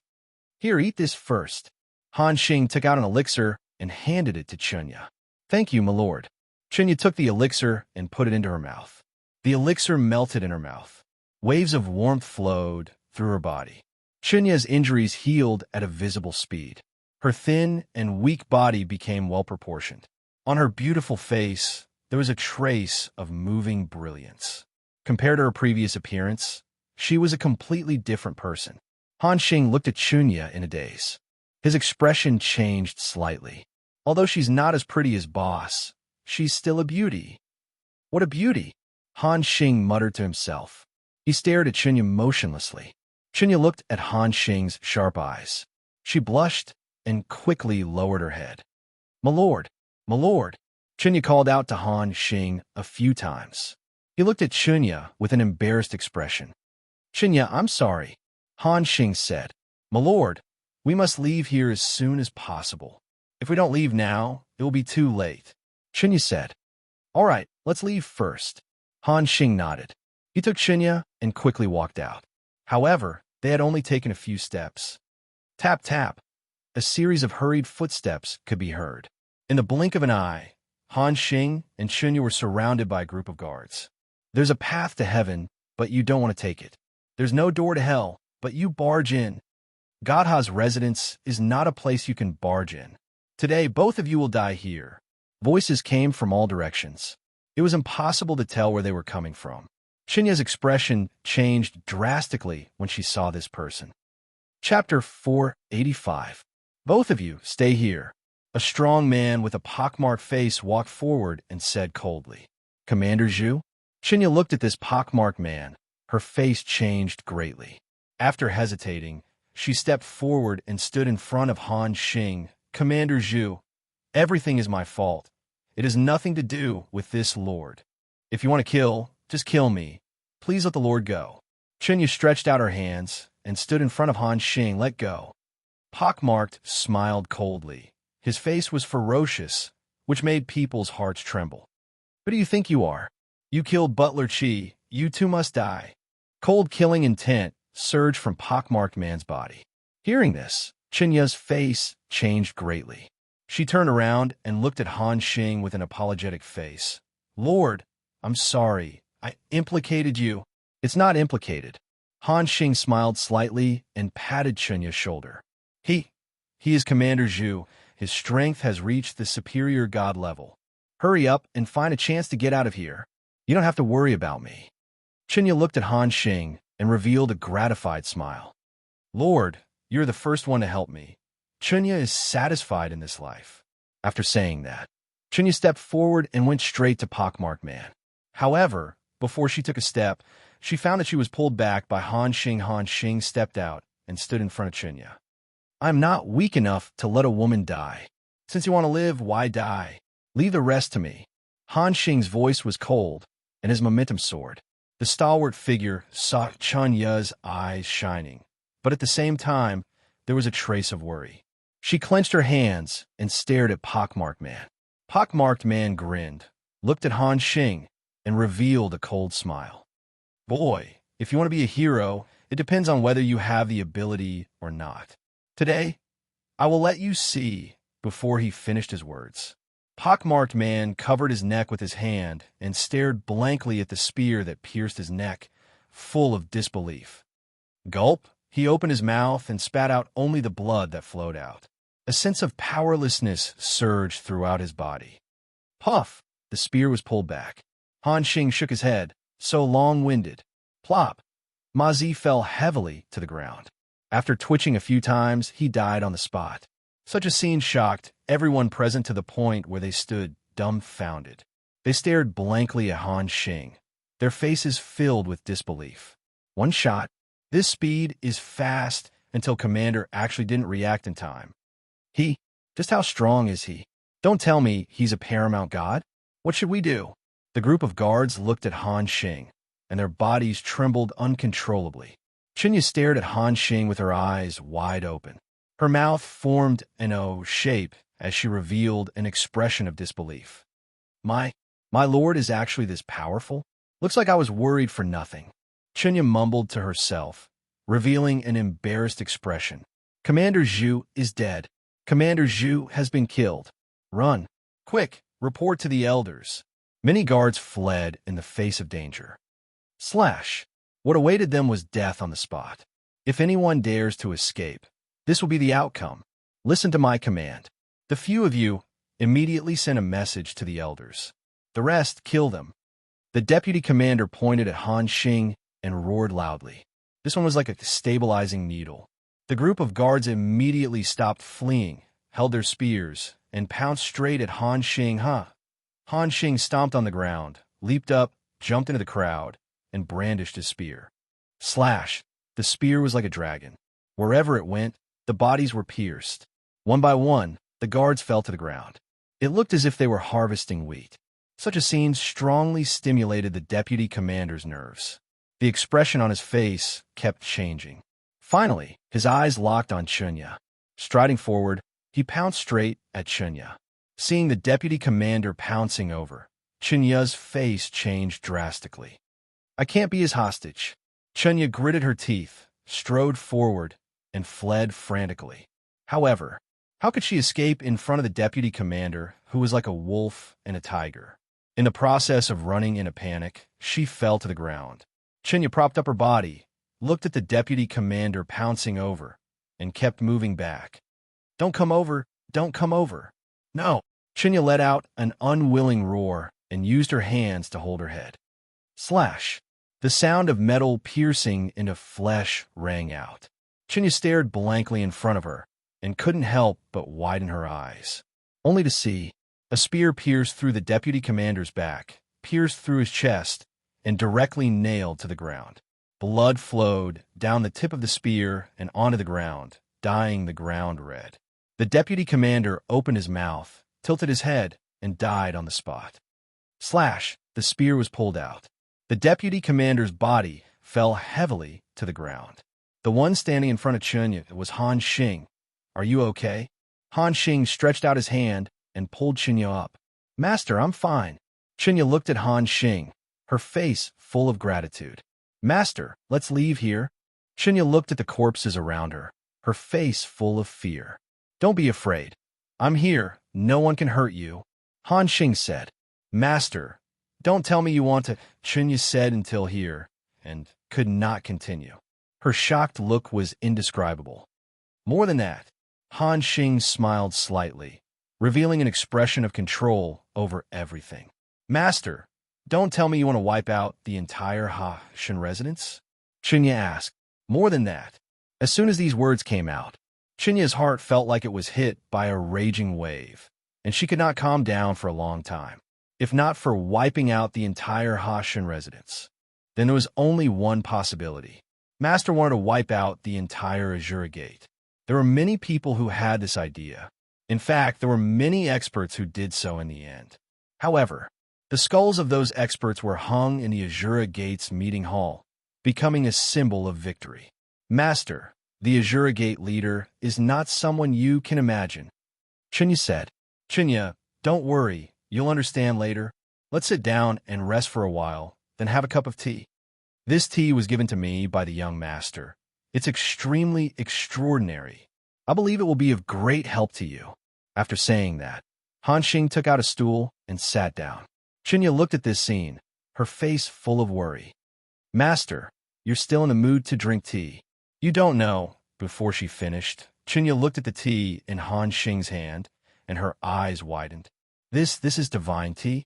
Here, eat this first. Han Xing took out an elixir and handed it to Chunya. Thank you, my lord. Chunya took the elixir and put it into her mouth. The elixir melted in her mouth. Waves of warmth flowed through her body. Chunya's injuries healed at a visible speed. Her thin and weak body became well-proportioned. On her beautiful face, there was a trace of moving brilliance. Compared to her previous appearance, she was a completely different person. Han Xing looked at Chunya in a daze. His expression changed slightly. Although she's not as pretty as Boss, she's still a beauty. What a beauty! Han Xing muttered to himself. He stared at Chunya motionlessly. Chunya looked at Han Xing's sharp eyes. She blushed and quickly lowered her head. My lord, my lord! Chunya called out to Han Xing a few times. He looked at Chunya with an embarrassed expression. Chunya, I'm sorry, Han Xing said. My lord, we must leave here as soon as possible. If we don't leave now, it will be too late. Chunya said. All right, let's leave first. Han Xing nodded. He took Chunya and quickly walked out. However, they had only taken a few steps. Tap, tap. A series of hurried footsteps could be heard. In the blink of an eye, Han Xing and Chunya were surrounded by a group of guards. There's a path to heaven, but you don't want to take it. There's no door to hell, but you barge in. Godha's residence is not a place you can barge in. Today, both of you will die here. Voices came from all directions. It was impossible to tell where they were coming from. Chunya's expression changed drastically when she saw this person. Chapter 485. Both of you stay here. A strong man with a pockmarked face walked forward and said coldly, Commander Zhu? Chunya looked at this pockmarked man. Her face changed greatly. After hesitating, she stepped forward and stood in front of Han Xing. Commander Zhu, everything is my fault. It has nothing to do with this lord. If you want to kill, just kill me. Please let the lord go. Chunya stretched out her hands and stood in front of Han Xing. Let go. Pockmarked smiled coldly. His face was ferocious, which made people's hearts tremble. Who do you think you are? You killed Butler Chi. You too must die. Cold killing intent surged from pockmarked man's body. Hearing this, Chunya's face changed greatly. She turned around and looked at Han Xing with an apologetic face. Lord, I'm sorry. I implicated you. It's not implicated. Han Xing smiled slightly and patted Chunya's shoulder. He is Commander Zhu. His strength has reached the superior god level. Hurry up and find a chance to get out of here. You don't have to worry about me. Chunya looked at Han Xing and revealed a gratified smile. Lord, you're the first one to help me. Chunya is satisfied in this life. After saying that, Chunya stepped forward and went straight to Pockmarked Man. However, before she took a step, she found that she was pulled back by Han Xing. Han Xing stepped out and stood in front of Chunya. I'm not weak enough to let a woman die. Since you want to live, why die? Leave the rest to me. Han Xing's voice was cold, and his momentum soared. The stalwart figure saw Chunya's eyes shining, but at the same time, there was a trace of worry. She clenched her hands and stared at Pockmarked Man. Pockmarked Man grinned. looked at Han Xing, and revealed a cold smile. Boy, if you want to be a hero, it depends on whether you have the ability or not. Today, I will let you see. Before he finished his words, pockmarked man covered his neck with his hand and stared blankly at the spear that pierced his neck, full of disbelief. Gulp, he opened his mouth and spat out only the blood that flowed out. A sense of powerlessness surged throughout his body. Puff, the spear was pulled back. Han Xing shook his head, so long-winded. Plop, Ma Zi fell heavily to the ground. After twitching a few times, he died on the spot. Such a scene shocked everyone present to the point where they stood dumbfounded. They stared blankly at Han Xing, their faces filled with disbelief. One shot. This speed is fast until Commander actually didn't react in time. Just how strong is he? Don't tell me he's a paramount god? What should we do? The group of guards looked at Han Xing, and their bodies trembled uncontrollably. Chinya stared at Han Xing with her eyes wide open. Her mouth formed an O shape as she revealed an expression of disbelief. My lord is actually this powerful? Looks like I was worried for nothing. Chinya mumbled to herself, revealing an embarrassed expression. Commander Zhu is dead. Commander Zhu has been killed. Run. Quick, report to the elders. Many guards fled in the face of danger. What awaited them was death on the spot. If anyone dares to escape, this will be the outcome. Listen to my command. The few of you immediately sent a message to the elders. The rest, kill them. The deputy commander pointed at Han Xing and roared loudly. This one was like a stabilizing needle. The group of guards immediately stopped fleeing, held their spears, and pounced straight at Han Xing. Han Xing stomped on the ground, leaped up, jumped into the crowd, and brandished his spear. The spear was like a dragon. Wherever it went, the bodies were pierced. One by one, the guards fell to the ground. It looked as if they were harvesting wheat. Such a scene strongly stimulated the deputy commander's nerves. The expression on his face kept changing. Finally, his eyes locked on Chunya. Striding forward, he pounced straight at Chunya. Seeing the deputy commander pouncing over, Chunya's face changed drastically. I can't be his hostage. Chunya gritted her teeth, strode forward, and fled frantically. However, how could she escape in front of the deputy commander, who was like a wolf and a tiger? In the process of running in a panic, she fell to the ground. Chunya propped up her body, looked at the deputy commander pouncing over, and kept moving back. Don't come over, don't come over. No. Chunya let out an unwilling roar and used her hands to hold her head. The sound of metal piercing into flesh rang out. Chunya stared blankly in front of her and couldn't help but widen her eyes, only to see a spear pierced through the deputy commander's back, pierced through his chest, and directly nailed to the ground. Blood flowed down the tip of the spear and onto the ground, dyeing the ground red. The deputy commander opened his mouth, tilted his head, and died on the spot. The spear was pulled out. The deputy commander's body fell heavily to the ground. The one standing in front of Chunya was Han Xing. Are you okay? Han Xing stretched out his hand and pulled Chunya up. Master, I'm fine. Chunya looked at Han Xing, her face full of gratitude. Master, let's leave here. Chunya looked at the corpses around her, her face full of fear. Don't be afraid. I'm here. No one can hurt you. Han Xing said. Master, don't tell me you want to, Chunya said until here, and could not continue. Her shocked look was indescribable. More than that, Han Xing smiled slightly, revealing an expression of control over everything. Master, don't tell me you want to wipe out the entire Shen residence? Chunya asked. More than that. As soon as these words came out, Chunya's heart felt like it was hit by a raging wave, and she could not calm down for a long time. If not for wiping out the entire Shen residence, then there was only one possibility. Master wanted to wipe out the entire Azure Gate. There were many people who had this idea. In fact, there were many experts who did so in the end. However, the skulls of those experts were hung in the Azure Gate's meeting hall, becoming a symbol of victory. Master, the Azure Gate leader, is not someone you can imagine. Chunya said. Chunya, don't worry, you'll understand later. Let's sit down and rest for a while, then have a cup of tea. This tea was given to me by the young master. It's extremely extraordinary. I believe it will be of great help to you." After saying that, Han Xing took out a stool and sat down. Chunya looked at this scene, her face full of worry. "Master, you're still in the mood to drink tea. You don't know." Before she finished, Chunya looked at the tea in Han Xing's hand, and her eyes widened. This is divine tea?"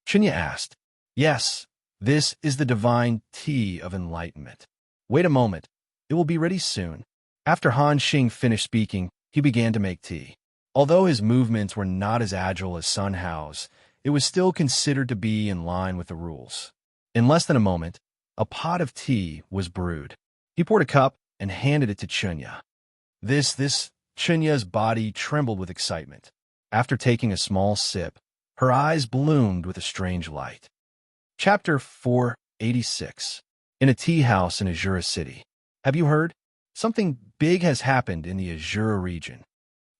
Chunya asked. "Yes, this is the divine tea of enlightenment. Wait a moment. It will be ready soon." After Han Xing finished speaking, he began to make tea. Although his movements were not as agile as Sun Hao's, it was still considered to be in line with the rules. In less than a moment, a pot of tea was brewed. He poured a cup and handed it to Chunya. Chunya's body trembled with excitement. After taking a small sip, her eyes bloomed with a strange light. Chapter 486. In a tea house in Azura City. "Have you heard? Something big has happened in the Azura region."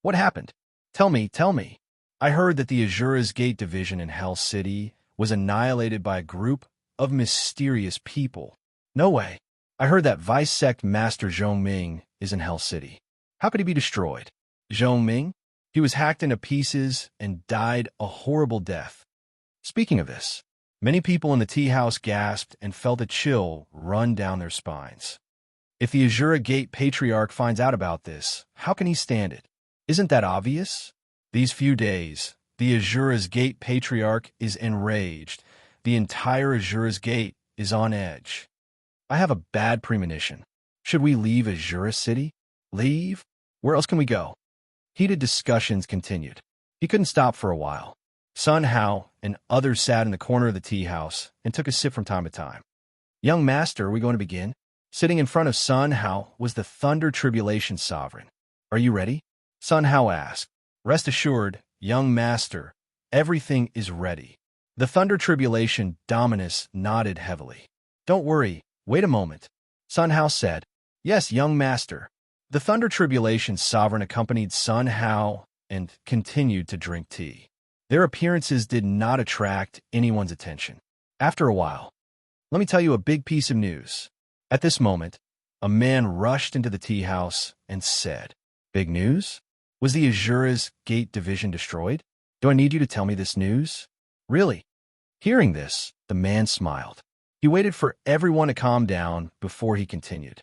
"What happened? Tell me. I heard that the Azura's Gate division in Hell City was annihilated by a group of mysterious people." "No way. I heard that Vice Sect Master Zhong Ming is in Hell City." "How could he be destroyed?" "Zhong Ming? He was hacked into pieces and died a horrible death." Speaking of this, many people in the tea house gasped and felt a chill run down their spines. If the Azura Gate Patriarch finds out about this, how can he stand it? Isn't that obvious? These few days, the Azura's Gate Patriarch is enraged. The entire Azura's Gate is on edge. I have a bad premonition. Should we leave Azura City? Leave? Where else can we go? Heated discussions continued. He couldn't stop for a while. Sun Hao and others sat in the corner of the tea house and took a sip from time to time. "Young master, are we going to begin?" Sitting in front of Sun Hao was the Thunder Tribulation Sovereign. "Are you ready?" Sun Hao asked. "Rest assured, young master, everything is ready." The Thunder Tribulation Dominus nodded heavily. "Don't worry, wait a moment," Sun Hao said. "Yes, young master." The Thunder Tribulation Sovereign accompanied Sun Hao and continued to drink tea. Their appearances did not attract anyone's attention. After a while, "Let me tell you a big piece of news." At this moment, a man rushed into the tea house and said, "Big news? Was the Azura's Gate division destroyed? Do I need you to tell me this news?" "Really?" Hearing this, the man smiled. He waited for everyone to calm down before he continued.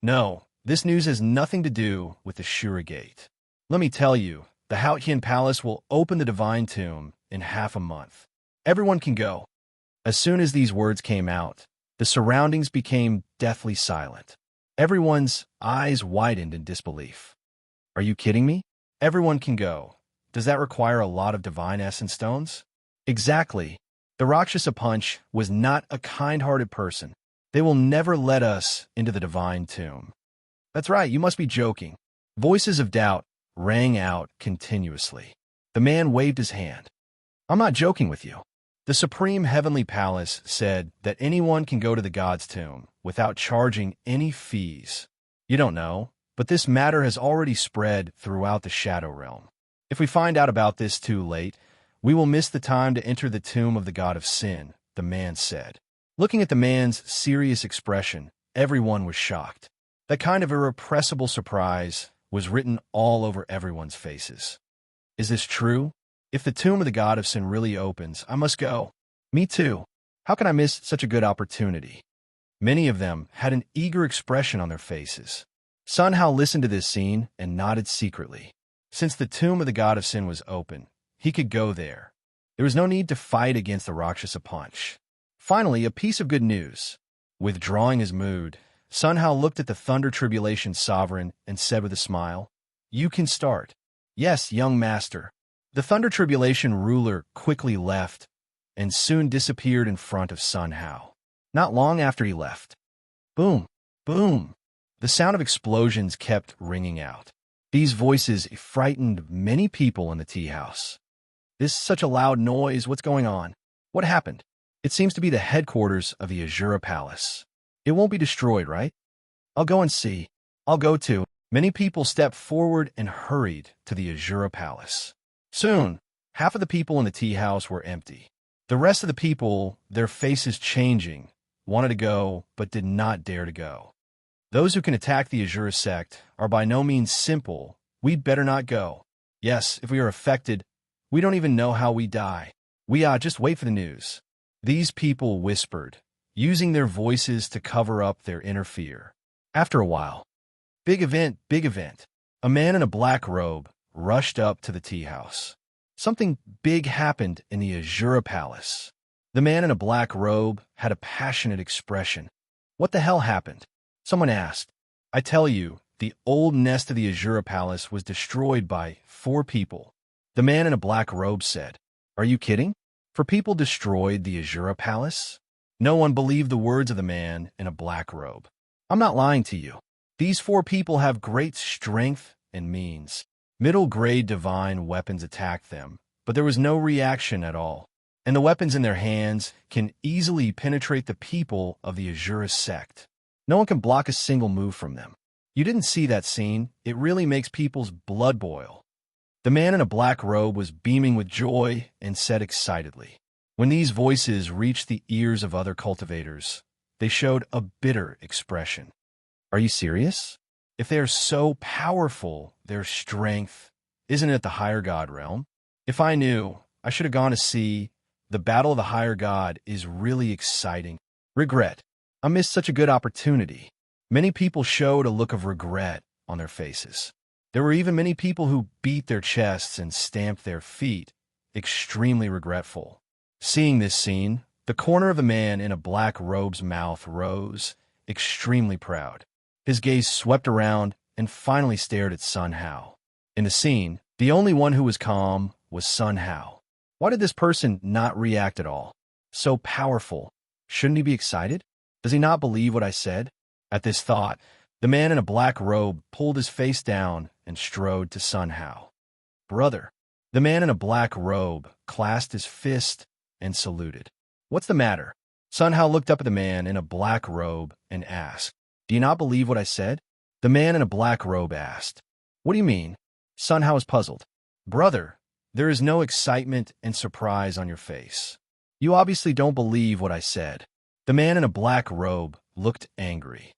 "No, this news has nothing to do with the Shura Gate. Let me tell you, the Haotian Palace will open the Divine Tomb in half a month. Everyone can go." As soon as these words came out, the surroundings became deathly silent. Everyone's eyes widened in disbelief. "Are you kidding me? Everyone can go. Does that require a lot of divine essence stones?" "Exactly. The Rakshasa Punch was not a kind-hearted person. They will never let us into the Divine Tomb." "That's right, you must be joking." Voices of doubt rang out continuously. The man waved his hand. "I'm not joking with you. The Supreme Heavenly Palace said that anyone can go to the God's Tomb without charging any fees. You don't know, but this matter has already spread throughout the Shadow Realm. If we find out about this too late, we will miss the time to enter the tomb of the God of Sin," the man said. Looking at the man's serious expression, everyone was shocked. That kind of irrepressible surprise was written all over everyone's faces. "Is this true? If the tomb of the God of Sin really opens, I must go." "Me too. How can I miss such a good opportunity?" Many of them had an eager expression on their faces. Sun Hao listened to this scene and nodded secretly. Since the tomb of the God of Sin was open, he could go there. There was no need to fight against the Rakshasa Punch. Finally, a piece of good news. Withdrawing his mood, Sun Hao looked at the Thunder Tribulation Sovereign and said with a smile, "You can start." "Yes, young master." The Thunder Tribulation ruler quickly left and soon disappeared in front of Sun Hao. Not long after he left, boom, boom, the sound of explosions kept ringing out. These voices frightened many people in the tea house. "This is such a loud noise. What's going on? What happened?" "It seems to be the headquarters of the Azura Palace. It won't be destroyed, right?" "I'll go and see." "I'll go too." Many people stepped forward and hurried to the Azura Palace. Soon, half of the people in the tea house were empty. The rest of the people, their faces changing, wanted to go, but did not dare to go. Those who can attack the Azura sect are by no means simple. We'd better not go. Yes, if we are affected, we don't even know how we die. Just wait for the news. These people whispered, using their voices to cover up their inner fear. After a while, big event, big event. A man in a black robe rushed up to the tea house. Something big happened in the Azura Palace. The man in a black robe had a passionate expression. What the hell happened? Someone asked. I tell you, the old nest of the Azura Palace was destroyed by 4 people. The man in a black robe said. Are you kidding? 4 people destroyed the Azura Palace? No one believed the words of the man in a black robe. I'm not lying to you. These 4 people have great strength and means. Middle-grade divine weapons attacked them, but there was no reaction at all. And the weapons in their hands can easily penetrate the people of the Azura sect. No one can block a single move from them. You didn't see that scene. It really makes people's blood boil. The man in a black robe was beaming with joy and said excitedly. When these voices reached the ears of other cultivators, they showed a bitter expression. Are you serious? If they are so powerful, their strength, isn't it the higher god realm? If I knew, I should have gone to see. The battle of the higher god is really exciting. Regret. I missed such a good opportunity. Many people showed a look of regret on their faces. There were even many people who beat their chests and stamped their feet, extremely regretful. Seeing this scene, the corner of the man in a black robe's mouth rose, extremely proud. His gaze swept around and finally stared at Sun Hao. In the scene, the only one who was calm was Sun Hao. Why did this person not react at all? So powerful. Shouldn't he be excited? Does he not believe what I said? At this thought, the man in a black robe pulled his face down and strode to Sun Hao. Brother. The man in a black robe clasped his fist and saluted. What's the matter? Sun Hao looked up at the man in a black robe and asked, Do you not believe what I said? The man in a black robe asked, What do you mean? Sun Hao was puzzled. Brother, there is no excitement and surprise on your face. You obviously don't believe what I said. The man in a black robe looked angry.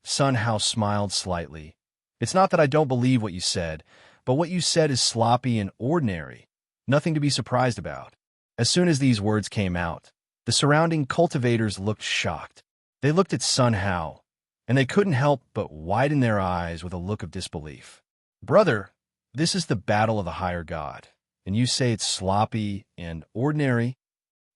Sun Hao smiled slightly. It's not that I don't believe what you said, but what you said is sloppy and ordinary. Nothing to be surprised about. As soon as these words came out, the surrounding cultivators looked shocked. They looked at Sun Hao, and they couldn't help but widen their eyes with a look of disbelief. Brother, this is the battle of the higher god, and you say it's sloppy and ordinary?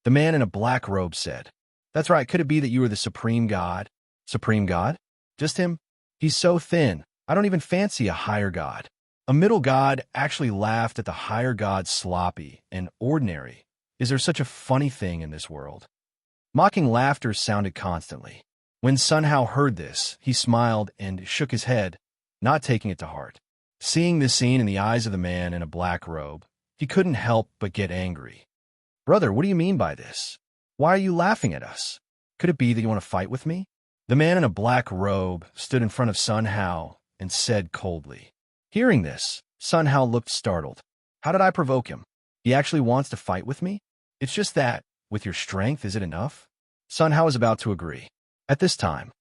The man in a black robe said, That's right, could it be that you are the supreme god? Supreme god? Just him? He's so thin, I don't even fancy a higher god. A middle god actually laughed at the higher god's sloppy and ordinary. Is there such a funny thing in this world? Mocking laughter sounded constantly. When Sun Hao heard this, he smiled and shook his head, not taking it to heart. Seeing this scene in the eyes of the man in a black robe, he couldn't help but get angry. Brother, what do you mean by this? Why are you laughing at us? Could it be that you want to fight with me? The man in a black robe stood in front of Sun Hao and said coldly. Hearing this, Sun Hao looked startled. How did I provoke him? He actually wants to fight with me? It's just that, with your strength, is it enough? Sun Hao was about to agree. At this time,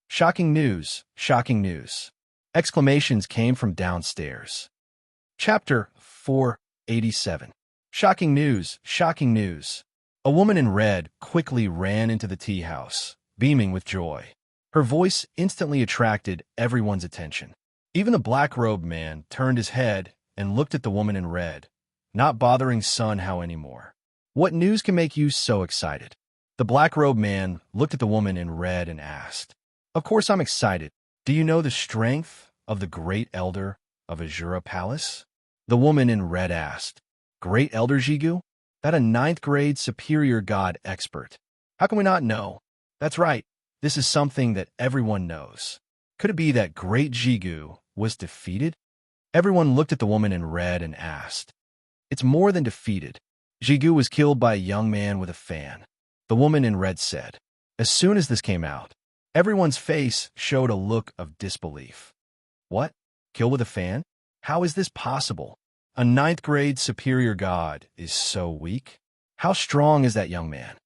shocking news, shocking news. Exclamations came from downstairs. Chapter 487. Shocking news, shocking news. A woman in red quickly ran into the tea house, beaming with joy. Her voice instantly attracted everyone's attention. Even the black-robed man turned his head and looked at the woman in red, not bothering Sun Hao anymore. What news can make you so excited? The black-robed man looked at the woman in red and asked. Of course I'm excited. Do you know the strength of the great elder of Azura Palace? The woman in red asked. Great elder Jigu? That a 9th grade superior god expert. How can we not know? That's right. This is something that everyone knows. Could it be that great Jigu was defeated? Everyone looked at the woman in red and asked. It's more than defeated. Jigu was killed by a young man with a fan. The woman in red said. As soon as this came out, everyone's face showed a look of disbelief. What? Kill with a fan? How is this possible? A 9th grade superior god is so weak? How strong is that young man?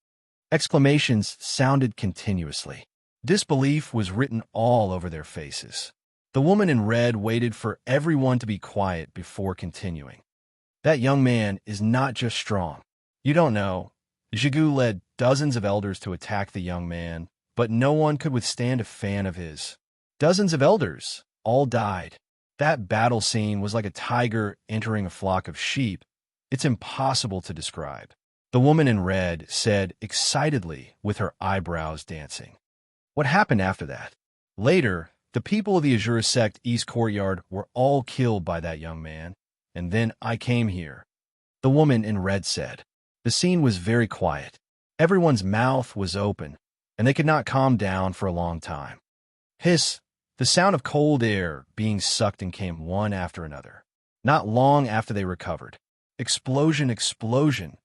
Exclamations sounded continuously. Disbelief was written all over their faces. The woman in red waited for everyone to be quiet before continuing. That young man is not just strong. You don't know. Jigu led dozens of elders to attack the young man, but no one could withstand a fan of his. Dozens of elders, all died. That battle scene was like a tiger entering a flock of sheep. It's impossible to describe. The woman in red said excitedly with her eyebrows dancing. What happened after that? Later, the people of the Azura sect East Courtyard were all killed by that young man, and then I came here. The woman in red said. The scene was very quiet. Everyone's mouth was open, and they could not calm down for a long time. Hiss, the sound of cold air being sucked in came one after another. Not long after they recovered. Explosion, explosion.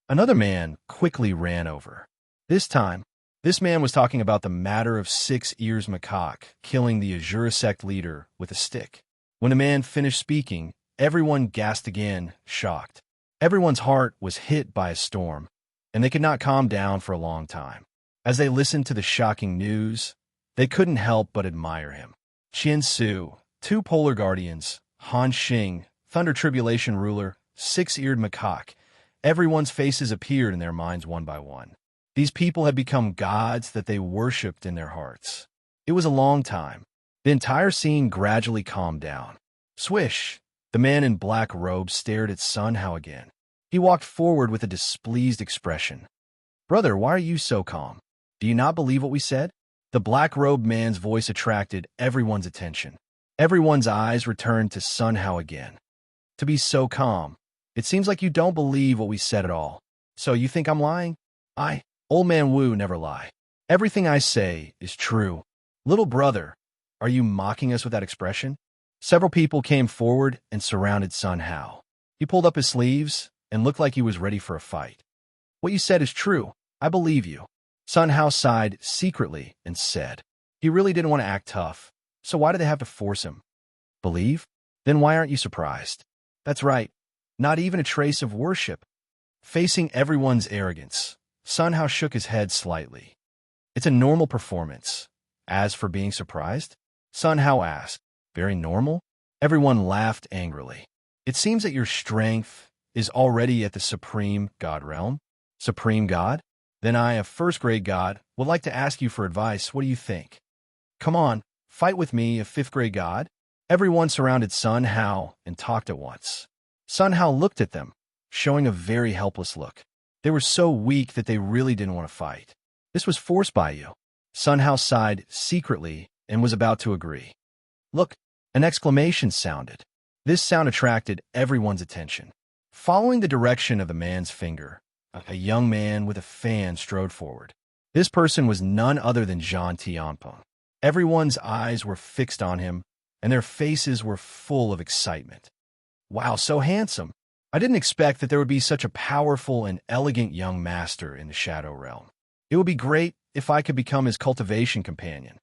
Another man quickly ran over. This time, this man was talking about the matter of 6 ears macaque killing the Azura sect leader with a stick. When the man finished speaking, everyone gasped again, shocked. Everyone's heart was hit by a storm, and they could not calm down for a long time. As they listened to the shocking news, they couldn't help but admire him. Qian Su, 2 polar guardians, Han Xing, Thunder Tribulation ruler, 6-eared macaque. Everyone's faces appeared in their minds one by one. These people had become gods that they worshipped in their hearts. It was a long time. The entire scene gradually calmed down. Swish! The man in black robes stared at Sun Hao again. He walked forward with a displeased expression. Brother, why are you so calm? Do you not believe what we said? The black-robed man's voice attracted everyone's attention. Everyone's eyes returned to Sun Hao again. To be so calm. It seems like you don't believe what we said at all. So you think I'm lying? Old man Wu never lie. Everything I say is true. Little brother, are you mocking us with that expression? Several people came forward and surrounded Sun Hao. He pulled up his sleeves and looked like he was ready for a fight. What you said is true. I believe you. Sun Hao sighed secretly and said, he really didn't want to act tough, so why did they have to force him? Believe? Then why aren't you surprised? That's right. Not even a trace of worship. Facing everyone's arrogance, Sun Hao shook his head slightly. It's a normal performance. As for being surprised, Sun Hao asked, very normal? Everyone laughed angrily. It seems that your strength is already at the Supreme God realm. Supreme God? Then I, a first-grade God, would like to ask you for advice. What do you think? Come on, fight with me, a fifth-grade God. Everyone surrounded Sun Hao and talked at once. Sun Hao looked at them, showing a very helpless look. They were so weak that they really didn't want to fight. This was forced by you. Sun Hao sighed secretly and was about to agree. Look, an exclamation sounded. This sound attracted everyone's attention. Following the direction of the man's finger, a young man with a fan strode forward. This person was none other than Zhang Tianpeng. Everyone's eyes were fixed on him, and their faces were full of excitement. Wow, so handsome. I didn't expect that there would be such a powerful and elegant young master in the Shadow Realm. It would be great if I could become his cultivation companion.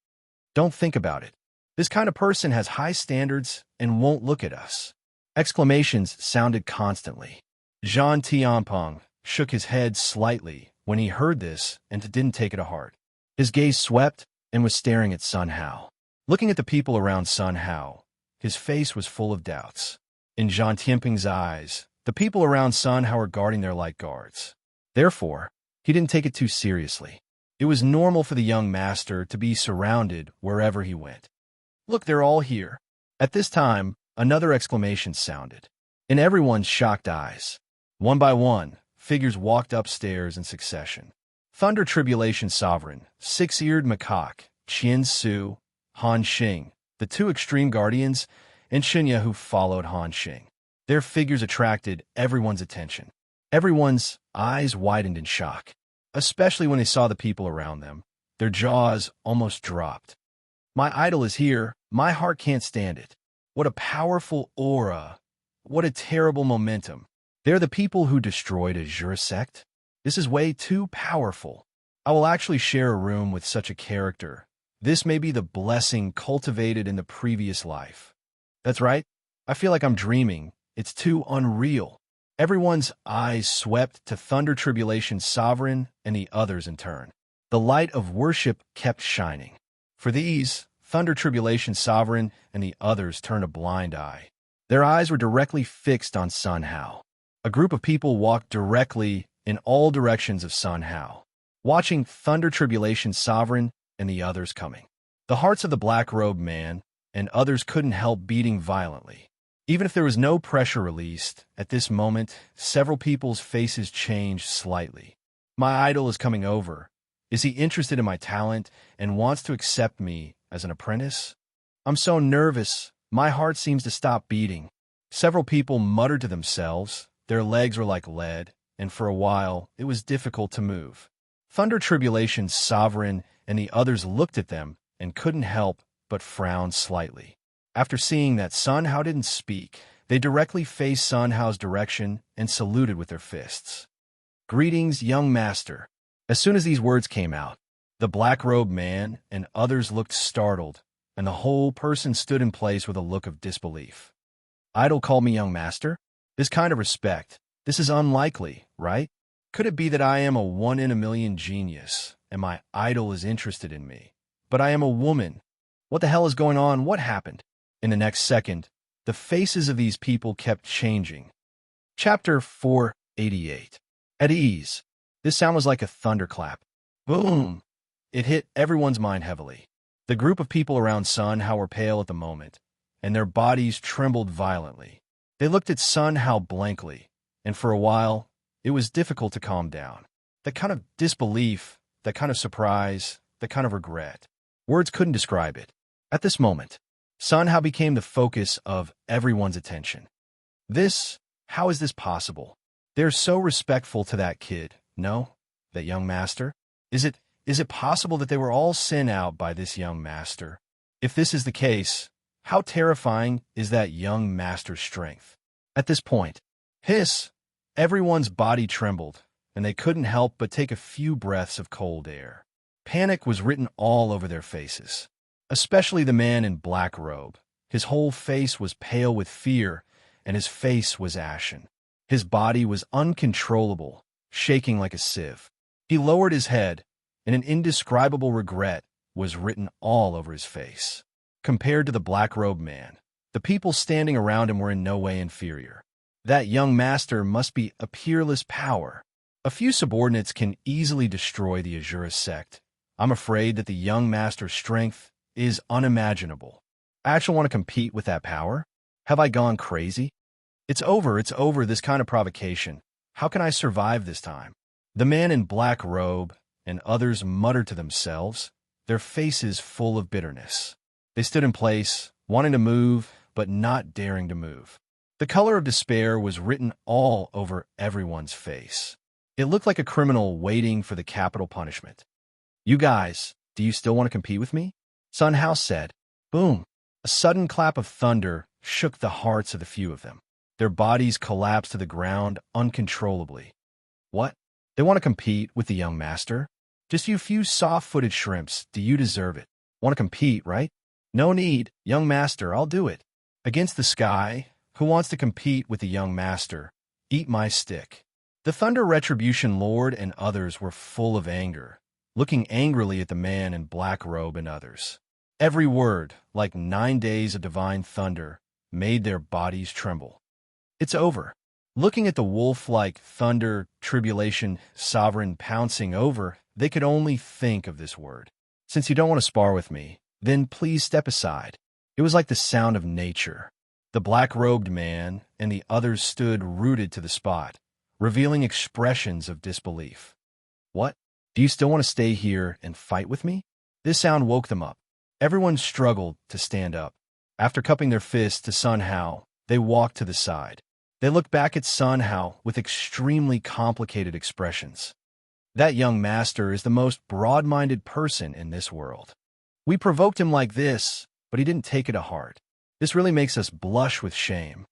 Don't think about it. This kind of person has high standards and won't look at us. Exclamations sounded constantly. Zhang Tianpeng shook his head slightly when he heard this and didn't take it to heart. His gaze swept and was staring at Sun Hao. Looking at the people around Sun Hao, his face was full of doubts. In Zhang Tianpeng's eyes, the people around Sun Hao were guarding their light guards. Therefore, he didn't take it too seriously. It was normal for the young master to be surrounded wherever he went. Look, they're all here. At this time, another exclamation sounded. In everyone's shocked eyes, one by one, figures walked upstairs in succession. Thunder Tribulation Sovereign, 6-eared macaque, Qian Su, Han Xing, the 2 extreme guardians, and Shinya who followed Han Xing. Their figures attracted everyone's attention. Everyone's eyes widened in shock, especially when they saw the people around them. Their jaws almost dropped. My idol is here. My heart can't stand it. What a powerful aura. What a terrible momentum. They're the people who destroyed Azura sect. This is way too powerful. I will actually share a room with such a character. This may be the blessing cultivated in the previous life. That's right. I feel like I'm dreaming. It's too unreal. Everyone's eyes swept to Thunder Tribulation's sovereign and the others in turn. The light of worship kept shining. For these, Thunder Tribulation's sovereign and the others turned a blind eye. Their eyes were directly fixed on Sun Hao. A group of people walked directly in all directions of Sun Hao, watching Thunder Tribulation's sovereign and the others coming. The hearts of the black-robed man and others couldn't help beating violently. Even if there was no pressure released, at this moment, several people's faces changed slightly. My idol is coming over. Is he interested in my talent and wants to accept me as an apprentice? I'm so nervous. My heart seems to stop beating. Several people muttered to themselves. Their legs were like lead, and for a while, it was difficult to move. Thunder Tribulation's sovereign and the others looked at them and couldn't help but frown slightly. After seeing that Sun Hao didn't speak, they directly faced Sun Hao's direction and saluted with their fists. "Greetings, young master." As soon as these words came out, the black-robed man and others looked startled, and the whole person stood in place with a look of disbelief. "Idol called me young master? This kind of respect. This is unlikely, right? Could it be that I am a one-in-a-million genius, and my idol is interested in me? But I am a woman. What the hell is going on? What happened?" In the next second, the faces of these people kept changing. Chapter 488. At ease. This sound was like a thunderclap. Boom! It hit everyone's mind heavily. The group of people around Sun Hao were pale at the moment, and their bodies trembled violently. They looked at Sun Hao blankly, and for a while, it was difficult to calm down. That kind of disbelief, that kind of surprise, that kind of regret. Words couldn't describe it. At this moment, Sun Hao became the focus of everyone's attention. How is this possible? They're so respectful to that kid, no? That young master? Is it possible that they were all sent out by this young master? If this is the case, how terrifying is that young master's strength? At this point, everyone's body trembled, and they couldn't help but take a few breaths of cold air. Panic was written all over their faces. Especially the man in black robe. His whole face was pale with fear, and his face was ashen. His body was uncontrollable, shaking like a sieve. He lowered his head, and an indescribable regret was written all over his face. Compared to the black-robed man, the people standing around him were in no way inferior. That young master must be a peerless power. A few subordinates can easily destroy the Azura sect. I'm afraid that the young master's strength is unimaginable. I actually want to compete with that power? Have I gone crazy? It's over, this kind of provocation. How can I survive this time? The man in black robe and others muttered to themselves, their faces full of bitterness. They stood in place, wanting to move, but not daring to move. The color of despair was written all over everyone's face. It looked like a criminal waiting for the capital punishment. "You guys, do you still want to compete with me?" Sun Hao said. Boom! A sudden clap of thunder shook the hearts of the few of them. Their bodies collapsed to the ground uncontrollably. What? They want to compete with the young master? Just you few soft-footed shrimps, do you deserve it? Want to compete, right? No need, young master, I'll do it. Against the sky, who wants to compete with the young master? Eat my stick. The Thunder Retribution Lord and others were full of anger, looking angrily at the man in black robe and others. Every word, like 9 days of divine thunder, made their bodies tremble. It's over. Looking at the wolf-like Thunder Tribulation Sovereign pouncing over, they could only think of this word. Since you don't want to spar with me, then please step aside. It was like the sound of nature. The black-robed man and the others stood rooted to the spot, revealing expressions of disbelief. What? Do you still want to stay here and fight with me? This sound woke them up. Everyone struggled to stand up. After cupping their fists to Sun Hao, they walked to the side. They looked back at Sun Hao with extremely complicated expressions. That young master is the most broad-minded person in this world. We provoked him like this, but he didn't take it to heart. This really makes us blush with shame.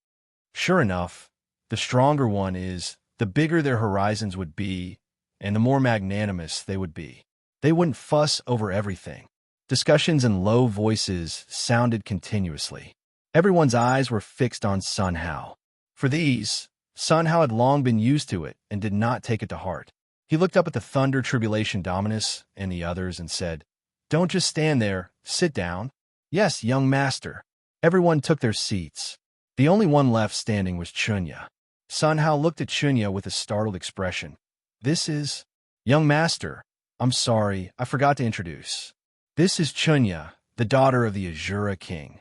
Sure enough, the stronger one is, the bigger their horizons would be, and the more magnanimous they would be. They wouldn't fuss over everything. Discussions in low voices sounded continuously. Everyone's eyes were fixed on Sun Hao. For these, Sun Hao had long been used to it and did not take it to heart. He looked up at the Thunder Tribulation Dominus and the others and said, "Don't just stand there, sit down." "Yes, young master." Everyone took their seats. The only one left standing was Chunya. Sun Hao looked at Chunya with a startled expression. "This is—" "Young master, I'm sorry, I forgot to introduce. This is Chunya, the daughter of the Azura King."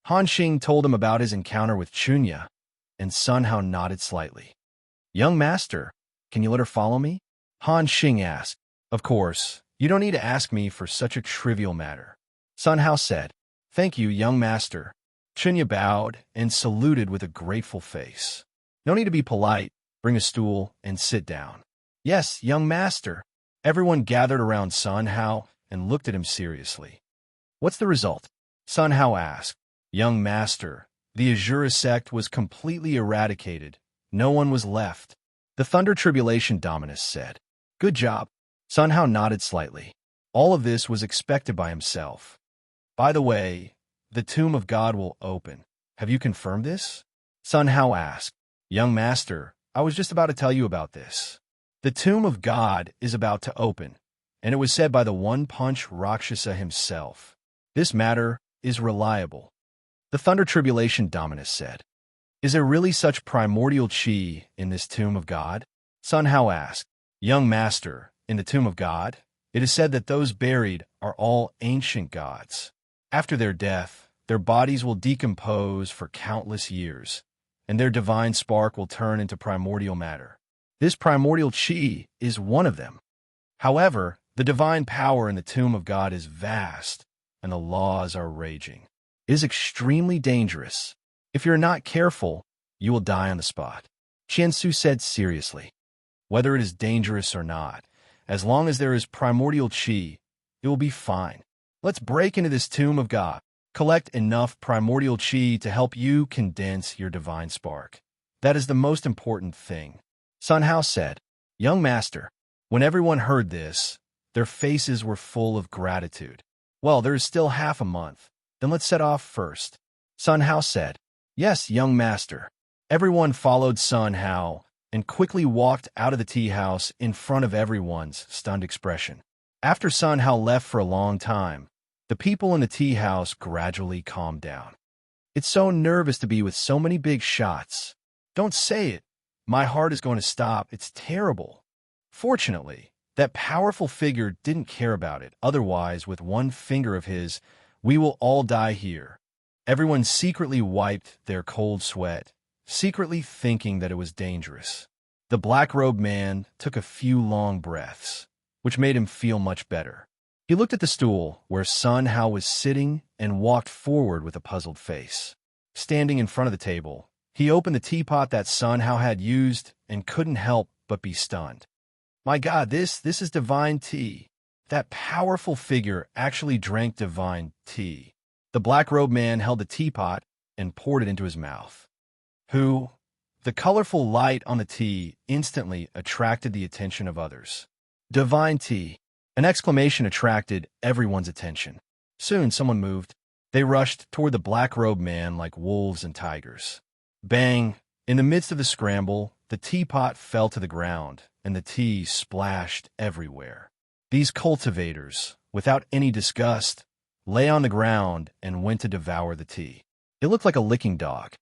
Han Xing told him about his encounter with Chunya, and Sun Hao nodded slightly. "Young master, can you let her follow me?" Han Xing asked. "Of course, you don't need to ask me for such a trivial matter," Sun Hao said. "Thank you, young master." Chunya bowed and saluted with a grateful face. "No need to be polite. Bring a stool and sit down." "Yes, young master." Everyone gathered around Sun Hao and looked at him seriously. "What's the result?" Sun Hao asked. "Young master, the Azura sect was completely eradicated. No one was left," the Thunder Tribulation Dominus said. "Good job." Sun Hao nodded slightly. All of this was expected by himself. "By the way, the Tomb of God will open. Have you confirmed this?" Sun Hao asked. "Young master, I was just about to tell you about this. The Tomb of God is about to open, and it was said by the One-Punch Rakshasa himself. This matter is reliable," the Thunder Tribulation Dominus said. "Is there really such primordial chi in this Tomb of God?" Sun Hao asked. "Young master, in the Tomb of God, it is said that those buried are all ancient gods. After their death, their bodies will decompose for countless years, and their divine spark will turn into primordial matter. This primordial chi is one of them. However, the divine power in the Tomb of God is vast, and the laws are raging. It is extremely dangerous. If you're not careful, you will die on the spot," Qiansu said seriously. "Whether it is dangerous or not, as long as there is primordial chi, it will be fine. Let's break into this Tomb of God. Collect enough primordial chi to help you condense your divine spark. That is the most important thing," Sun Hao said. "Young master." When everyone heard this, their faces were full of gratitude. "Well, there is still half a month. Then let's set off first," Sun Hao said. "Yes, young master." Everyone followed Sun Hao and quickly walked out of the tea house in front of everyone's stunned expression. After Sun Hao left for a long time, the people in the tea house gradually calmed down. "It's so nervous to be with so many big shots. Don't say it. My heart is going to stop. It's terrible." Fortunately, that powerful figure didn't care about it. Otherwise, with one finger of his, "We will all die here." Everyone secretly wiped their cold sweat, secretly thinking that it was dangerous. The black-robed man took a few long breaths, which made him feel much better. He looked at the stool where Sun Hao was sitting and walked forward with a puzzled face. Standing in front of the table, he opened the teapot that Sun Hao had used and couldn't help but be stunned. "My God, this is divine tea." That powerful figure actually drank divine tea. The black-robed man held the teapot and poured it into his mouth. The colorful light on the tea instantly attracted the attention of others. "Divine tea." An exclamation attracted everyone's attention. Soon someone moved. They rushed toward the black-robed man like wolves and tigers. Bang! In the midst of the scramble, the teapot fell to the ground, and the tea splashed everywhere. These cultivators, without any disgust, lay on the ground and went to devour the tea. It looked like a licking dog.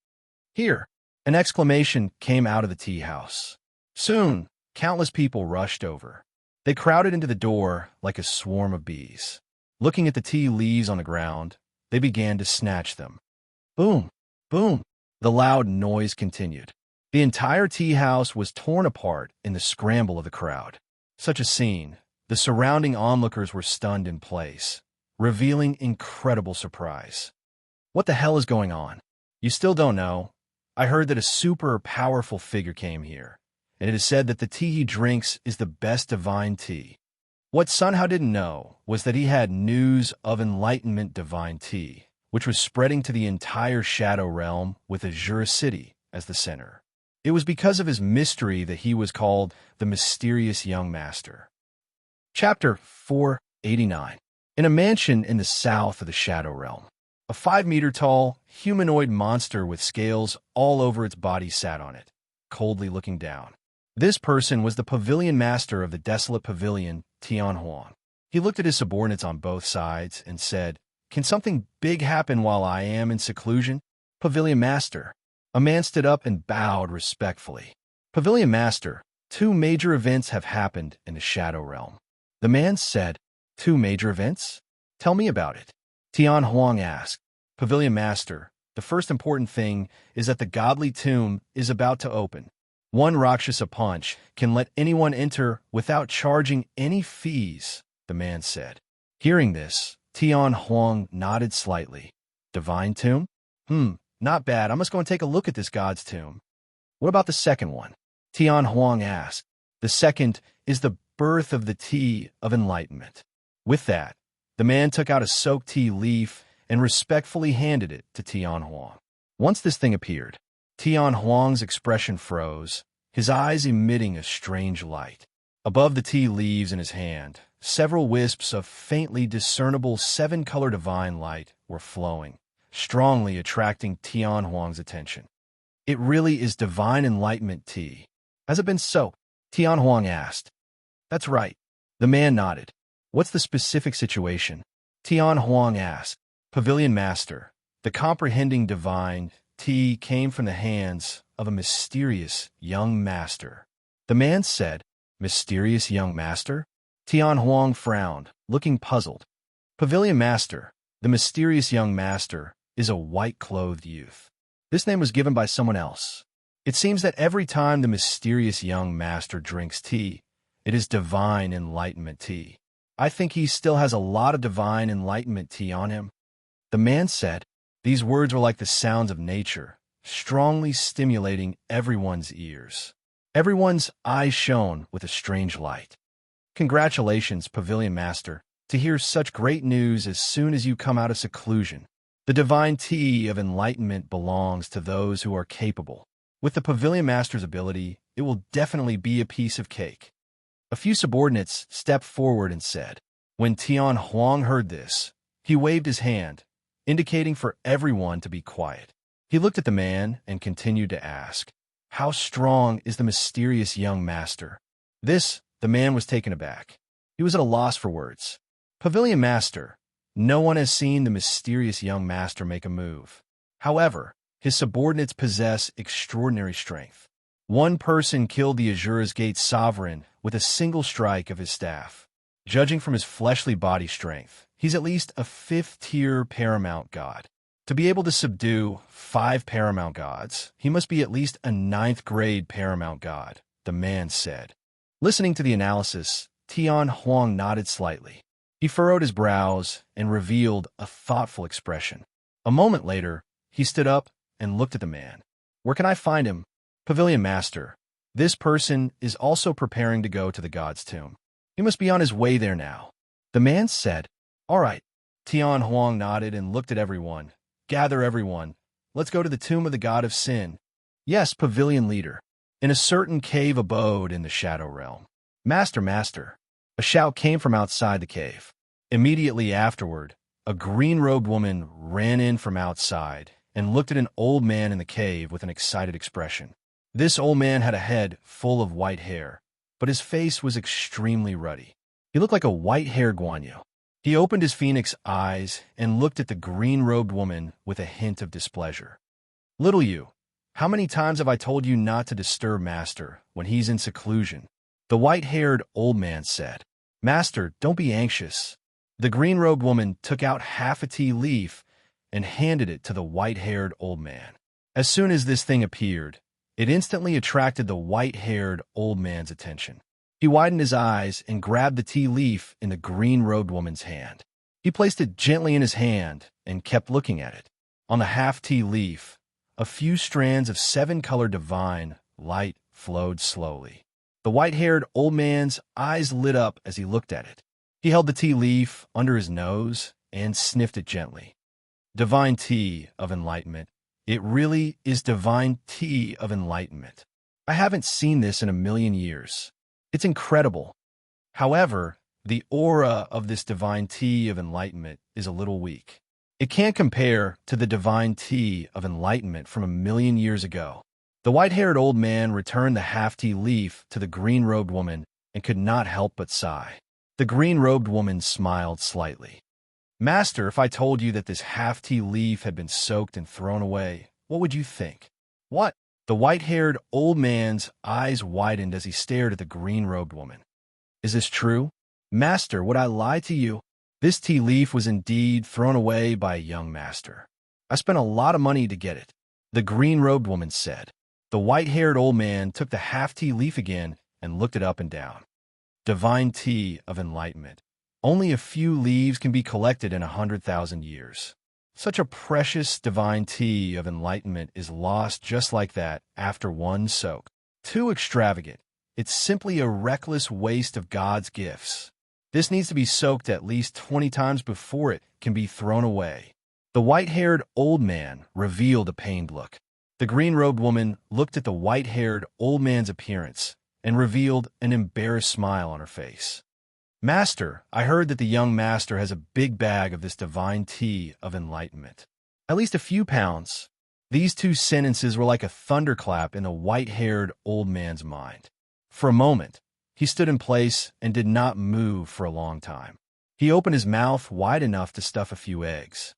"Here!" An exclamation came out of the tea house. Soon, countless people rushed over. They crowded into the door like a swarm of bees. Looking at the tea leaves on the ground, they began to snatch them. Boom! Boom! The loud noise continued. The entire tea house was torn apart in the scramble of the crowd. Such a scene, the surrounding onlookers were stunned in place, revealing incredible surprise. "What the hell is going on?" "You still don't know. I heard that a super powerful figure came here, and it is said that the tea he drinks is the best divine tea." What Sun Hao didn't know was that he had news of enlightenment divine tea, which was spreading to the entire Shadow Realm with Azura City as the center. It was because of his mystery that he was called the Mysterious Young Master. Chapter 489. In a mansion in the south of the Shadow Realm, a 5-meter-tall, humanoid monster with scales all over its body sat on it. coldly looking down. This person was the pavilion master of the desolate pavilion, Tian Huang. He looked at his subordinates on both sides and said, "Can something big happen while I am in seclusion?" "Pavilion master." A man stood up and bowed respectfully. "Pavilion master, 2 major events have happened in the Shadow Realm." The man said, "2 major events? Tell me about it." Tian Huang asked, "Pavilion master, the first important thing is that the godly tomb is about to open. 1 Rakshasa punch can let anyone enter without charging any fees," the man said. Hearing this, Tian Huang nodded slightly. "Divine tomb? Not bad. I must go and take a look at this god's tomb." "What about the second one?" Tian Huang asked. "The second is the birth of the tea of enlightenment." With that, the man took out a soaked tea leaf and respectfully handed it to Tian Huang. Once this thing appeared, Tian Huang's expression froze, his eyes emitting a strange light. Above the tea leaves in his hand, several wisps of faintly discernible 7-color divine light were flowing, strongly attracting Tian Huang's attention. "It really is divine enlightenment tea. Has it been soaked?" Tian Huang asked. "That's right." The man nodded. "What's the specific situation?" Tian Huang asked. "Pavilion master, the comprehending divine tea came from the hands of a mysterious young master." The man said, "Mysterious young master?" Tian Huang frowned, looking puzzled. "Pavilion master, the mysterious young master is a white-clothed youth. This name was given by someone else. It seems that every time the mysterious young master drinks tea, it is divine enlightenment tea. I think he still has a lot of divine enlightenment tea on him." The man said. These words were like the sounds of nature, strongly stimulating everyone's ears. Everyone's eyes shone with a strange light. "Congratulations, Pavilion Master, to hear such great news as soon as you come out of seclusion. The divine tea of enlightenment belongs to those who are capable. With the Pavilion Master's ability, it will definitely be a piece of cake." A few subordinates stepped forward and said. When Tian Huang heard this, he waved his hand, indicating for everyone to be quiet. He looked at the man and continued to ask, "How strong is the mysterious young master?" The man was taken aback. He was at a loss for words. "Pavilion master, no one has seen the mysterious young master make a move. However, his subordinates possess extraordinary strength. 1 person killed the Azura's Gate sovereign with a single strike of his staff. Judging from his fleshly body strength, he's at least a 5th-tier paramount god. To be able to subdue 5 paramount gods, he must be at least a 9th-grade paramount god," the man said. Listening to the analysis, Tian Huang nodded slightly. He furrowed his brows and revealed a thoughtful expression. A moment later, he stood up and looked at the man. "Where can I find him?" "Pavilion Master, this person is also preparing to go to the god's tomb. He must be on his way there now." The man said. "All right." Tian Huang nodded and looked at everyone. "Gather everyone. Let's go to the tomb of the god of sin." "Yes, Pavilion Leader." In a certain cave abode in the Shadow Realm. "Master, master." A shout came from outside the cave. Immediately afterward, a green-robed woman ran in from outside and looked at an old man in the cave with an excited expression. This old man had a head full of white hair, but his face was extremely ruddy. He looked like a white-haired guanyu. He opened his phoenix eyes and looked at the green-robed woman with a hint of displeasure. "Little you, how many times have I told you not to disturb Master when he's in seclusion?" The white-haired old man said. "Master, don't be anxious." The green-robed woman took out half a tea leaf and handed it to the white-haired old man. As soon as this thing appeared, it instantly attracted the white-haired old man's attention. He widened his eyes and grabbed the tea leaf in the green-robed woman's hand. He placed it gently in his hand and kept looking at it. On the half-tea leaf, a few strands of 7-color divine light flowed slowly. The white-haired old man's eyes lit up as he looked at it. He held the tea leaf under his nose and sniffed it gently. Divine tea of enlightenment. It really is divine tea of enlightenment. I haven't seen this in a million years. It's incredible. However, the aura of this divine tea of enlightenment is a little weak. It can't compare to the divine tea of enlightenment from a million years ago. The white-haired old man returned the half-tea leaf to the green-robed woman and could not help but sigh. The green-robed woman smiled slightly. Master, if I told you that this half-tea leaf had been soaked and thrown away, what would you think? What? The white-haired old man's eyes widened as he stared at the green-robed woman. Is this true? Master, would I lie to you? This tea leaf was indeed thrown away by a young master. I spent a lot of money to get it, the green-robed woman said. The white-haired old man took the half-tea leaf again and looked it up and down. Divine tea of enlightenment. Only a few leaves can be collected in 100,000 years. Such a precious divine tea of enlightenment is lost just like that after one soak. Too extravagant. It's simply a reckless waste of God's gifts. This needs to be soaked at least 20 times before it can be thrown away. The white-haired old man revealed a pained look. The green-robed woman looked at the white-haired old man's appearance and revealed an embarrassed smile on her face. Master, I heard that the young master has a big bag of this divine tea of enlightenment. At least a few pounds. These two sentences were like a thunderclap in the white-haired old man's mind. For a moment, he stood in place and did not move for a long time. He opened his mouth wide enough to stuff a few eggs.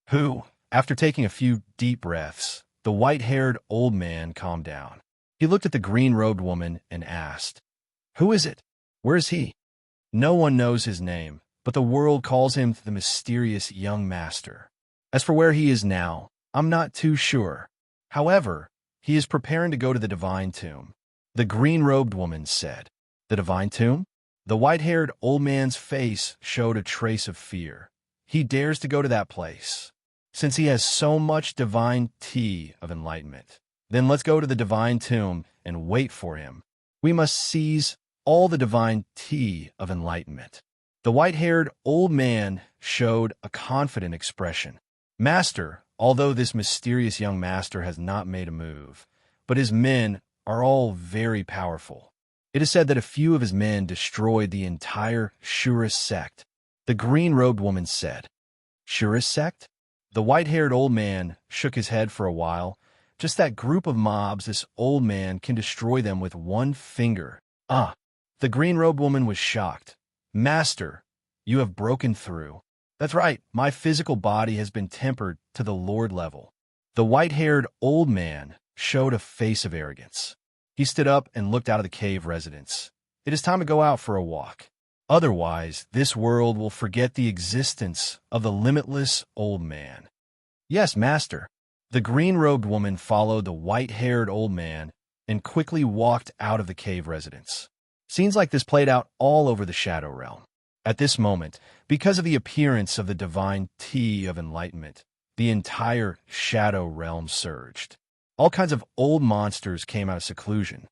Who? After taking a few deep breaths, the white-haired old man calmed down. He looked at the green-robed woman and asked, Who is it? Where is he? No one knows his name, but the world calls him the mysterious young master. As for where he is now, I'm not too sure. However, he is preparing to go to the divine tomb. The green-robed woman said. The divine tomb? The white-haired old man's face showed a trace of fear. He dares to go to that place. Since he has so much divine tea of enlightenment, then let's go to the divine tomb and wait for him. We must seize all the divine tea of enlightenment. The white-haired old man showed a confident expression. Master, although this mysterious young master has not made a move, but his men are all very powerful. It is said that a few of his men destroyed the entire Shurist sect. The green-robed woman said. Shurist sect? The white-haired old man shook his head for a while. Just that group of mobs, this old man can destroy them with one finger. The green-robed woman was shocked. Master, you have broken through. That's right, my physical body has been tempered to the Lord level. The white-haired old man showed a face of arrogance. He stood up and looked out of the cave residence. It is time to go out for a walk. Otherwise, this world will forget the existence of the limitless old man. Yes, master. The green-robed woman followed the white-haired old man and quickly walked out of the cave residence. Scenes like this played out all over the Shadow Realm. At this moment, because of the appearance of the divine tea of enlightenment, the entire Shadow Realm surged. All kinds of old monsters came out of seclusion.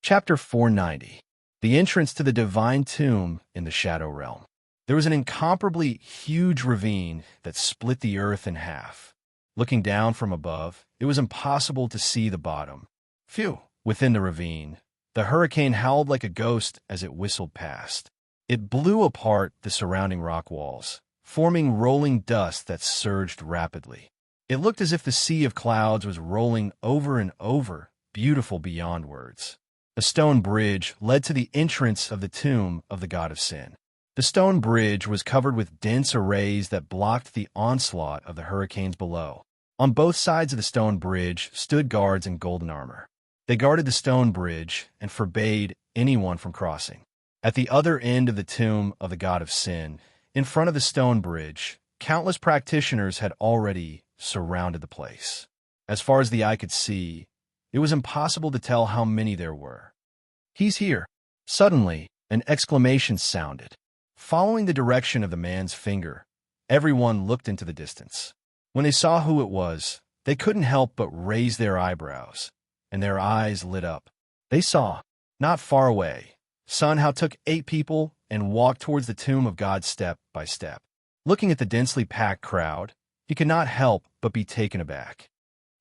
Chapter 490. The entrance to the divine tomb in the Shadow Realm. There was an incomparably huge ravine that split the earth in half. Looking down from above, it was impossible to see the bottom. Phew! Within the ravine, the hurricane howled like a ghost as it whistled past. It blew apart the surrounding rock walls, forming rolling dust that surged rapidly. It looked as if the sea of clouds was rolling over and over, beautiful beyond words. A stone bridge led to the entrance of the tomb of the god of sin. The stone bridge was covered with dense arrays that blocked the onslaught of the hurricanes below. On both sides of the stone bridge stood guards in golden armor. They guarded the stone bridge and forbade anyone from crossing. At the other end of the tomb of the god of sin, in front of the stone bridge, countless practitioners had already surrounded the place. As far as the eye could see, it was impossible to tell how many there were. He's here. Suddenly, an exclamation sounded. Following the direction of the man's finger, everyone looked into the distance. When they saw who it was, they couldn't help but raise their eyebrows, and their eyes lit up. They saw, not far away, Sun Hao took 8 people and walked towards the tomb of God step by step. Looking at the densely packed crowd, he could not help but be taken aback.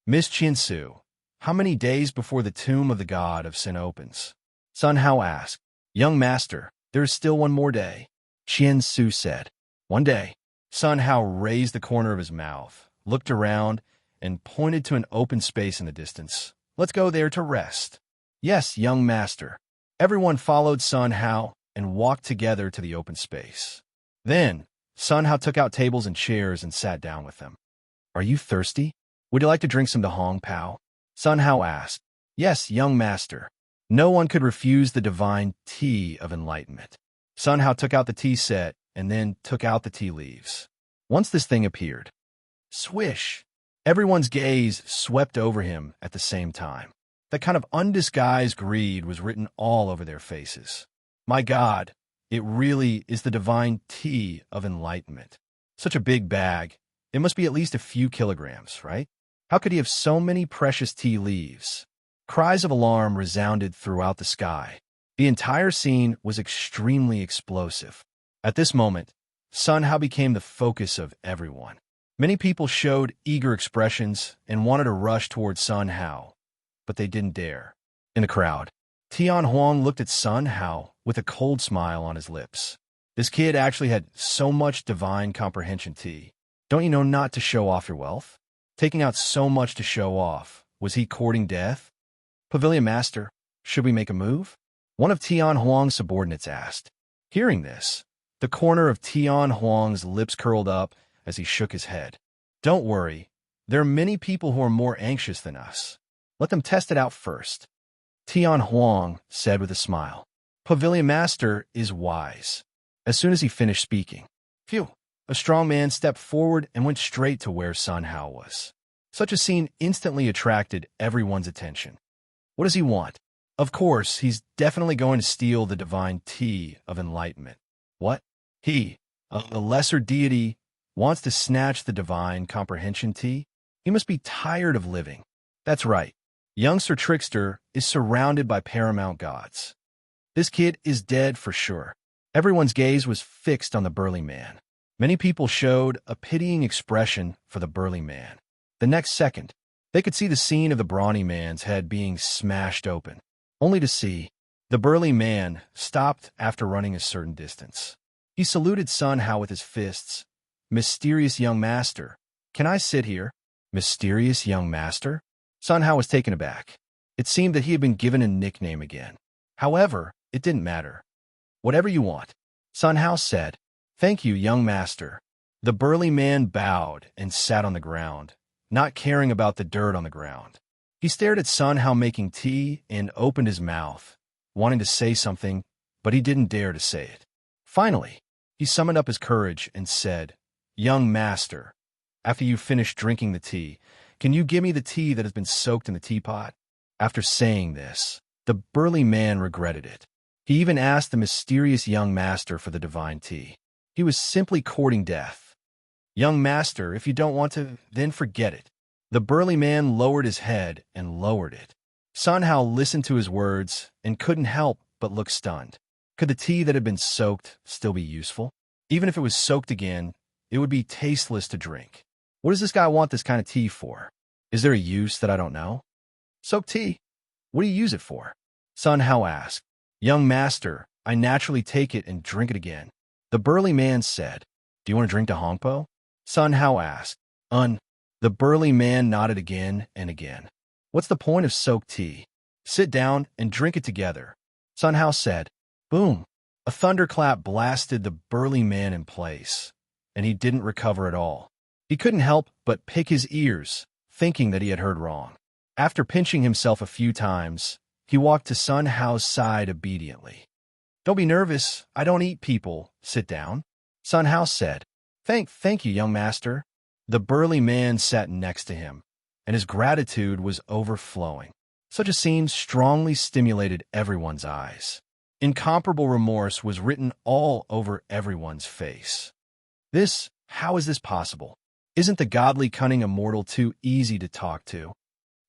Miss Qiansu, how many days before the tomb of the god of sin opens? Sun Hao asked. Young master, there is still one more day. Qiansu said. One day. Sun Hao raised the corner of his mouth, looked around, and pointed to an open space in the distance, Let's go there to rest. Yes, young master. Everyone followed Sun Hao and walked together to the open space. Then, Sun Hao took out tables and chairs and sat down with them. Are you thirsty? Would you like to drink some Hong Pao? Sun Hao asked. Yes, young master. No one could refuse the divine tea of enlightenment. Sun Hao took out the tea set and then took out the tea leaves. Once this thing appeared, swish! Everyone's gaze swept over him at the same time. That kind of undisguised greed was written all over their faces. My God, it really is the divine tea of enlightenment. Such a big bag. It must be at least a few kilograms, right? How could he have so many precious tea leaves? Cries of alarm resounded throughout the sky. The entire scene was extremely explosive. At this moment, Sun Hao became the focus of everyone. Many people showed eager expressions and wanted to rush towards Sun Hao, but they didn't dare. In the crowd, Tian Huang looked at Sun Hao with a cold smile on his lips. This kid actually had so much divine comprehension tea. Don't you know not to show off your wealth? Taking out so much to show off. Was he courting death? Pavilion Master, should we make a move? One of Tian Huang's subordinates asked. Hearing this, the corner of Tian Huang's lips curled up as he shook his head. Don't worry, there are many people who are more anxious than us. Let them test it out first. Tian Huang said with a smile. Pavilion Master is wise. As soon as he finished speaking, phew, a strong man stepped forward and went straight to where Sun Hao was. Such a scene instantly attracted everyone's attention. What does he want? Of course, he's definitely going to steal the divine tea of enlightenment. What? He, a lesser deity, wants to snatch the divine comprehension tea? He must be tired of living. That's right. Youngster Trickster is surrounded by paramount gods. This kid is dead for sure. Everyone's gaze was fixed on the burly man. Many people showed a pitying expression for the burly man. The next second, they could see the scene of the brawny man's head being smashed open, only to see the burly man stopped after running a certain distance. He saluted Sun Hao with his fists. Mysterious young master, can I sit here? Mysterious young master? Sun Hao was taken aback. It seemed that he had been given a nickname again. However, it didn't matter. Whatever you want, Sun Hao said. Thank you, young master. The burly man bowed and sat on the ground, not caring about the dirt on the ground. He stared at Sun Hao making tea and opened his mouth, wanting to say something, but he didn't dare to say it. Finally, he summoned up his courage and said, Young master, after you finish drinking the tea, can you give me the tea that has been soaked in the teapot? After saying this, the burly man regretted it. He even asked the mysterious young master for the divine tea. He was simply courting death. Young master, if you don't want to, then forget it. The burly man lowered his head and lowered it. Sun Hao listened to his words and couldn't help but look stunned. Could the tea that had been soaked still be useful? Even if it was soaked again, it would be tasteless to drink. What does this guy want this kind of tea for? Is there a use that I don't know? Soaked tea? What do you use it for? Sun Hao asked. Young master, I naturally take it and drink it again. The burly man said. Do you want to drink Hong Po? Sun Hao asked. The burly man nodded again and again. What's the point of soaked tea? Sit down and drink it together. Sun Hao said. Boom! A thunderclap blasted the burly man in place, and he didn't recover at all. He couldn't help but pick his ears, thinking that he had heard wrong. After pinching himself a few times, he walked to Sun Hao's side obediently. Don't be nervous. I don't eat people. Sit down. Sun Hao said. Thank you, young master. The burly man sat next to him, and his gratitude was overflowing. Such a scene strongly stimulated everyone's eyes. Incomparable remorse was written all over everyone's face. How is this possible? Isn't the godly cunning immortal too easy to talk to?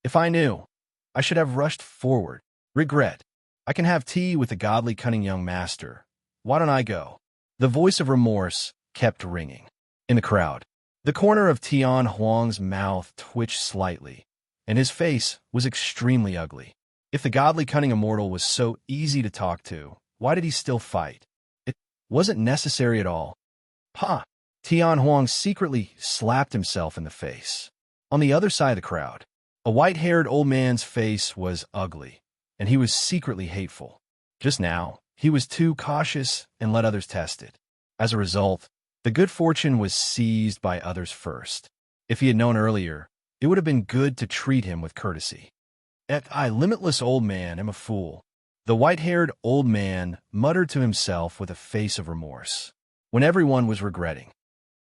If I knew, I should have rushed forward. Regret. I can have tea with the godly cunning young master. Why don't I go? The voice of remorse kept ringing. In the crowd, the corner of Tian Huang's mouth twitched slightly, and his face was extremely ugly. If the godly cunning immortal was so easy to talk to, why did he still fight? It wasn't necessary at all. Pa! Tian Huang secretly slapped himself in the face. On the other side of the crowd, The white-haired old man's face was ugly, and he was secretly hateful. Just now, he was too cautious and let others test it. As a result, the good fortune was seized by others first. If he had known earlier, it would have been good to treat him with courtesy. I, limitless old man, am a fool. The white-haired old man muttered to himself with a face of remorse, when everyone was regretting.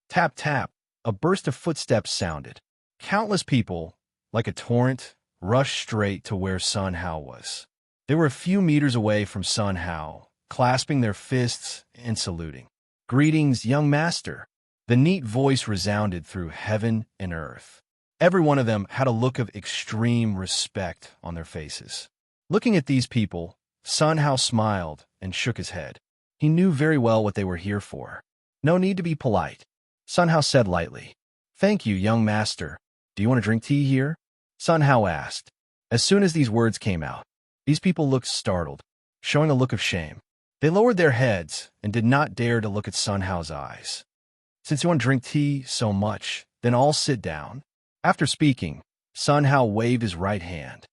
Tap, tap, a burst of footsteps sounded. Countless people, like a torrent, rushed straight to where Sun Hao was. They were a few meters away from Sun Hao, clasping their fists and saluting. "Greetings, young master." The neat voice resounded through heaven and earth. Every one of them had a look of extreme respect on their faces. Looking at these people, Sun Hao smiled and shook his head. He knew very well what they were here for. No need to be polite. Sun Hao said lightly. "Thank you, young master. Do you want to drink tea here?" Sun Hao asked. As soon as these words came out, these people looked startled, showing a look of shame. They lowered their heads and did not dare to look at Sun Hao's eyes. "Since you want to drink tea so much, then all sit down." After speaking, Sun Hao waved his right hand.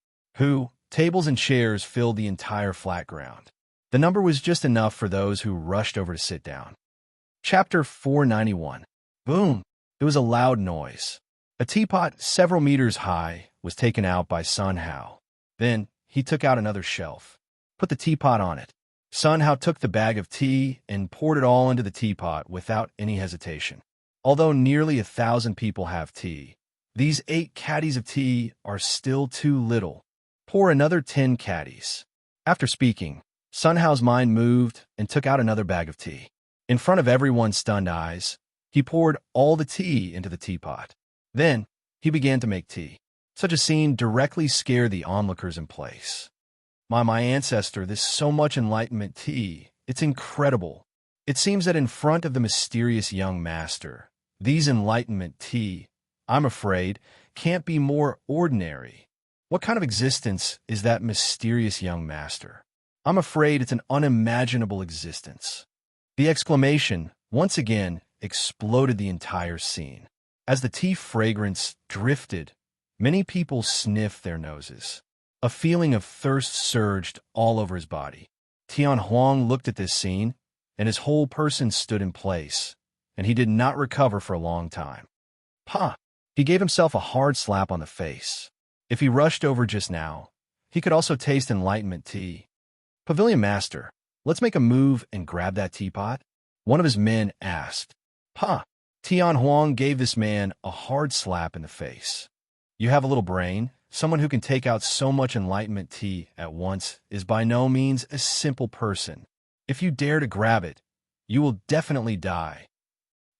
Tables and chairs filled the entire flat ground. The number was just enough for those who rushed over to sit down. Chapter 491. Boom! It was a loud noise. A teapot several meters high was taken out by Sun Hao. Then he took out another shelf, put the teapot on it. Sun Hao took the bag of tea and poured it all into the teapot without any hesitation. Although nearly 1,000 people have tea, these 8 caddies of tea are still too little. Pour another 10 caddies. After speaking, Sun Hao's mind moved and took out another bag of tea. In front of everyone's stunned eyes, he poured all the tea into the teapot. Then, he began to make tea. Such a scene directly scared the onlookers in place. My ancestor, this so much enlightenment tea, it's incredible. It seems that in front of the mysterious young master, these enlightenment tea, I'm afraid, can't be more ordinary. What kind of existence is that mysterious young master? I'm afraid it's an unimaginable existence. The exclamation, once again, exploded the entire scene. As the tea fragrance drifted, many people sniffed their noses. A feeling of thirst surged all over his body. Tian Huang looked at this scene, and his whole person stood in place, and he did not recover for a long time. "Pah!" He gave himself a hard slap on the face. If he rushed over just now, he could also taste enlightenment tea. "Pavilion Master, let's make a move and grab that teapot," one of his men asked. "Pah!" Tian Huang gave this man a hard slap in the face. "You have a little brain. Someone who can take out so much enlightenment tea at once is by no means a simple person. If you dare to grab it, you will definitely die,"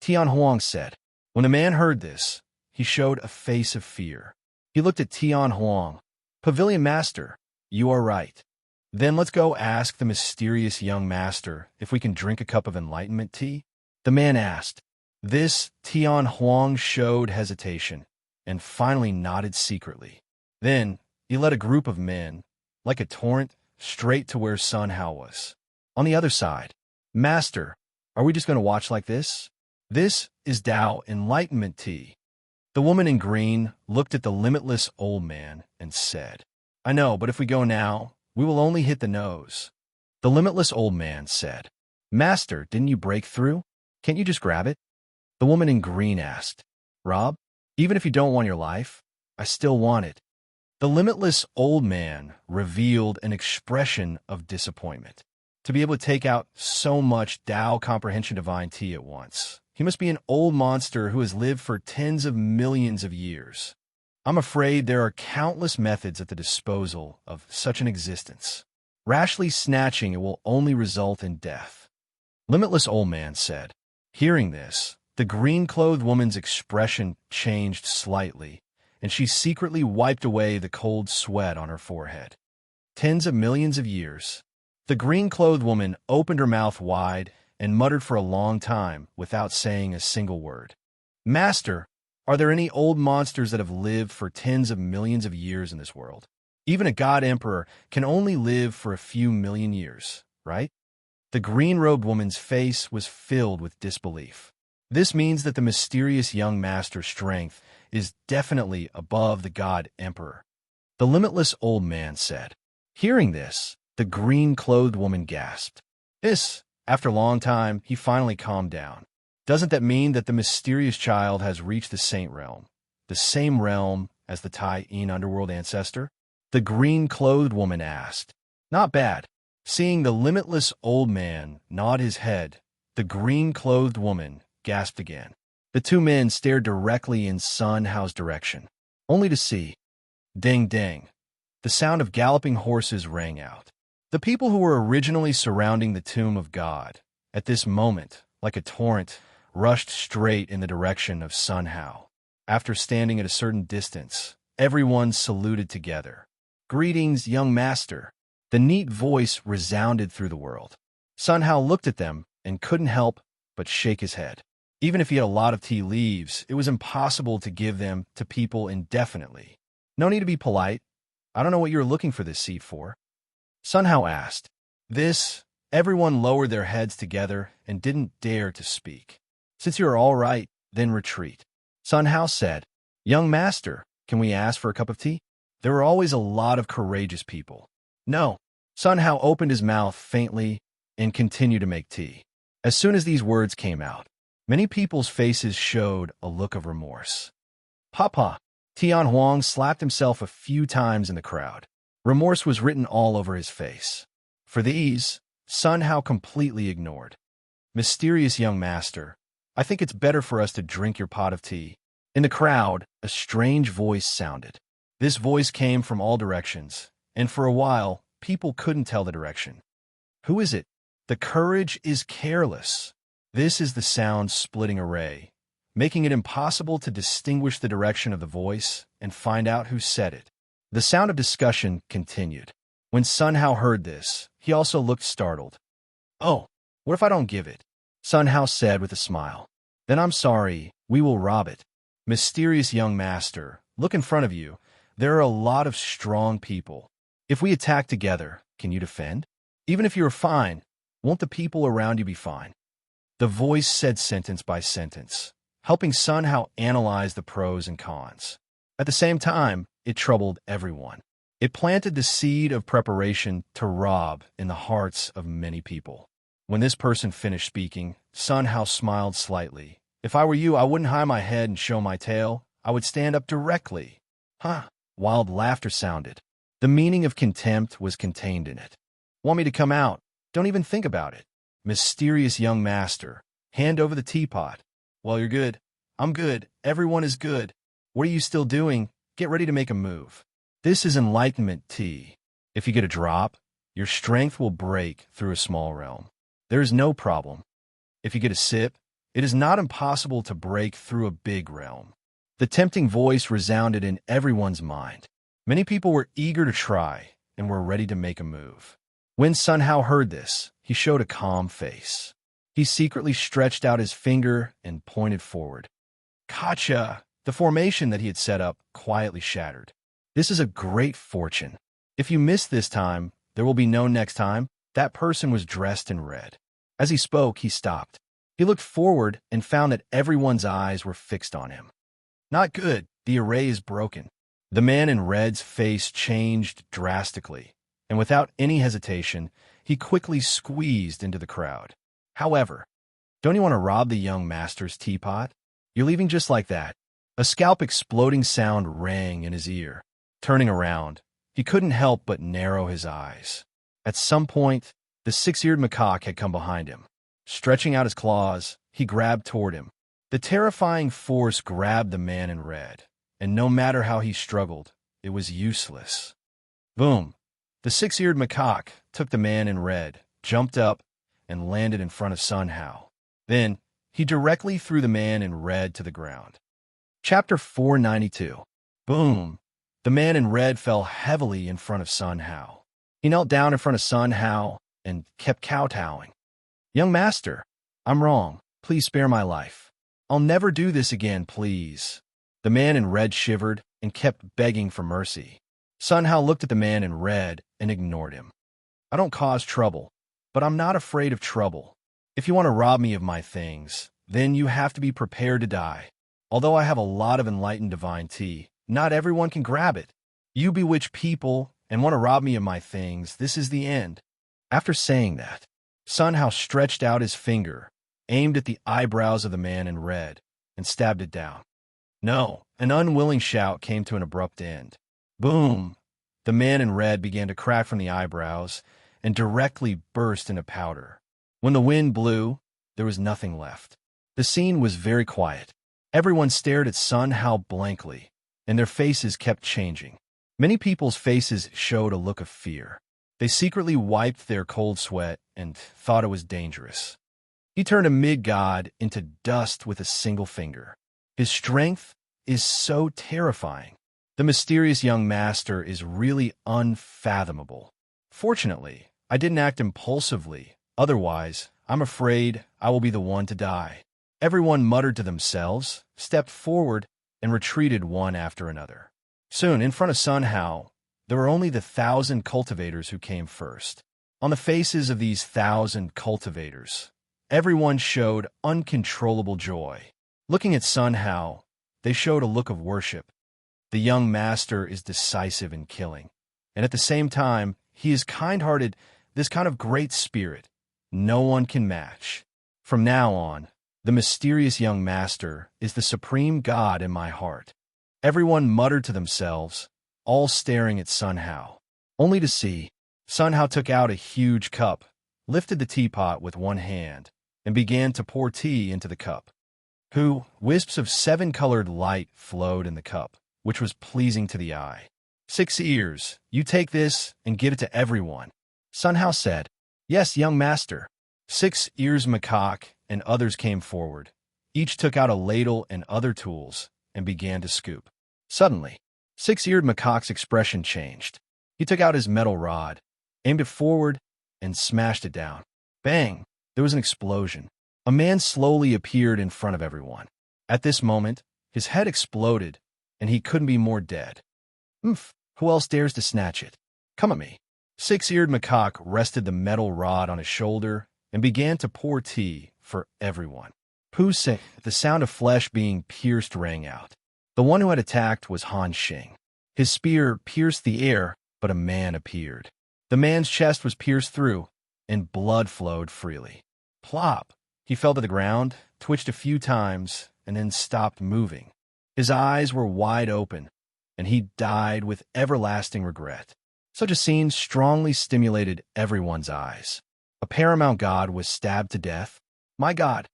Tian Huang said. When the man heard this, he showed a face of fear. He looked at Tian Huang. "Pavilion Master, you are right. Then let's go ask the mysterious young master if we can drink a cup of enlightenment tea," the man asked. This Tian Huang showed hesitation and finally nodded secretly. Then he led a group of men, like a torrent, straight to where Sun Hao was. On the other side, "Master, are we just going to watch like this? This is Tao enlightenment tea." The woman in green looked at the limitless old man and said, "I know, but if we go now, we will only hit the nose." The limitless old man said, "Master, didn't you break through? Can't you just grab it?" The woman in green asked, "Rob, even if you don't want your life, I still want it." The limitless old man revealed an expression of disappointment. To be able to take out so much Tao comprehension divine tea at once, he must be an old monster who has lived for tens of millions of years. I'm afraid there are countless methods at the disposal of such an existence. Rashly snatching it will only result in death. Limitless old man said. Hearing this, the green-clothed woman's expression changed slightly, and she secretly wiped away the cold sweat on her forehead. Tens of millions of years. The green-clothed woman opened her mouth wide and muttered for a long time without saying a single word. "Master, are there any old monsters that have lived for tens of millions of years in this world? Even a god-emperor can only live for a few million years, right?" The green-robed woman's face was filled with disbelief. This means that the mysterious young master's strength is definitely above the god emperor, the limitless old man said. Hearing this, the green-clothed woman gasped. After a long time, he finally calmed down. Doesn't that mean that the mysterious child has reached the saint realm, the same realm as the Tai-In underworld ancestor? The green-clothed woman asked. Not bad. Seeing the limitless old man nod his head, the green-clothed woman gasped again. The two men stared directly in Sun Hao's direction, only to see. Ding ding. The sound of galloping horses rang out. The people who were originally surrounding the tomb of God, at this moment, like a torrent, rushed straight in the direction of Sun Hao. After standing at a certain distance, everyone saluted together. Greetings, young master. The neat voice resounded through the world. Sun Hao looked at them and couldn't help but shake his head. Even if he had a lot of tea leaves, it was impossible to give them to people indefinitely. No need to be polite. I don't know what you're looking for this seat for. Sun Hao asked. Everyone lowered their heads together and didn't dare to speak. Since you are all right, then retreat. Sun Hao said, Young master, can we ask for a cup of tea? There were always a lot of courageous people. No. Sun Hao opened his mouth faintly and continued to make tea. As soon as these words came out, many people's faces showed a look of remorse. Papa. Tian Huang slapped himself a few times in the crowd. Remorse was written all over his face. For these, Sun Hao completely ignored. Mysterious young master, I think it's better for us to drink your pot of tea. In the crowd, a strange voice sounded. This voice came from all directions, and for a while, people couldn't tell the direction. Who is it? The courage is careless. This is the sound splitting array, making it impossible to distinguish the direction of the voice and find out who said it. The sound of discussion continued. When Sun Hao heard this, he also looked startled. Oh, what if I don't give it? Sun Hao said with a smile. Then I'm sorry, we will rob it. Mysterious young master, look in front of you. There are a lot of strong people. If we attack together, can you defend? Even if you're fine, won't the people around you be fine? The voice said sentence by sentence, helping Sun Hao analyze the pros and cons. At the same time, it troubled everyone. It planted the seed of preparation to rob in the hearts of many people. When this person finished speaking, Sun Hao smiled slightly. If I were you, I wouldn't hide my head and show my tail. I would stand up directly. Huh. Wild laughter sounded. The meaning of contempt was contained in it. Want me to come out? Don't even think about it. Mysterious young master, hand over the teapot. Well, you're good. I'm good. Everyone is good. What are you still doing? Get ready to make a move. This is enlightenment tea. If you get a drop, your strength will break through a small realm. There is no problem. If you get a sip, it is not impossible to break through a big realm. The tempting voice resounded in everyone's mind. Many people were eager to try and were ready to make a move. When Sun Hao heard this, he showed a calm face. He secretly stretched out his finger and pointed forward. Gotcha! The formation that he had set up quietly shattered. This is a great fortune. If you miss this time, there will be no next time. That person was dressed in red. As he spoke, he stopped. He looked forward and found that everyone's eyes were fixed on him. Not good. The array is broken. The man in red's face changed drastically, and without any hesitation, he quickly squeezed into the crowd. However, don't you want to rob the young master's teapot? You're leaving just like that. A scalp exploding sound rang in his ear. Turning around, he couldn't help but narrow his eyes. At some point, the six-eared macaque had come behind him. Stretching out his claws, he grabbed toward him. The terrifying force grabbed the man in red, and no matter how he struggled, it was useless. Boom! The six-eared macaque took the man in red, jumped up, and landed in front of Sun Hao. Then, he directly threw the man in red to the ground. Chapter 492. Boom! The man in red fell heavily in front of Sun Hao. He knelt down in front of Sun Hao and kept kowtowing. Young master, I'm wrong. Please spare my life. I'll never do this again, please. The man in red shivered and kept begging for mercy. Sun Hao looked at the man in red and ignored him. I don't cause trouble, but I'm not afraid of trouble. If you want to rob me of my things, then you have to be prepared to die. Although I have a lot of enlightened divine tea, not everyone can grab it. You bewitch people and want to rob me of my things. This is the end." After saying that, Sun Hao stretched out his finger, aimed at the eyebrows of the man in red, and stabbed it down. No, an unwilling shout came to an abrupt end. Boom! The man in red began to crack from the eyebrows and directly burst into powder. When the wind blew, there was nothing left. The scene was very quiet. Everyone stared at Sun Hao blankly, and their faces kept changing. Many people's faces showed a look of fear. They secretly wiped their cold sweat and thought it was dangerous. He turned a mid-god into dust with a single finger. His strength is so terrifying. The mysterious young master is really unfathomable. Fortunately, I didn't act impulsively. Otherwise, I'm afraid I will be the one to die. Everyone muttered to themselves, stepped forward, and retreated one after another. Soon, in front of Sun Hao, there were only the 1,000 cultivators who came first. On the faces of these 1,000 cultivators, everyone showed uncontrollable joy. Looking at Sun Hao, they showed a look of worship. The young master is decisive in killing, and at the same time, he is kind-hearted, this kind of great spirit. No one can match. From now on, the mysterious young master is the supreme god in my heart. Everyone muttered to themselves, all staring at Sun Hao, only to see Sun Hao took out a huge cup, lifted the teapot with one hand, and began to pour tea into the cup. Wisps of 7-colored light flowed in the cup, which was pleasing to the eye. 6 ears, you take this and give it to everyone. Sun Hao said, "Yes, young master." 6 ears macaque and others came forward. Each took out a ladle and other tools and began to scoop. Suddenly, 6-eared macaque's expression changed. He took out his metal rod, aimed it forward, and smashed it down. Bang! There was an explosion. A man slowly appeared in front of everyone. At this moment, his head exploded, and he couldn't be more dead. Who else dares to snatch it? Come at me. 6-eared macaque rested the metal rod on his shoulder and began to pour tea for everyone. The sound of flesh being pierced rang out. The one who had attacked was Han Xing. His spear pierced the air, but a man appeared. The man's chest was pierced through, and blood flowed freely. Plop! He fell to the ground, twitched a few times, and then stopped moving. His eyes were wide open, and he died with everlasting regret. Such a scene strongly stimulated everyone's eyes. A paramount god was stabbed to death. My God,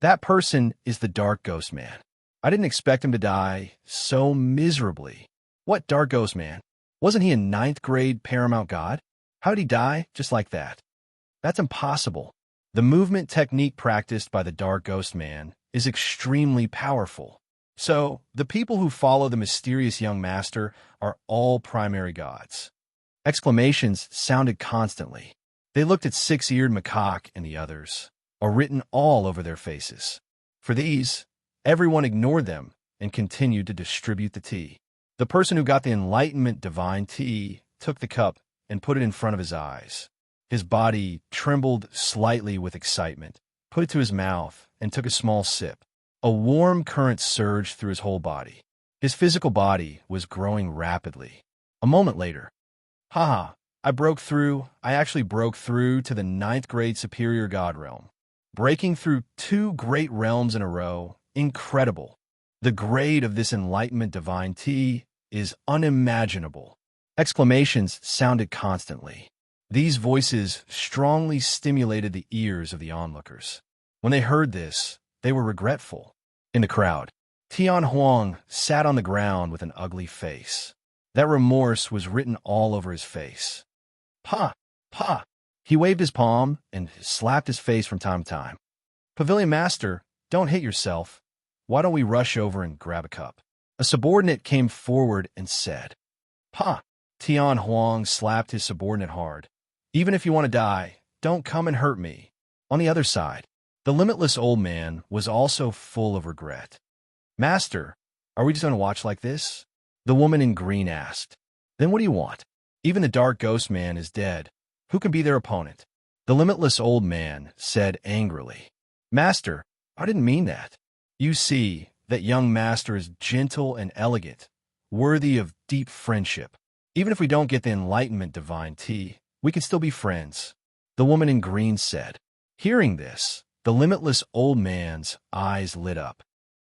that person is the Dark Ghost Man. I didn't expect him to die so miserably. What Dark Ghost Man? Wasn't he a 9th grade paramount god? How did he die just like that? That's impossible. The movement technique practiced by the Dark Ghost Man is extremely powerful. So, the people who follow the mysterious young master are all primary gods. Exclamations sounded constantly. They looked at 6-eared macaque and the others, are written all over their faces. For these, everyone ignored them and continued to distribute the tea. The person who got the enlightenment divine tea took the cup and put it in front of his eyes. His body trembled slightly with excitement, put it to his mouth, and took a small sip. A warm current surged through his whole body. His physical body was growing rapidly. A moment later, I actually broke through to the 9th grade superior god realm. Breaking through 2 great realms in a row, incredible. The grade of this enlightenment divine tea is unimaginable. Exclamations sounded constantly. These voices strongly stimulated the ears of the onlookers. When they heard this, they were regretful. In the crowd, Tian Huang sat on the ground with an ugly face. That remorse was written all over his face. Pa! He waved his palm and slapped his face from time to time. Pavilion Master, don't hit yourself. Why don't we rush over and grab a cup? A subordinate came forward and said, Pa! Tian Huang slapped his subordinate hard. Even if you want to die, don't come and hurt me. On the other side, the limitless old man was also full of regret. Master, are we just going to watch like this? The woman in green asked. Then what do you want? Even the Dark Ghost Man is dead. Who can be their opponent? The limitless old man said angrily. Master, I didn't mean that. You see, That young master is gentle and elegant, worthy of deep friendship. Even if we don't get the enlightenment divine tea, we can still be friends, the woman in green said. Hearing this, the limitless old man's eyes lit up.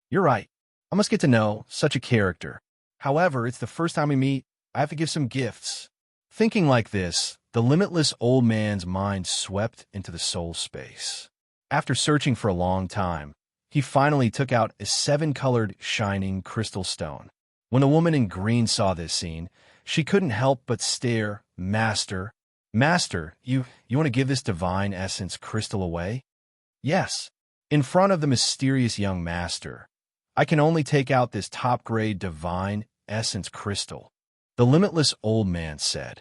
You're right. I must get to know such a character. However, it's the first time we meet. I have to give some gifts. Thinking like this, the limitless old man's mind swept into the soul space. After searching for a long time, he finally took out a 7-colored, shining crystal stone. When the woman in green saw this scene, she couldn't help but stare. Master, you want to give this divine essence crystal away? Yes. In front of the mysterious young master, I can only take out this top-grade divine essence crystal, the limitless old man said.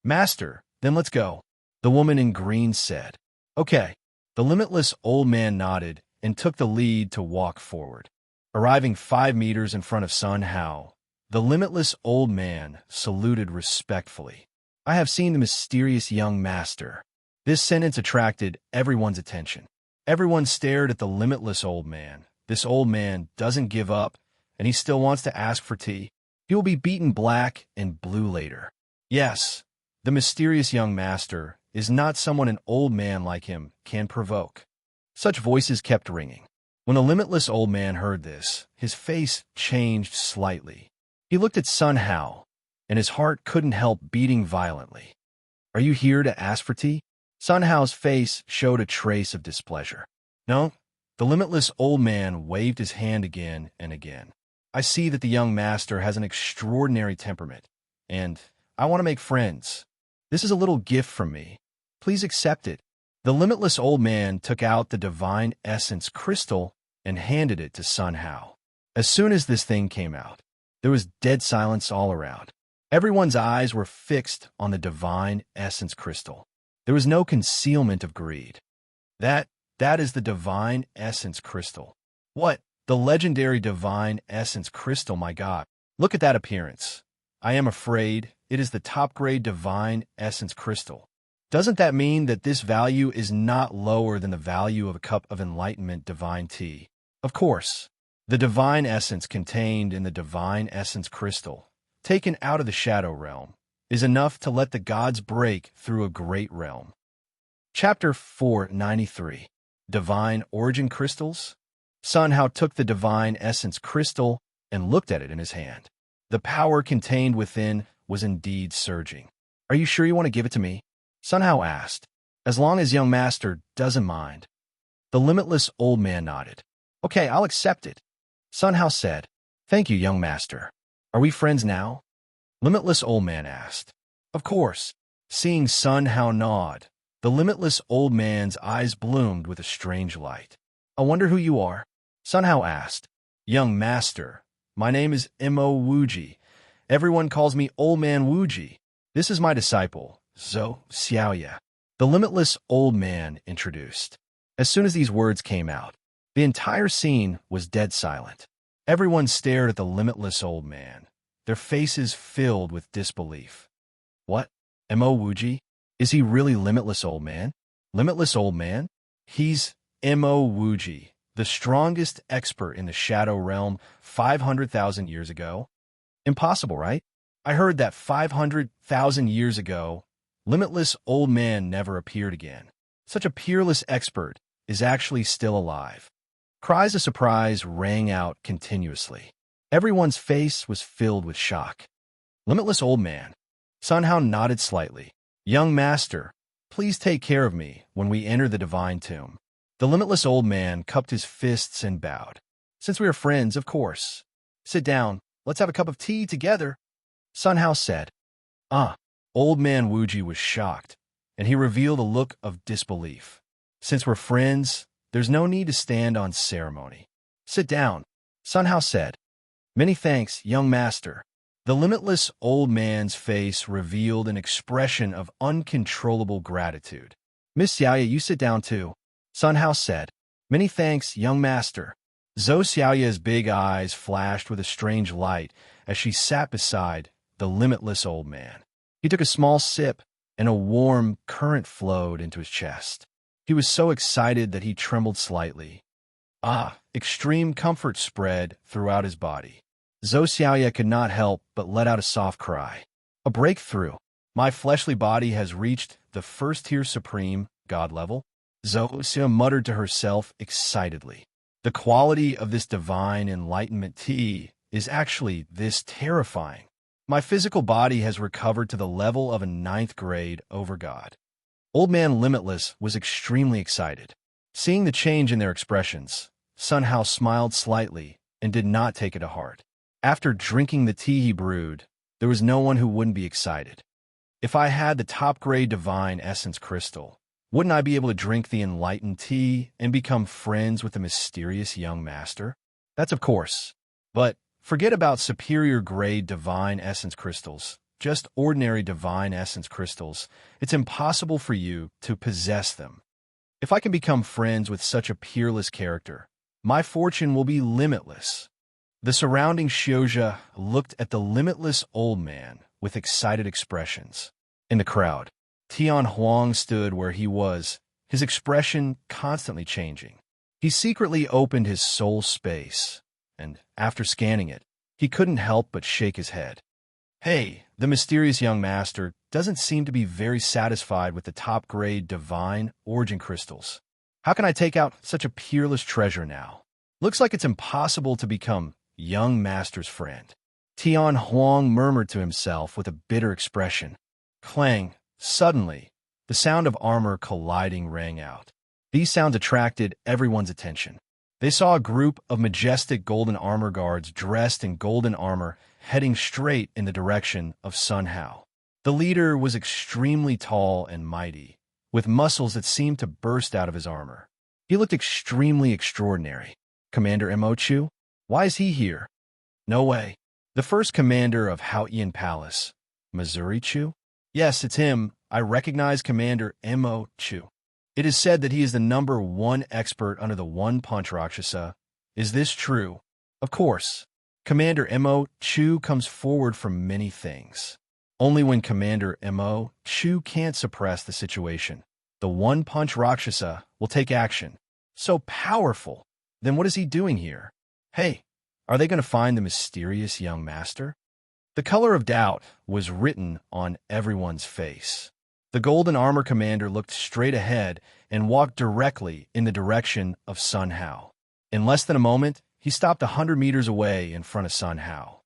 Master, then let's go, the woman in green said. Okay. The limitless old man nodded and took the lead to walk forward. Arriving 5 meters in front of Sun Hao, the limitless old man saluted respectfully. I have seen the mysterious young master. This sentence attracted everyone's attention. Everyone stared at the limitless old man. This old man doesn't give up, and he still wants to ask for tea. He will be beaten black and blue later. Yes, the mysterious young master is not someone an old man like him can provoke. Such voices kept ringing. When the limitless old man heard this, his face changed slightly. He looked at Sun Hao, and his heart couldn't help beating violently. Are you here to ask for tea? Sun Hao's face showed a trace of displeasure. No, the limitless old man waved his hand again and again. I see that the young master has an extraordinary temperament, and I want to make friends. This is a little gift from me. Please accept it. The limitless old man took out the divine essence crystal and handed it to Sun Hao. As soon as this thing came out, there was dead silence all around. Everyone's eyes were fixed on the divine essence crystal. There was no concealment of greed. That is the divine essence crystal. What? The legendary divine essence crystal, my God. Look at that appearance. I am afraid it is the top-grade divine essence crystal. Doesn't that mean that this value is not lower than the value of a cup of enlightenment divine tea? Of course. The divine essence contained in the divine essence crystal, taken out of the shadow realm, is enough to let the gods break through a great realm. Chapter 493. Divine Origin Crystals. Sun Hao took the divine essence crystal and looked at it in his hand. The power contained within was indeed surging. Are you sure you want to give it to me? Sun Hao asked. As long as young master doesn't mind. The limitless old man nodded. Okay, I'll accept it. Sun Hao said. Thank you, young master. Are we friends now? Limitless old man asked. Of course. Seeing Sun Hao nod, the limitless old man's eyes bloomed with a strange light. I wonder who you are? Sun Hao asked. Young master, my name is Mo Wuji. Everyone calls me Old Man Wuji. This is my disciple, Zhou Xiaoya. The limitless old man introduced. As soon as these words came out, the entire scene was dead silent. Everyone stared at the limitless old man, their faces filled with disbelief. What? Mo Wuji? Is he really limitless old man? Limitless old man? He's Mo Wuji, the strongest expert in the shadow realm 500,000 years ago? Impossible, right? I heard that 500,000 years ago, limitless old man never appeared again. Such a peerless expert is actually still alive. Cries of surprise rang out continuously. Everyone's face was filled with shock. Limitless old man. Sun Hao nodded slightly. Young master, please take care of me when we enter the divine tomb. The limitless old man cupped his fists and bowed. Since we are friends, of course. Sit down. Let's have a cup of tea together. Sun Hao said. Old man Wuji was shocked, and he revealed a look of disbelief. Since we're friends, there's no need to stand on ceremony. Sit down, Sun Hao said. Many thanks, young master. The limitless old man's face revealed an expression of uncontrollable gratitude. Miss Xiaoya, you sit down too, Sun Hao said. Many thanks, young master. Zhou Xiaoya's big eyes flashed with a strange light as she sat beside the limitless old man. He took a small sip, and a warm current flowed into his chest. He was so excited that he trembled slightly. Extreme comfort spread throughout his body. Zhou could not help but let out a soft cry. A breakthrough. My fleshly body has reached the first-tier supreme, God level. Zhou muttered to herself excitedly. The quality of this divine enlightenment tea is actually this terrifying. My physical body has recovered to the level of a ninth grade over God. Old Man Limitless was extremely excited. Seeing the change in their expressions, Sun Hao smiled slightly and did not take it to heart. After drinking the tea he brewed, there was no one who wouldn't be excited. If I had the top-grade divine essence crystal, wouldn't I be able to drink the enlightened tea and become friends with the mysterious young master? That's of course. But forget about superior-grade divine essence crystals. Just ordinary divine essence crystals. It's impossible for you to possess them. If I can become friends with such a peerless character, my fortune will be limitless. The surrounding Xiuzha looked at the limitless old man with excited expressions. In the crowd, Tian Huang stood where he was, his expression constantly changing. He secretly opened his soul space, and after scanning it, he couldn't help but shake his head. Hey, the mysterious young master doesn't seem to be very satisfied with the top-grade divine origin crystals. How can I take out such a peerless treasure now? Looks like it's impossible to become young master's friend. Tian Huang murmured to himself with a bitter expression. Clang! Suddenly, the sound of armor colliding rang out. These sounds attracted everyone's attention. They saw a group of majestic golden armor guards dressed in golden armor heading straight in the direction of Sun Hao. The leader was extremely tall and mighty, with muscles that seemed to burst out of his armor. He looked extremely extraordinary. Commander Mo Chu? Why is he here? No way. The first commander of Haoyan Palace. Missouri Chu? Yes, it's him. I recognize Commander Mo Chu. It is said that he is the #1 expert under the One-Punch Rakshasa. Is this true? Of course. Commander Mo Chu comes forward from many things. Only when Commander Mo Chu can't suppress the situation, the One-Punch Rakshasa will take action. So powerful. Then what is he doing here? Hey, are they going to find the mysterious young master? The color of doubt was written on everyone's face. The golden armor commander looked straight ahead and walked directly in the direction of Sun Hao. In less than a moment, he stopped 100 meters away in front of Sun Hao.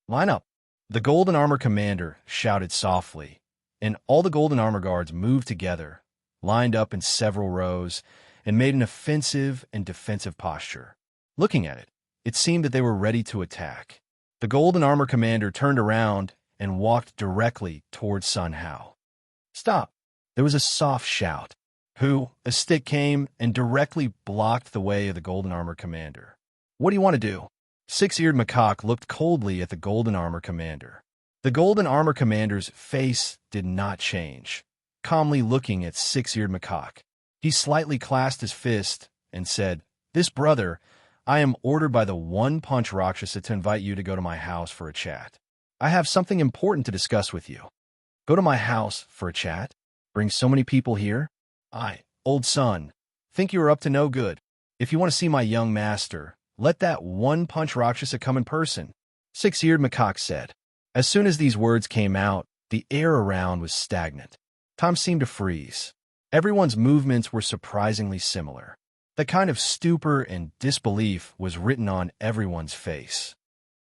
Line up! The golden armor commander shouted softly, and all the golden armor guards moved together, lined up in several rows, and made an offensive and defensive posture. Looking at it, it seemed that they were ready to attack. The golden armor commander turned around and walked directly towards Sun Hao. Stop! There was a soft shout. A stick came and directly blocked the way of the golden armor commander. What do you want to do? Six-eared macaque looked coldly at the golden armor commander. The golden armor commander's face did not change, calmly looking at six-eared macaque. He slightly clasped his fist and said, "This brother, I am ordered by the One-Punch Rakshasa to invite you to go to my house for a chat. I have something important to discuss with you." Go to my house for a chat? Bring so many people here? Old son, think you are up to no good. If you want to see my young master, let that One-Punch Rakshasa come in person, Six-Eared Macaque said. As soon as these words came out, the air around was stagnant. Time seemed to freeze. Everyone's movements were surprisingly similar. The kind of stupor and disbelief was written on everyone's face.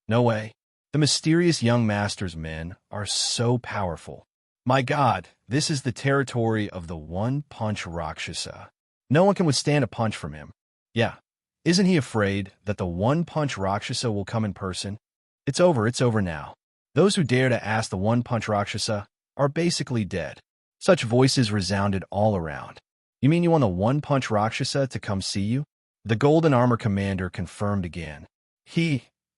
No way. The mysterious young master's men are so powerful. My God, this is the territory of the One-Punch Rakshasa. No one can withstand a punch from him. Yeah. Isn't he afraid that the One-Punch Rakshasa will come in person? It's over now. Those who dare to ask the One-Punch Rakshasa are basically dead. Such voices resounded all around. You mean you want the One-Punch Rakshasa to come see you? The golden armor commander confirmed again.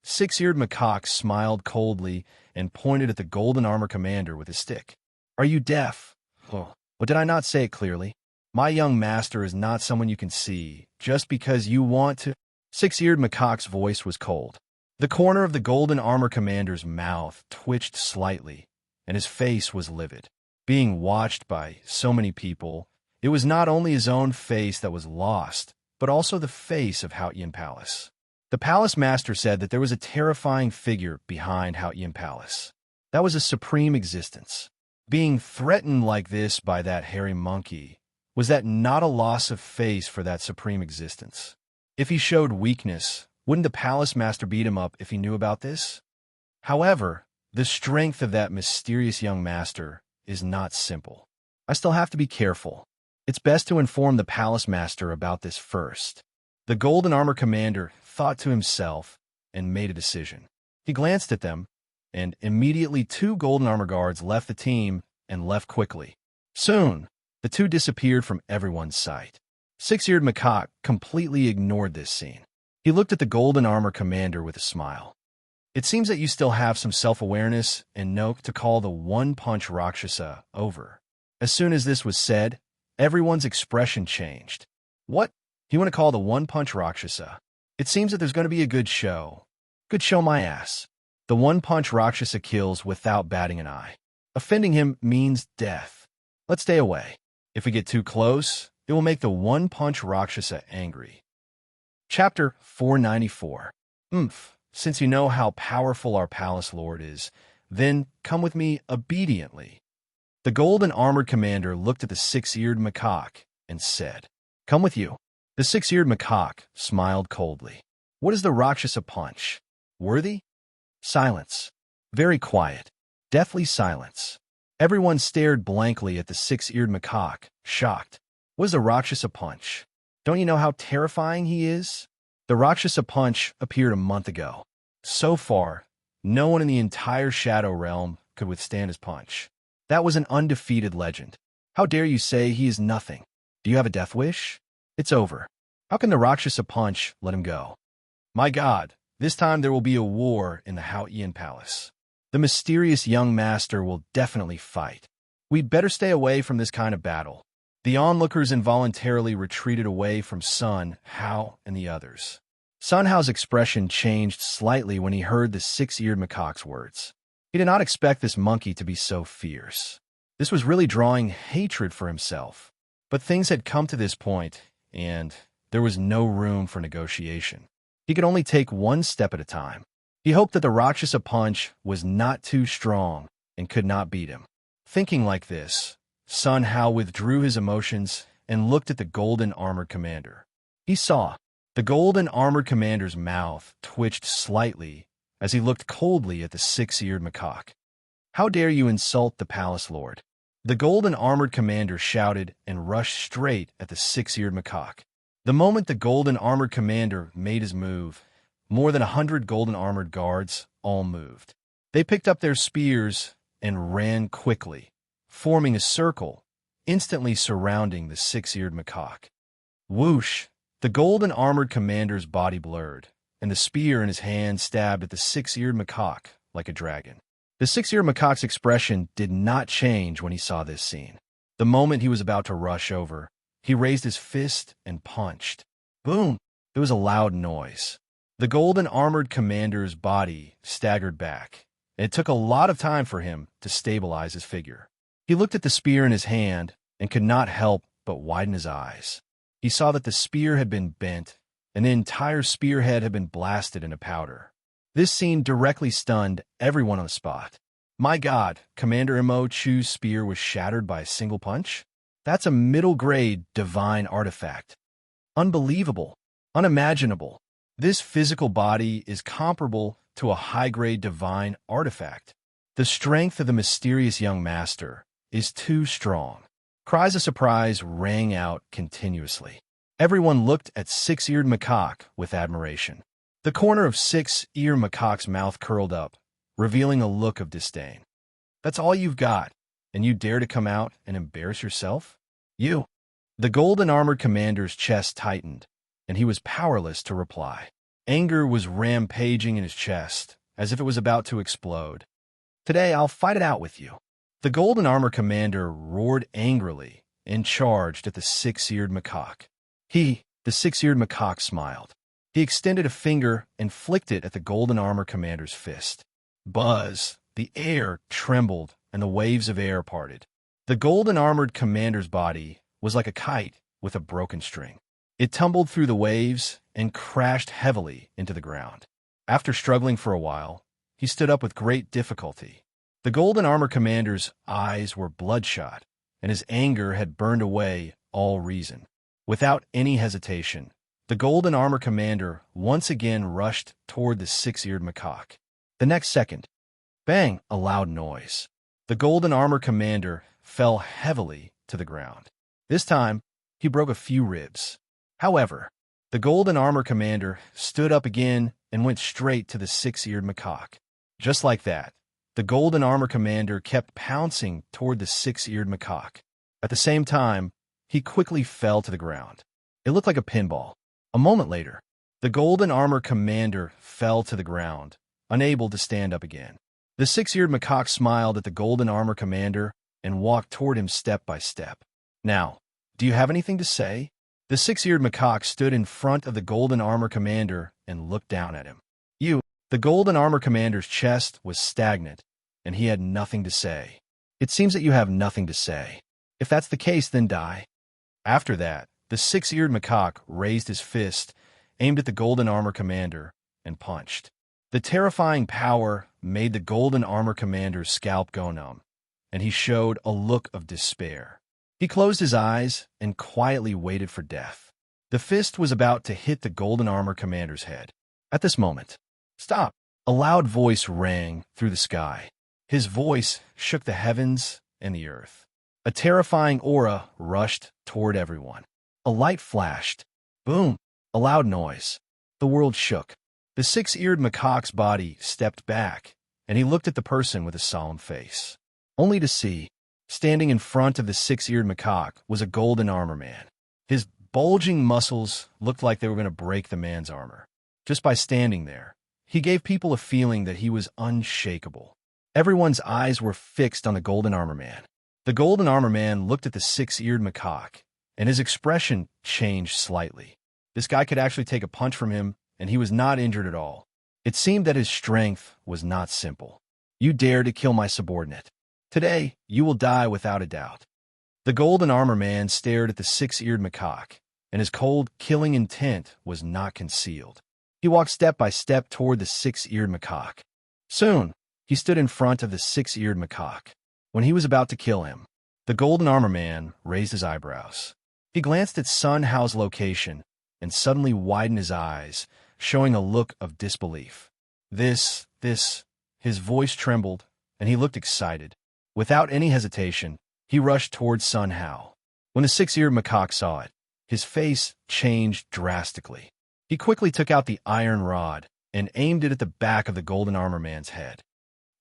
Six-eared macaque smiled coldly and pointed at the golden armor commander with his stick. Are you deaf? But did I not say it clearly? My young master is not someone you can see just because you want to. Six-eared macaque's voice was cold. The corner of the golden armor commander's mouth twitched slightly, and his face was livid. Being watched by so many people, it was not only his own face that was lost, but also the face of Haotian Palace. The palace master said that there was a terrifying figure behind Haotian Palace. That was a supreme existence. Being threatened like this by that hairy monkey, was that not a loss of face for that supreme existence? If he showed weakness, wouldn't the palace master beat him up if he knew about this? However, the strength of that mysterious young master is not simple. I still have to be careful. It's best to inform the palace master about this first. The golden armor commander thought to himself and made a decision. He glanced at them, and immediately 2 golden armor guards left the team and left quickly. Soon, the 2 disappeared from everyone's sight. Six-eared macaque completely ignored this scene. He looked at the golden armor commander with a smile. It seems that you still have some self-awareness and know to call the one-punch Rakshasa over. As soon as this was said, everyone's expression changed. What? You want to call the one-punch Rakshasa? It seems that there's going to be a good show. Good show my ass. The one-punch Rakshasa kills without batting an eye. Offending him means death. Let's stay away. If we get too close, it will make the one-punch Rakshasa angry. Chapter 494. Since you know how powerful our palace lord is, then come with me obediently. The golden armored commander looked at the 6-eared macaque and said, Come with you. The 6-eared macaque smiled coldly. What is the Rakshasa punch? Worthy? Silence. Very quiet. Deathly silence. Everyone stared blankly at the 6-eared macaque, shocked. What is the Rakshasa punch? Don't you know how terrifying he is? The Rakshasa punch appeared a month ago. So far, no one in the entire Shadow Realm could withstand his punch. That was an undefeated legend. How dare you say he is nothing? Do you have a death wish? It's over. How can the Rakshasa punch let him go? My God, this time there will be a war in the Haotian Palace. The mysterious young master will definitely fight. We'd better stay away from this kind of battle. The onlookers involuntarily retreated away from Sun, Hao, and the others. Sun Hao's expression changed slightly when he heard the 6-eared macaque's words. He did not expect this monkey to be so fierce. This was really drawing hatred for himself. But things had come to this point, and there was no room for negotiation. He could only take one step at a time. He hoped that the Rakshasa punch was not too strong and could not beat him. Thinking like this, Sun Hao withdrew his emotions and looked at the golden armored commander. He saw the golden armored commander's mouth twitched slightly as he looked coldly at the 6-eared macaque. How dare you insult the palace lord? The golden armored commander shouted and rushed straight at the 6-eared macaque. The moment the golden armored commander made his move, more than 100 golden armored guards all moved. They picked up their spears and ran quickly, forming a circle, instantly surrounding the 6-eared macaque. Whoosh! The golden armored commander's body blurred, and the spear in his hand stabbed at the 6-eared macaque like a dragon. The 6-eared macaque's expression did not change when he saw this scene. The moment he was about to rush over, he raised his fist and punched. Boom! There was a loud noise. The golden armored commander's body staggered back, and it took a lot of time for him to stabilize his figure. He looked at the spear in his hand and could not help but widen his eyes. He saw that the spear had been bent, and the entire spearhead had been blasted into powder. This scene directly stunned everyone on the spot. My God, Commander Mo Chu's spear was shattered by a single punch? That's a middle-grade divine artifact. Unbelievable. Unimaginable. This physical body is comparable to a high-grade divine artifact. The strength of the mysterious young master is too strong. Cries of surprise rang out continuously. Everyone looked at 6-eared macaque with admiration. The corner of 6-eared macaque's mouth curled up, revealing a look of disdain. That's all you've got, and you dare to come out and embarrass yourself? You. The golden armored commander's chest tightened, and he was powerless to reply. Anger was rampaging in his chest, as if it was about to explode. Today I'll fight it out with you. The golden armor commander roared angrily and charged at the 6-eared macaque. The 6-eared macaque, smiled. He extended a finger and flicked it at the golden armor commander's fist. Buzz! The air trembled and the waves of air parted. The golden armored commander's body was like a kite with a broken string. It tumbled through the waves and crashed heavily into the ground. After struggling for a while, he stood up with great difficulty. The golden armor commander's eyes were bloodshot, and his anger had burned away all reason. Without any hesitation, the golden armor commander once again rushed toward the six-eared macaque. The next second, bang, a loud noise. The golden armor commander fell heavily to the ground. This time, he broke a few ribs. However, the golden armor commander stood up again and went straight to the six-eared macaque. Just like that, the golden armor commander kept pouncing toward the six-eared macaque. At the same time, he quickly fell to the ground. It looked like a pinball. A moment later, the golden armor commander fell to the ground, unable to stand up again. The six-eared macaque smiled at the golden armor commander and walked toward him step by step. Now, do you have anything to say? The six-eared macaque stood in front of the golden armor commander and looked down at him. The golden armor commander's chest was stagnant, and he had nothing to say. It seems that you have nothing to say. If that's the case, then die. After that, the six-eared macaque raised his fist, aimed at the golden armor commander, and punched. The terrifying power made the golden armor commander's scalp go numb, and he showed a look of despair. He closed his eyes and quietly waited for death. The fist was about to hit the golden armor commander's head. At this moment, "Stop!" A loud voice rang through the sky. His voice shook the heavens and the earth. A terrifying aura rushed toward everyone. A light flashed. Boom! A loud noise. The world shook. The six-eared macaque's body stepped back, and he looked at the person with a solemn face. Only to see, standing in front of the six-eared macaque was a golden armor man. His bulging muscles looked like they were going to break the man's armor. Just by standing there, he gave people a feeling that he was unshakable. Everyone's eyes were fixed on the golden armor man. The golden armor man looked at the six-eared macaque, and his expression changed slightly. This guy could actually take a punch from him, and he was not injured at all. It seemed that his strength was not simple. "You dare to kill my subordinate. Today, you will die without a doubt." The golden armor man stared at the six-eared macaque, and his cold, killing intent was not concealed. He walked step by step toward the six-eared macaque. Soon, he stood in front of the six-eared macaque. When he was about to kill him, the golden armor man raised his eyebrows. He glanced at Sun Hao's location and suddenly widened his eyes, showing a look of disbelief. This, his voice trembled, and he looked excited. Without any hesitation, he rushed toward Sun Hao. When the six-eared macaque saw it, his face changed drastically. He quickly took out the iron rod and aimed it at the back of the golden armor man's head.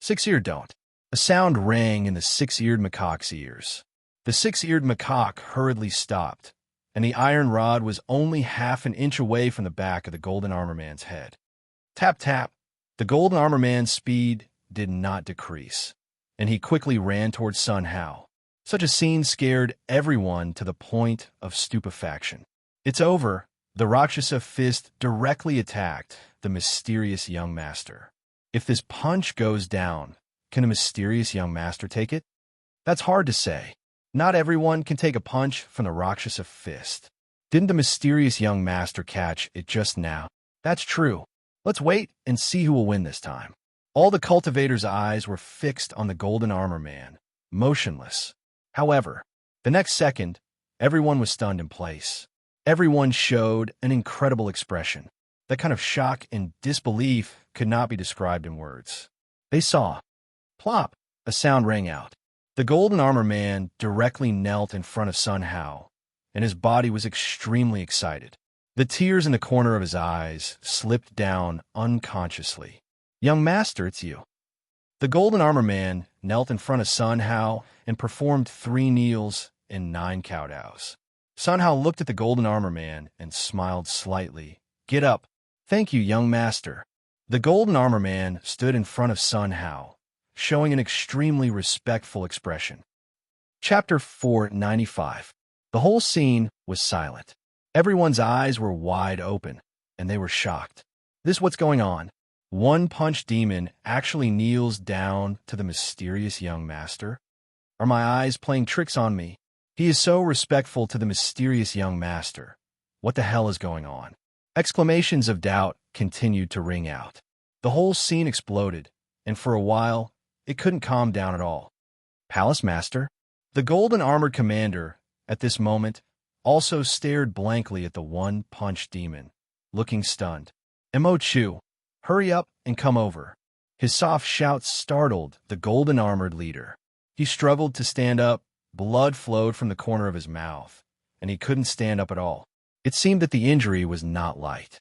"Six-eared don't." A sound rang in the six-eared macaque's ears. The six-eared macaque hurriedly stopped, and the iron rod was only half an inch away from the back of the golden armor man's head. Tap, tap. The golden armor man's speed did not decrease, and he quickly ran towards Sun Hao. Such a scene scared everyone to the point of stupefaction. "It's over." The Rakshasa fist directly attacked the mysterious young master. If this punch goes down, can a mysterious young master take it? That's hard to say. Not everyone can take a punch from the Rakshasa fist. Didn't the mysterious young master catch it just now? That's true. Let's wait and see who will win this time. All the cultivators' eyes were fixed on the golden armor man, motionless. However, the next second, everyone was stunned in place. Everyone showed an incredible expression. That kind of shock and disbelief could not be described in words. They saw. Plop! A sound rang out. The golden armor man directly knelt in front of Sun Hao, and his body was extremely excited. The tears in the corner of his eyes slipped down unconsciously. "Young master, it's you." The golden armor man knelt in front of Sun Hao and performed 3 kneels and 9 kowtows. Sun Hao looked at the golden armor man and smiled slightly. "Get up." "Thank you, young master." The golden armor man stood in front of Sun Hao, showing an extremely respectful expression. Chapter 495. The whole scene was silent. Everyone's eyes were wide open, and they were shocked. This what's going on? One Punch Demon actually kneels down to the mysterious young master? Are my eyes playing tricks on me? He is so respectful to the mysterious young master. What the hell is going on? Exclamations of doubt continued to ring out. The whole scene exploded, and for a while, it couldn't calm down at all. Palace Master? The golden armored commander, at this moment, also stared blankly at the one-punch demon, looking stunned. Chu, hurry up and come over. His soft shouts startled the golden armored leader. He struggled to stand up, blood flowed from the corner of his mouth, and he couldn't stand up at all. It seemed that the injury was not light.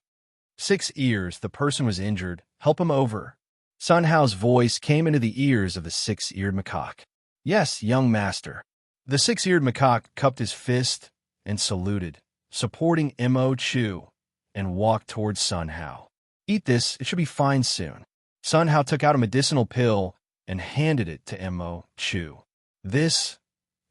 6 ears, the person was injured. Help him over. Sun Hao's voice came into the ears of the 6-eared macaque. Yes, young master. The 6-eared macaque cupped his fist and saluted, supporting Chu, and walked towards Sun Hao. Eat this, it should be fine soon. Sun Hao took out a medicinal pill and handed it to Chu. This,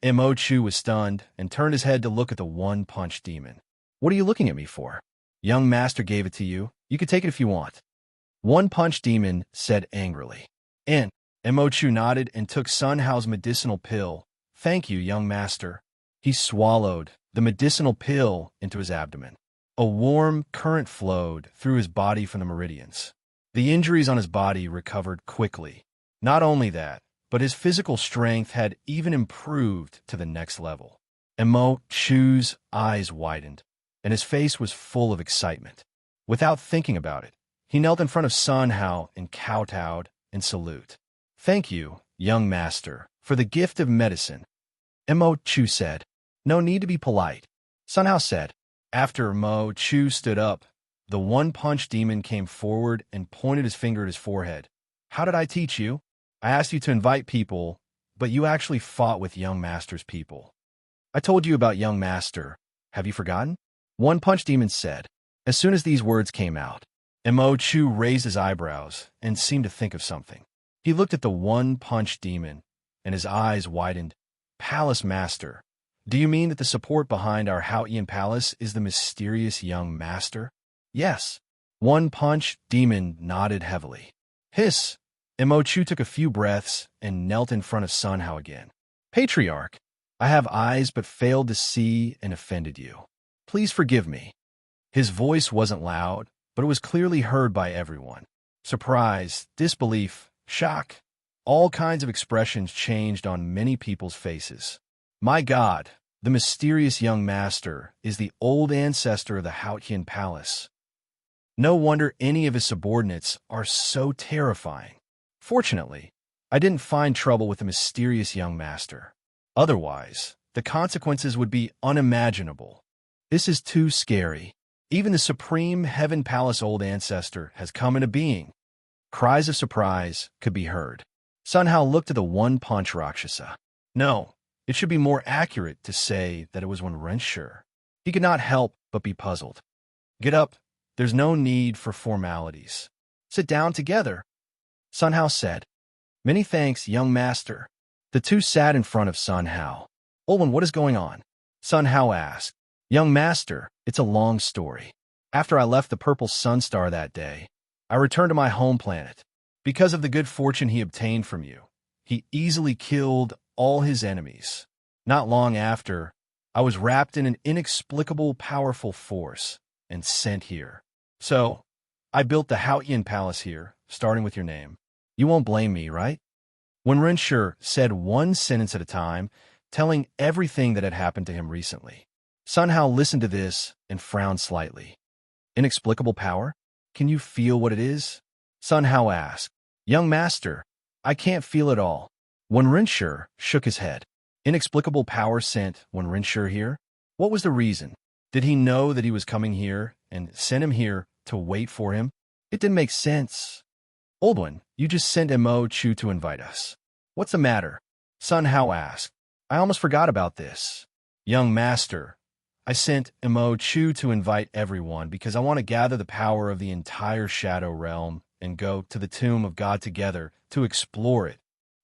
Chu was stunned and turned his head to look at the one-punch demon. What are you looking at me for? Young master gave it to you. You can take it if you want. One-punch demon said angrily. And Chu nodded and took Sun Hao's medicinal pill. Thank you, young master. He swallowed the medicinal pill into his abdomen. A warm current flowed through his body from the meridians. The injuries on his body recovered quickly. Not only that, but his physical strength had even improved to the next level. Chu's eyes widened, and his face was full of excitement. Without thinking about it, he knelt in front of Sun Hao and kowtowed in salute. Thank you, young master, for the gift of medicine. Chu said. No need to be polite. Sun Hao said. After Chu stood up, the one-punch demon came forward and pointed his finger at his forehead. How did I teach you? I asked you to invite people, but you actually fought with young master's people. I told you about young master. Have you forgotten? One-punch demon said. As soon as these words came out, Chu raised his eyebrows and seemed to think of something. He looked at the one-punch demon, and his eyes widened. Palace Master, do you mean that the support behind our Haotian palace is the mysterious young master? Yes. One-punch demon nodded heavily. Hiss! Chu took a few breaths and knelt in front of Sun Hao again. Patriarch, I have eyes but failed to see and offended you. Please forgive me. His voice wasn't loud, but it was clearly heard by everyone. Surprise, disbelief, shock. All kinds of expressions changed on many people's faces. My God, the mysterious young master is the old ancestor of the Haotian palace. No wonder any of his subordinates are so terrifying. Fortunately, I didn't find trouble with the mysterious young master. Otherwise, the consequences would be unimaginable. This is too scary. Even the supreme Heaven Palace old ancestor has come into being. Cries of surprise could be heard. Sun Hao looked at the one-punch Rakshasa. No, it should be more accurate to say that it was one Rensher. He could not help but be puzzled. Get up. There's no need for formalities. Sit down together, Sun Hao said. Many thanks, young master. The two sat in front of Sun Hao. Olwen, what is going on? Sun Hao asked. Young master, it's a long story. After I left the Purple Sun Star that day, I returned to my home planet. Because of the good fortune he obtained from you, he easily killed all his enemies. Not long after, I was wrapped in an inexplicable powerful force and sent here. So, I built the Haotian Palace here, starting with your name. You won't blame me, right? When Rensher said one sentence at a time, telling everything that had happened to him recently. Sun Hao listened to this and frowned slightly. Inexplicable power? Can you feel what it is? Sun Hao asked. Young master, I can't feel it all. When Rensher shook his head. Inexplicable power sent when Rensher here? What was the reason? Did he know that he was coming here and sent him here to wait for him? It didn't make sense. Old one, you just sent Chu to invite us. What's the matter? Sun Hao asked. I almost forgot about this. Young master, I sent Chu to invite everyone because I want to gather the power of the entire Shadow Realm and go to the Tomb of God together to explore it.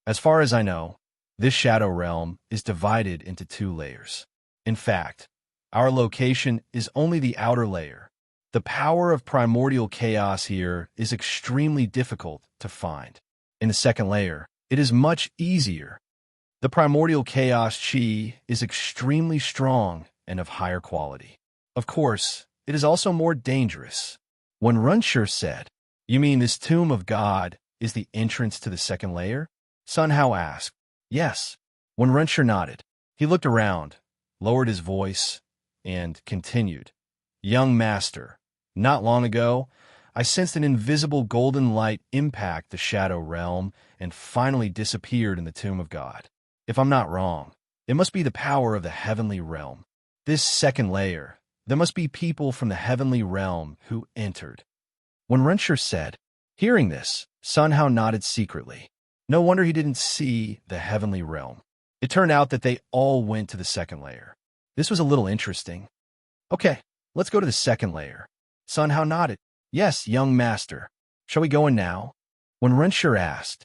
As far as I know, this Shadow Realm is divided into 2 layers. In fact, our location is only the outer layer. The power of primordial chaos here is extremely difficult to find. In the second layer, it is much easier. The primordial chaos chi is extremely strong and of higher quality. Of course, it is also more dangerous. When Runshur said, "You mean this tomb of God is the entrance to the second layer?" Sun Hao asked. Yes. When Runshur nodded, he looked around, lowered his voice, and continued. Young master, not long ago, I sensed an invisible golden light impact the shadow realm and finally disappeared in the tomb of God. If I'm not wrong, it must be the power of the heavenly realm. This second layer, there must be people from the heavenly realm who entered. When Runshur said, hearing this, Sun Hao nodded secretly. No wonder he didn't see the heavenly realm. It turned out that they all went to the second layer. This was a little interesting. Okay, let's go to the second layer. Sun Hao nodded. Yes, young master. Shall we go in now? When Runshur asked,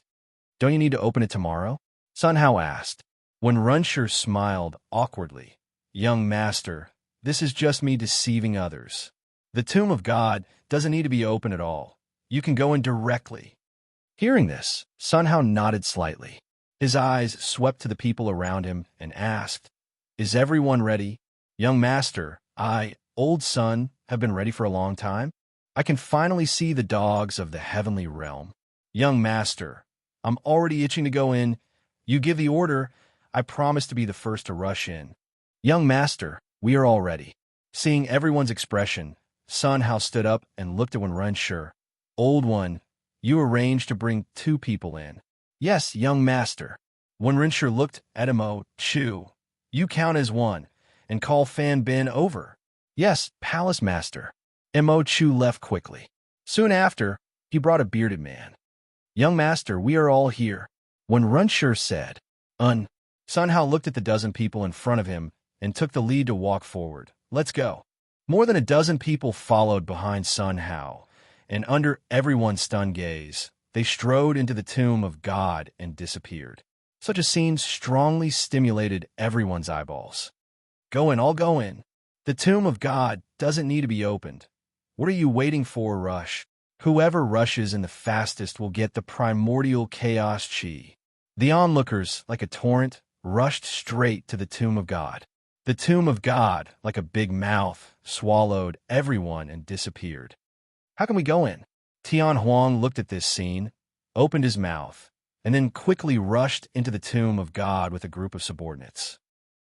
don't you need to open it tomorrow? Sun Hao asked. When Runshur smiled awkwardly, young master, this is just me deceiving others. The tomb of God doesn't need to be open at all. You can go in directly. Hearing this, Sun Hao nodded slightly. His eyes swept to the people around him and asked, is everyone ready? Young master, old Sun, have been ready for a long time. I can finally see the dogs of the heavenly realm. Young master, I'm already itching to go in. You give the order, I promise to be the first to rush in. Young master, we are all ready. Seeing everyone's expression, Sun Hao stood up and looked at Runshur. Old one, you arranged to bring 2 people in. Yes, young master. When Runshur looked at Mo Chu, you count as 1, and call Fan Bin over. Yes, palace master. Mo Chu left quickly. Soon after, he brought a bearded man. Young master, we are all here. When Runshur said, Sun Hao looked at the dozen people in front of him and took the lead to walk forward. Let's go. More than a dozen people followed behind Sun Hao, and under everyone's stunned gaze, they strode into the tomb of God and disappeared. Such a scene strongly stimulated everyone's eyeballs. Go in, all go in. The tomb of God doesn't need to be opened. What are you waiting for, rush? Whoever rushes in the fastest will get the primordial chaos chi. The onlookers, like a torrent, rushed straight to the tomb of God. The tomb of God, like a big mouth, swallowed everyone and disappeared. How can we go in? Tian Huang looked at this scene, opened his mouth, and then quickly rushed into the tomb of God with a group of subordinates.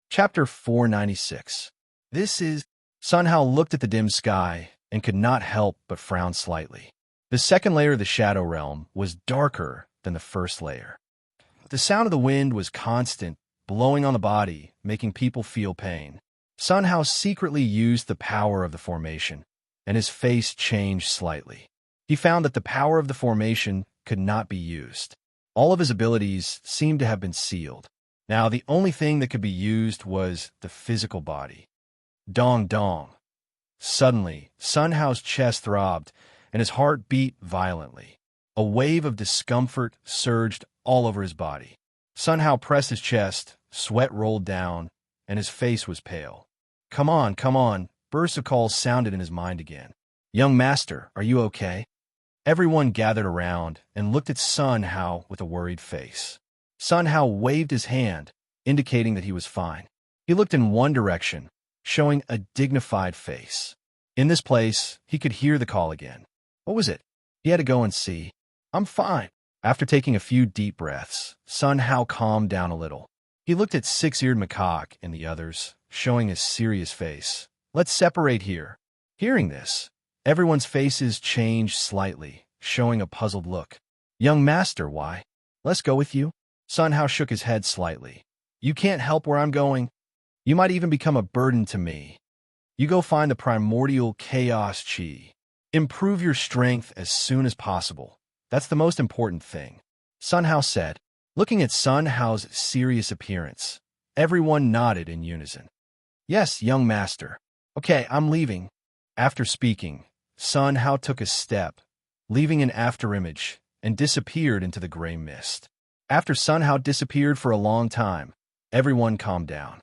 Chapter 496. This is... Sun Hao looked at the dim sky and could not help but frown slightly. The second layer of the shadow realm was darker than the first layer. The sound of the wind was constant, blowing on the body, making people feel pain. Sun Hao secretly used the power of the formation, and his face changed slightly. He found that the power of the formation could not be used. All of his abilities seemed to have been sealed. Now the only thing that could be used was the physical body. Dong dong. Suddenly, Sun Hao's chest throbbed, and his heart beat violently. A wave of discomfort surged all over his body. Sun Hao pressed his chest, sweat rolled down, and his face was pale. Come on, bursts of calls sounded in his mind again. Young master, are you okay? Everyone gathered around and looked at Sun Hao with a worried face. Sun Hao waved his hand, indicating that he was fine. He looked in one direction, showing a dignified face. In this place, he could hear the call again. What was it? He had to go and see. I'm fine. After taking a few deep breaths, Sun Hao calmed down a little. He looked at Six-Eared Macaque and the others, showing a serious face. Let's separate here. Hearing this, everyone's faces changed slightly, showing a puzzled look. Young master, why? Let's go with you? Sun Hao shook his head slightly. You can't help where I'm going. You might even become a burden to me. You go find the primordial chaos chi. Improve your strength as soon as possible. That's the most important thing. Sun Hao said, looking at Sun Hao's serious appearance. Everyone nodded in unison. Yes, young master. Okay, I'm leaving. After speaking, Sun Hao took a step, leaving an afterimage, and disappeared into the gray mist. After Sun Hao disappeared for a long time, everyone calmed down.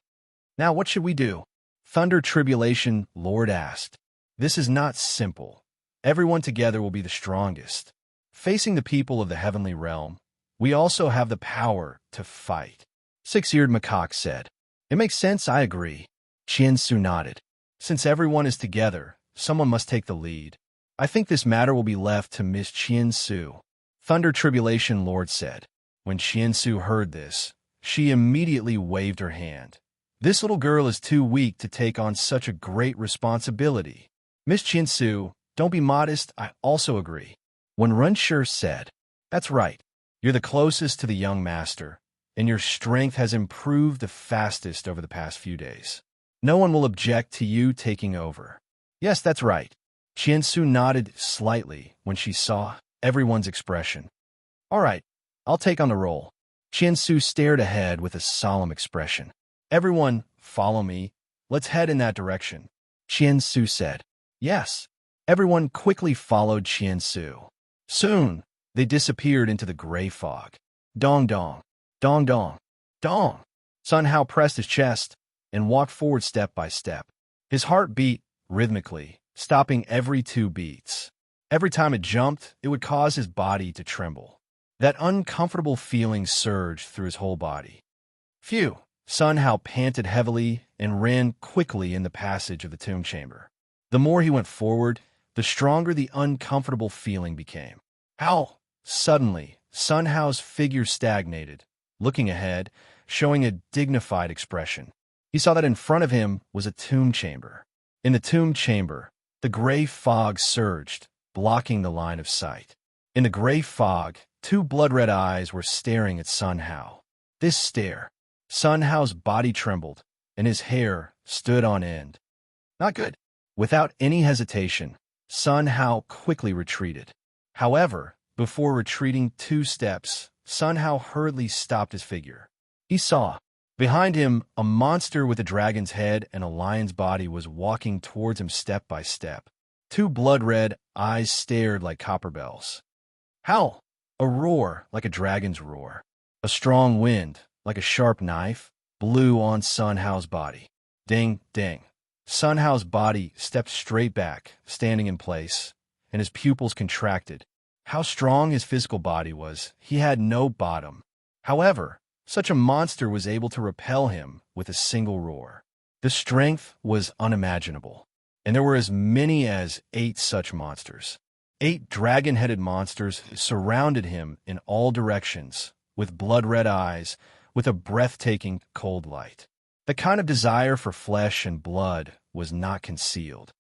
Now what should we do? Thunder Tribulation Lord asked. This is not simple. Everyone together will be the strongest. Facing the people of the heavenly realm, we also have the power to fight. Six-Eared Macaque said. It makes sense, I agree. Qian Su nodded. Since everyone is together, someone must take the lead. I think this matter will be left to Miss Qian-Su, Thunder Tribulation Lord said. When Qian-Su heard this, she immediately waved her hand. This little girl is too weak to take on such a great responsibility. Miss Qian-Su, don't be modest, I also agree. When Renshi said, that's right, you're the closest to the young master, and your strength has improved the fastest over the past few days. No one will object to you taking over. Yes, that's right. Qian-Su nodded slightly when she saw everyone's expression. All right, I'll take on the role. Qian-Su stared ahead with a solemn expression. Everyone, follow me. Let's head in that direction. Qian-Su said. Yes. Everyone quickly followed Qian-Su. Soon, they disappeared into the gray fog. Dong dong, dong dong, dong. Sun Hao pressed his chest and walked forward step by step. His heart beat rhythmically, stopping every 2 beats. Every time it jumped, it would cause his body to tremble. That uncomfortable feeling surged through his whole body. Phew! Sun Hao panted heavily and ran quickly in the passage of the tomb chamber. The more he went forward, the stronger the uncomfortable feeling became. How? Suddenly, Sun Hao's figure stagnated, looking ahead, showing a dignified expression. He saw that in front of him was a tomb chamber. In the tomb chamber, the gray fog surged, blocking the line of sight. In the gray fog, 2 blood-red eyes were staring at Sun Hao. This stare, Sun Hao's body trembled, and his hair stood on end. Not good. Without any hesitation, Sun Hao quickly retreated. However, before retreating 2 steps, Sun Hao hurriedly stopped his figure. He saw, behind him, a monster with a dragon's head and a lion's body was walking towards him step by step. 2 blood-red eyes stared like copper bells. Howl! A roar like a dragon's roar. A strong wind, like a sharp knife, blew on Sun Hao's body. Ding, ding. Sun Hao's body stepped straight back, standing in place, and his pupils contracted. How strong his physical body was, he had no bottom. However, such a monster was able to repel him with a single roar. The strength was unimaginable, and there were as many as 8 such monsters. 8 dragon-headed monsters surrounded him in all directions, with blood-red eyes, with a breathtaking cold light. The kind of desire for flesh and blood was not concealed.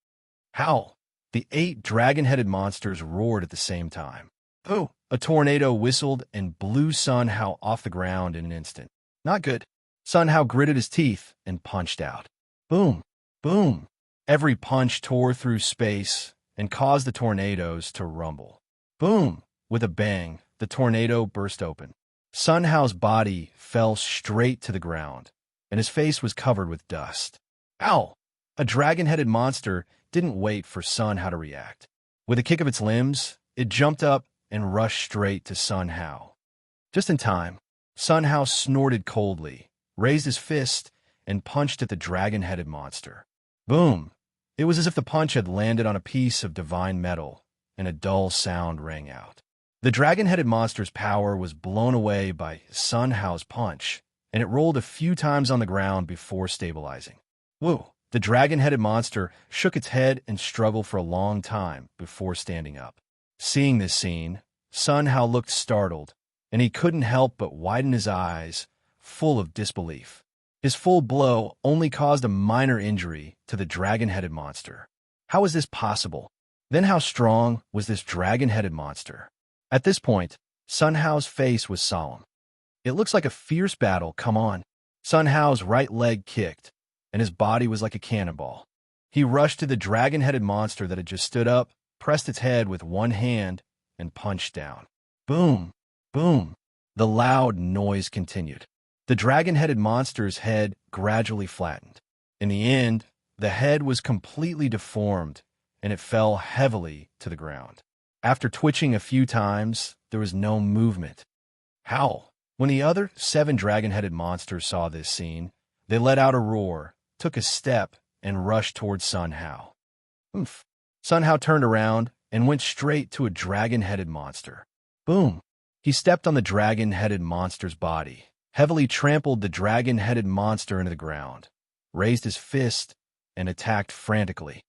Howl! The 8 dragon-headed monsters roared at the same time. Oh! A tornado whistled and blew Sun Hao off the ground in an instant. Not good. Sun Hao gritted his teeth and punched out. Boom! Boom! Every punch tore through space and caused the tornadoes to rumble. Boom! With a bang, the tornado burst open. Sun Hao's body fell straight to the ground, and his face was covered with dust. Ow! A dragon-headed monster didn't wait for Sun Hao to react. With a kick of its limbs, it jumped up and rushed straight to Sun Hao. Just in time, Sun Hao snorted coldly, raised his fist, and punched at the dragon-headed monster. Boom! It was as if the punch had landed on a piece of divine metal, and a dull sound rang out. The dragon-headed monster's power was blown away by Sun Hao's punch, and it rolled a few times on the ground before stabilizing. Woo! The dragon-headed monster shook its head and struggled for a long time before standing up. Seeing this scene, Sun Hao looked startled, and he couldn't help but widen his eyes, full of disbelief. His full blow only caused a minor injury to the dragon-headed monster. How was this possible? Then how strong was this dragon-headed monster? At this point, Sun Hao's face was solemn. It looks like a fierce battle, come on. Sun Hao's right leg kicked, and his body was like a cannonball. He rushed to the dragon-headed monster that had just stood up, pressed its head with one hand, and punched down. Boom! Boom! The loud noise continued. The dragon-headed monster's head gradually flattened. In the end, the head was completely deformed, and it fell heavily to the ground. After twitching a few times, there was no movement. Howl! When the other 7 dragon-headed monsters saw this scene, they let out a roar, took a step, and rushed towards Sun Hao. Oof! Sun Hao turned around and went straight to a dragon-headed monster. Boom! He stepped on the dragon-headed monster's body, heavily trampled the dragon-headed monster into the ground, raised his fist, and attacked frantically.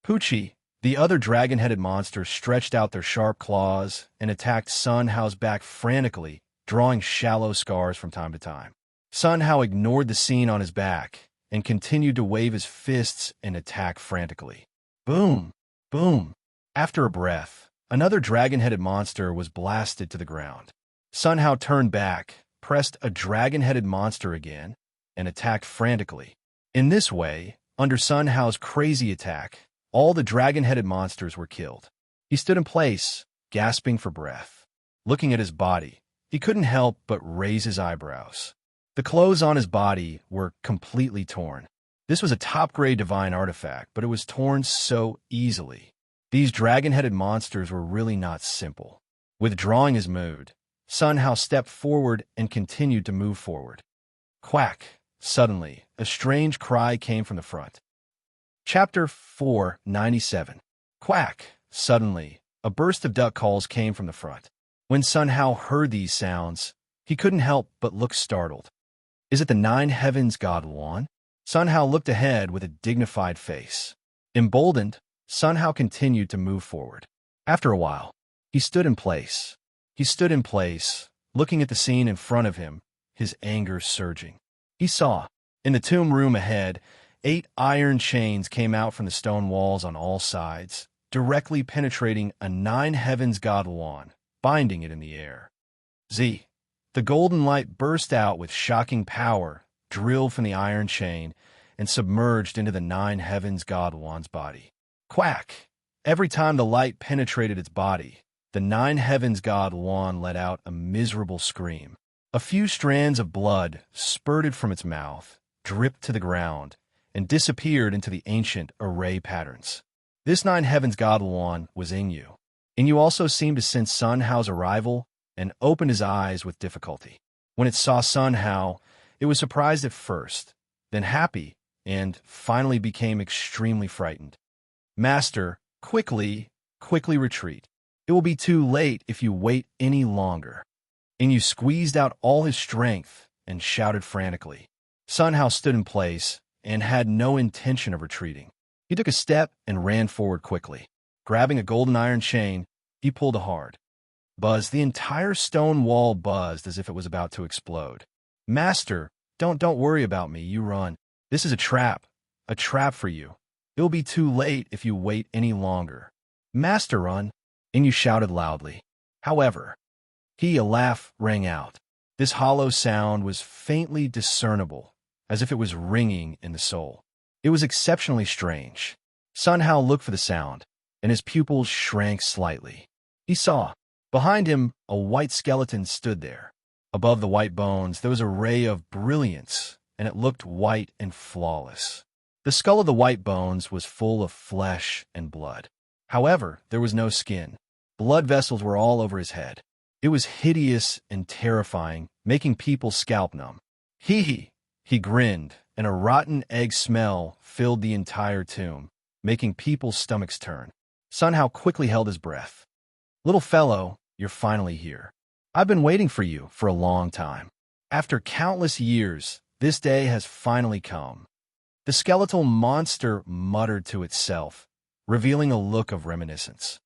Poochie, the other dragon-headed monster, stretched out their sharp claws and attacked Sun Hao's back frantically, drawing shallow scars from time to time. Sun Hao ignored the scene on his back and continued to wave his fists and attack frantically. Boom! Boom! After a breath, another dragon-headed monster was blasted to the ground. Sun Hao turned back, pressed a dragon-headed monster again, and attacked frantically. In this way, under Sun Hao's crazy attack, all the dragon-headed monsters were killed. He stood in place, gasping for breath. Looking at his body, he couldn't help but raise his eyebrows. The clothes on his body were completely torn. This was a top-grade divine artifact, but it was torn so easily. These dragon-headed monsters were really not simple. Withdrawing his mood, Sun Hao stepped forward and continued to move forward. Quack! Suddenly, a strange cry came from the front. Chapter 497. Quack! Suddenly, a burst of duck calls came from the front. When Sun Hao heard these sounds, he couldn't help but look startled. Is it the Nine Heavens God Wan? Sun Hao looked ahead with a dignified face. Emboldened, Sun Hao continued to move forward. After a while, he stood in place. Looking at the scene in front of him, his anger surging. He saw, in the tomb room ahead, 8 iron chains came out from the stone walls on all sides, directly penetrating a Nine Heavens God Wan, binding it in the air. Z. The golden light burst out with shocking power, drilled from the iron chain, and submerged into the Nine Heavens God Wan's body. Quack! Every time the light penetrated its body, the Nine Heavens God Wan let out a miserable scream. A few strands of blood spurted from its mouth, dripped to the ground, and disappeared into the ancient array patterns. This Nine Heavens God Wan was Inyu. Inyu also seemed to sense Sun Hao's arrival and opened his eyes with difficulty. When it saw Sun Hao, it was surprised at first, then happy, and finally became extremely frightened. Master, quickly retreat. It will be too late if you wait any longer. Inyu squeezed out all his strength and shouted frantically. Sun Hao stood in place and had no intention of retreating. He took a step and ran forward quickly. Grabbing a golden iron chain, he pulled hard. Buzz, the entire stone wall buzzed as if it was about to explode. Master, don't worry about me, you run. This is a trap for you. It will be too late if you wait any longer. Master, run, Inyu shouted loudly. However, a laugh rang out. This hollow sound was faintly discernible, as if it was ringing in the soul. It was exceptionally strange. Sun Hao looked for the sound, and his pupils shrank slightly. He saw, behind him, a white skeleton stood there. Above the white bones, there was a ray of brilliance, and it looked white and flawless. The skull of the white bones was full of flesh and blood. However, there was no skin. Blood vessels were all over his head. It was hideous and terrifying, making people's scalp numb. He grinned, and a rotten egg smell filled the entire tomb, making people's stomachs turn. Sun Hao quickly held his breath. Little fellow, you're finally here. I've been waiting for you for a long time. After countless years, this day has finally come. The skeletal monster muttered to itself, revealing a look of reminiscence.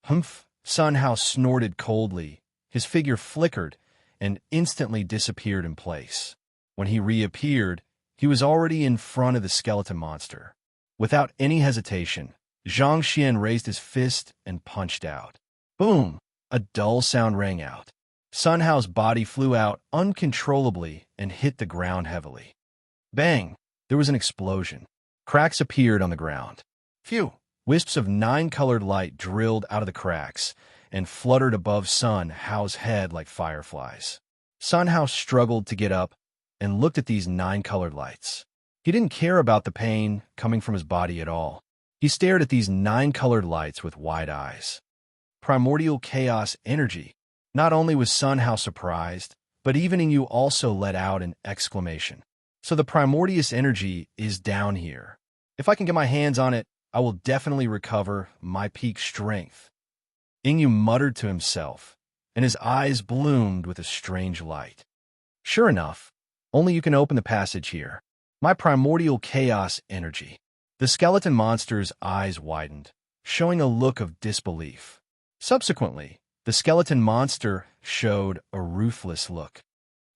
Humph! Sun Hao snorted coldly. His figure flickered and instantly disappeared in place. When he reappeared, he was already in front of the skeleton monster. Without any hesitation, Zhang Xian raised his fist and punched out. Boom! A dull sound rang out. Sun Hao's body flew out uncontrollably and hit the ground heavily. Bang! There was an explosion. Cracks appeared on the ground. Phew! Wisps of 9-colored light drilled out of the cracks and fluttered above Sun Hao's head like fireflies. Sun Hao struggled to get up and looked at these 9-colored lights. He didn't care about the pain coming from his body at all. He stared at these 9-colored lights with wide eyes. Primordial chaos energy. Not only was Sun Hao surprised, but even Inyu also let out an exclamation. So the primordious energy is down here. If I can get my hands on it, I will definitely recover my peak strength. Inyu muttered to himself, and his eyes bloomed with a strange light. Sure enough, only you can open the passage here. My primordial chaos energy. The skeleton monster's eyes widened, showing a look of disbelief. Subsequently, the skeleton monster showed a ruthless look.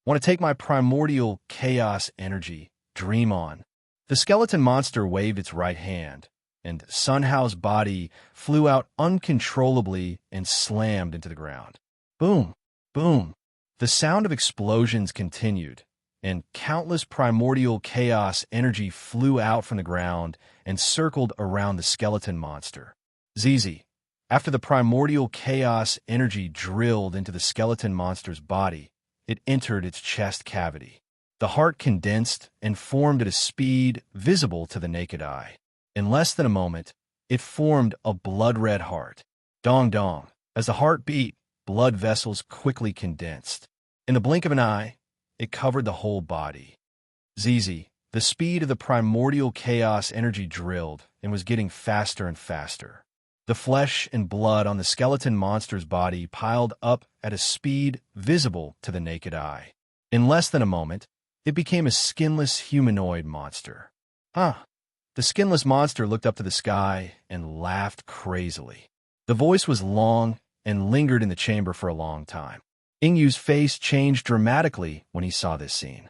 Want to take my primordial chaos energy? Dream on. The skeleton monster waved its right hand, and Sun Hao's body flew out uncontrollably and slammed into the ground. Boom! Boom! The sound of explosions continued, and countless primordial chaos energy flew out from the ground and circled around the skeleton monster. ZZ. After the primordial chaos energy drilled into the skeleton monster's body, it entered its chest cavity. The heart condensed and formed at a speed visible to the naked eye. In less than a moment, it formed a blood-red heart. Dong dong. As the heart beat, blood vessels quickly condensed. In the blink of an eye, it covered the whole body. ZZ. The speed of the primordial chaos energy drilled and was getting faster and faster. The flesh and blood on the skeleton monster's body piled up at a speed visible to the naked eye. In less than a moment, it became a skinless humanoid monster. Huh. The skinless monster looked up to the sky and laughed crazily. The voice was long and lingered in the chamber for a long time. Ingyu's face changed dramatically when he saw this scene.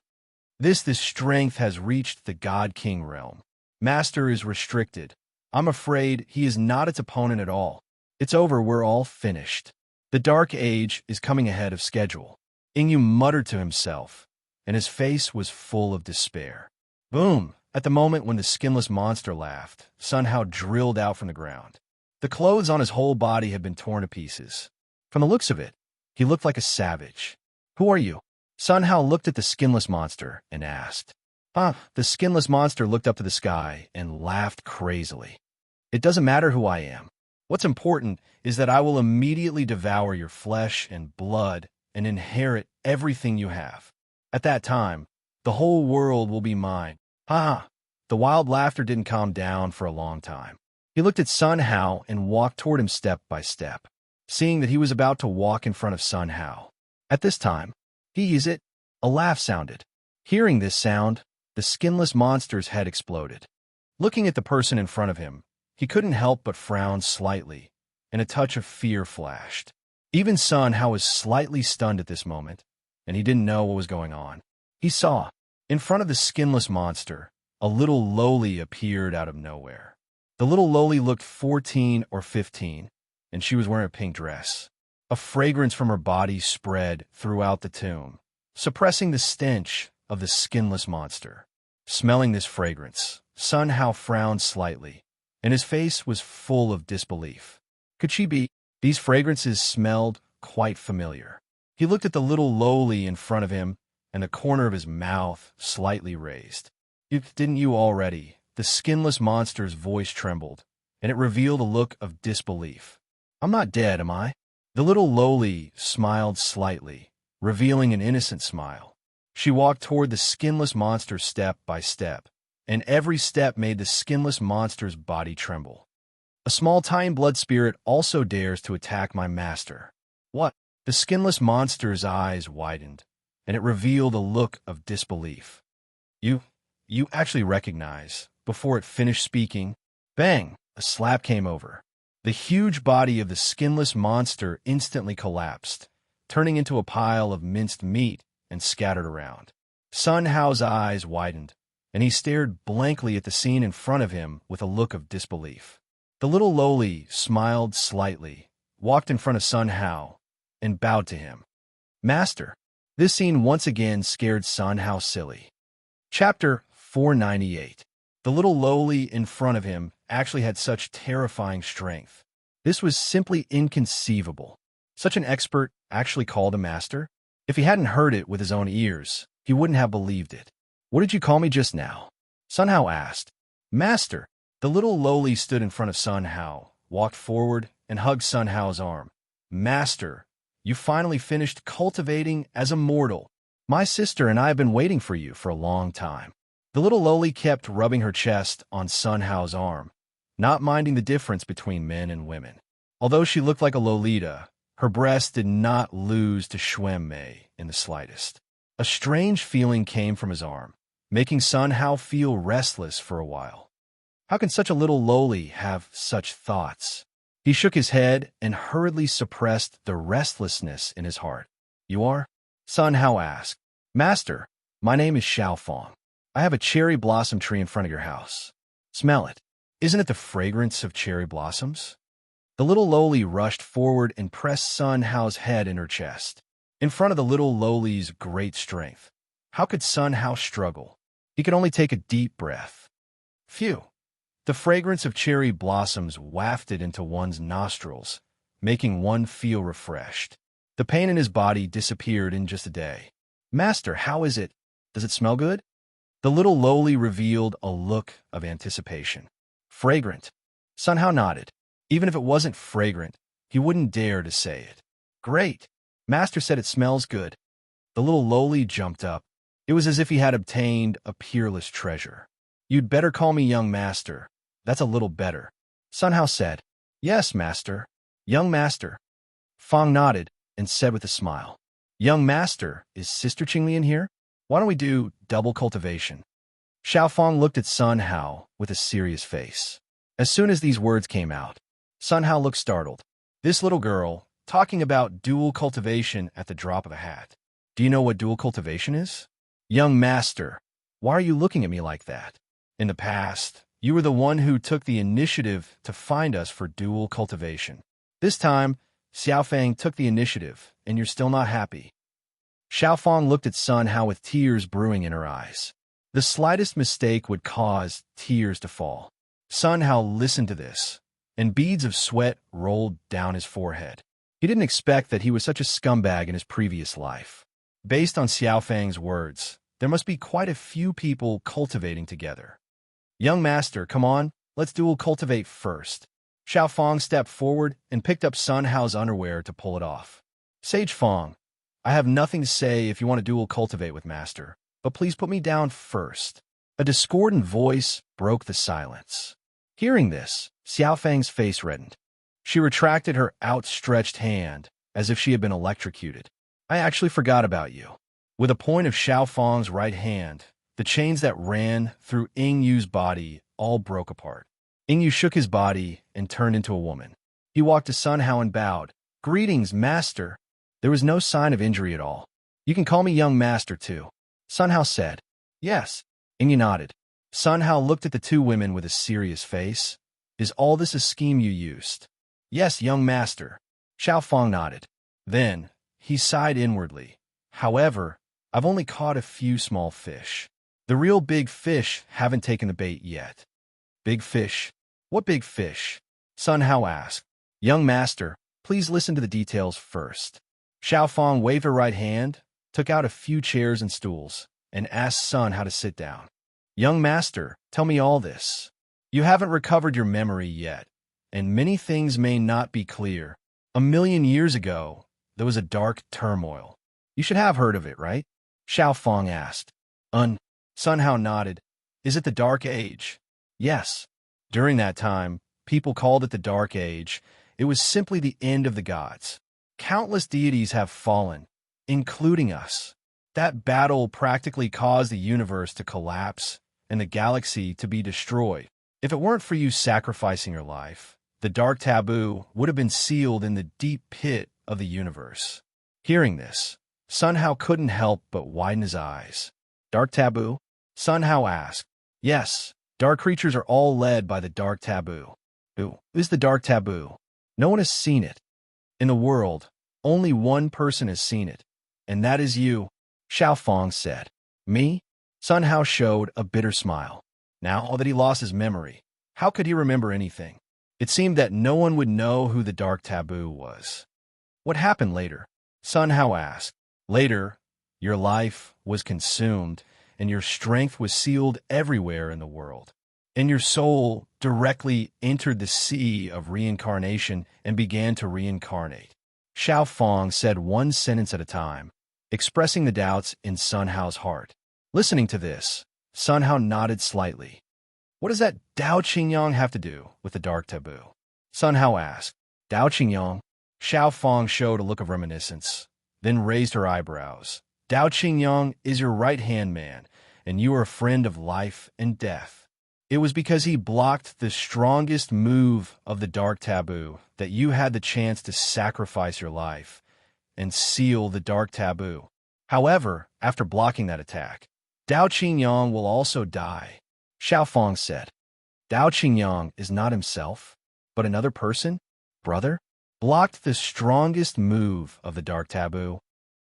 This strength has reached the God King realm. Master is restricted. I'm afraid he is not its opponent at all. It's over, we're all finished. The Dark Age is coming ahead of schedule. Ingyu muttered to himself, and his face was full of despair. Boom! At the moment when the skinless monster laughed, Sun Hao drilled out from the ground. The clothes on his whole body had been torn to pieces. From the looks of it, he looked like a savage. Who are you? Sun Hao looked at the skinless monster and asked. The skinless monster looked up to the sky and laughed crazily. It doesn't matter who I am. What's important is that I will immediately devour your flesh and blood and inherit everything you have. At that time, the whole world will be mine. The wild laughter didn't calm down for a long time. He looked at Sun Hao and walked toward him step by step, seeing that he was about to walk in front of Sun Hao. At this time, a laugh sounded. Hearing this sound, the skinless monster's head exploded. Looking at the person in front of him, he couldn't help but frown slightly, and a touch of fear flashed. Even Sun Hao was slightly stunned at this moment, and he didn't know what was going on. He saw, in front of the skinless monster, a little loli appeared out of nowhere. The little loli looked 14 or 15, and she was wearing a pink dress. A fragrance from her body spread throughout the tomb, suppressing the stench of the skinless monster. Smelling this fragrance, Sun Hao frowned slightly, and his face was full of disbelief. Could she be? These fragrances smelled quite familiar. He looked at the little loli in front of him, and the corner of his mouth slightly raised. Didn't you already? The skinless monster's voice trembled, and it revealed a look of disbelief. I'm not dead, am I? The little loli smiled slightly, revealing an innocent smile. She walked toward the skinless monster step by step, and every step made the skinless monster's body tremble. A small tiny blood spirit also dares to attack my master. What? The skinless monster's eyes widened, and it revealed a look of disbelief. You actually recognize. Before it finished speaking, bang, a slap came over. The huge body of the skinless monster instantly collapsed, turning into a pile of minced meat and scattered around. Sun Hao's eyes widened, and he stared blankly at the scene in front of him with a look of disbelief. The little loli smiled slightly, walked in front of Sun Hao, and bowed to him. Master. This scene once again scared Sun Hao silly. Chapter 498. The little loli in front of him actually had such terrifying strength. This was simply inconceivable. Such an expert actually called a master? If he hadn't heard it with his own ears, he wouldn't have believed it. What did you call me just now? Sun Hao asked. Master. The little loli stood in front of Sun Hao, walked forward, and hugged Sun Hao's arm. Master, you finally finished cultivating as a mortal. My sister and I have been waiting for you for a long time. The little loli kept rubbing her chest on Sun Hao's arm, not minding the difference between men and women. Although she looked like a Lolita, her breast did not lose to Xuanmei in the slightest. A strange feeling came from his arm, making Sun Hao feel restless for a while. How can such a little lowly have such thoughts? He shook his head and hurriedly suppressed the restlessness in his heart. You are? Sun Hao asked. Master, my name is Xiao Fong. I have a cherry blossom tree in front of your house. Smell it. Isn't it the fragrance of cherry blossoms? The little lowly rushed forward and pressed Sun Hao's head in her chest. In front of the little lowly's great strength, how could Sun Hao struggle? He could only take a deep breath. Phew! The fragrance of cherry blossoms wafted into one's nostrils, making one feel refreshed. The pain in his body disappeared in just a day. Master, how is it? Does it smell good? The little lowly revealed a look of anticipation. Fragrant. Sun Hao nodded. Even if it wasn't fragrant, he wouldn't dare to say it. Great. Master said it smells good. The little lowly jumped up. It was as if he had obtained a peerless treasure. You'd better call me young master. That's a little better. Sun Hao said. Yes, master. Young master. Fong nodded and said with a smile. Young master, is Sister Qinglian here? Why don't we do double cultivation? Xiao Fong looked at Sun Hao with a serious face. As soon as these words came out, Sun Hao looked startled. This little girl, talking about dual cultivation at the drop of a hat. Do you know what dual cultivation is? Young master, why are you looking at me like that? In the past, you were the one who took the initiative to find us for dual cultivation. This time, Xiao Fang took the initiative, and you're still not happy. Xiao Fong looked at Sun Hao with tears brewing in her eyes. The slightest mistake would cause tears to fall. Sun Hao listened to this, and beads of sweat rolled down his forehead. He didn't expect that he was such a scumbag in his previous life. Based on Xiao Fang's words, there must be quite a few people cultivating together. Young master, come on, let's dual cultivate first. Xiao Fong stepped forward and picked up Sun Hao's underwear to pull it off. Sage Fong, I have nothing to say if you want to dual cultivate with master, but please put me down first. A discordant voice broke the silence. Hearing this, Xiao Fang's face reddened. She retracted her outstretched hand as if she had been electrocuted. I actually forgot about you. With a point of Xiao Fang's right hand, the chains that ran through Ying Yu's body all broke apart. Ying Yu shook his body and turned into a woman. He walked to Sun Hao and bowed. Greetings, master. There was no sign of injury at all. You can call me young master, too. Sun Hao said. Yes. Ying Yu nodded. Sun Hao looked at the two women with a serious face. Is all this a scheme you used? Yes, young master. Xiao Fong nodded. Then, he sighed inwardly. However, I've only caught a few small fish. The real big fish haven't taken the bait yet. Big fish? What big fish? Sun Hao asked. Young master, please listen to the details first. Xiao Fong waved her right hand, took out a few chairs and stools, and asked Sun Hao to sit down. Young master, tell me all this. You haven't recovered your memory yet, and many things may not be clear. 1,000,000 years ago, there was a dark turmoil. You should have heard of it, right? Xiao Fong asked. Sun Hao nodded. Is it the Dark Age? Yes. During that time, people called it the Dark Age. It was simply the end of the gods. Countless deities have fallen, including us. That battle practically caused the universe to collapse and the galaxy to be destroyed. If it weren't for you sacrificing your life, the dark taboo would have been sealed in the deep pit of the universe. Hearing this, Sun Hao couldn't help but widen his eyes. Dark taboo? Sun Hao asked. Yes, dark creatures are all led by the dark taboo. Who is the dark taboo? No one has seen it. In the world, only one person has seen it, and that is you, Xiao Fong said. Me? Sun Hao showed a bitter smile. Now that he lost his memory, how could he remember anything? It seemed that no one would know who the dark taboo was. What happened later? Sun Hao asked. Later, your life was consumed, and your strength was sealed everywhere in the world. And your soul directly entered the sea of reincarnation and began to reincarnate. Xiao Fong said one sentence at a time, expressing the doubts in Sun Hao's heart. Listening to this, Sun Hao nodded slightly. What does that Dao Qingyang have to do with the dark taboo? Sun Hao asked. Dao Qingyang? Xiao Fong showed a look of reminiscence, then raised her eyebrows. Dao Qingyang is your right-hand man, and you are a friend of life and death. It was because he blocked the strongest move of the dark taboo that you had the chance to sacrifice your life and seal the dark taboo. However, after blocking that attack, Dao Qingyang will also die. Xiao Fang said. Dao Qingyang is not himself, but another person? Brother? Blocked the strongest move of the dark taboo.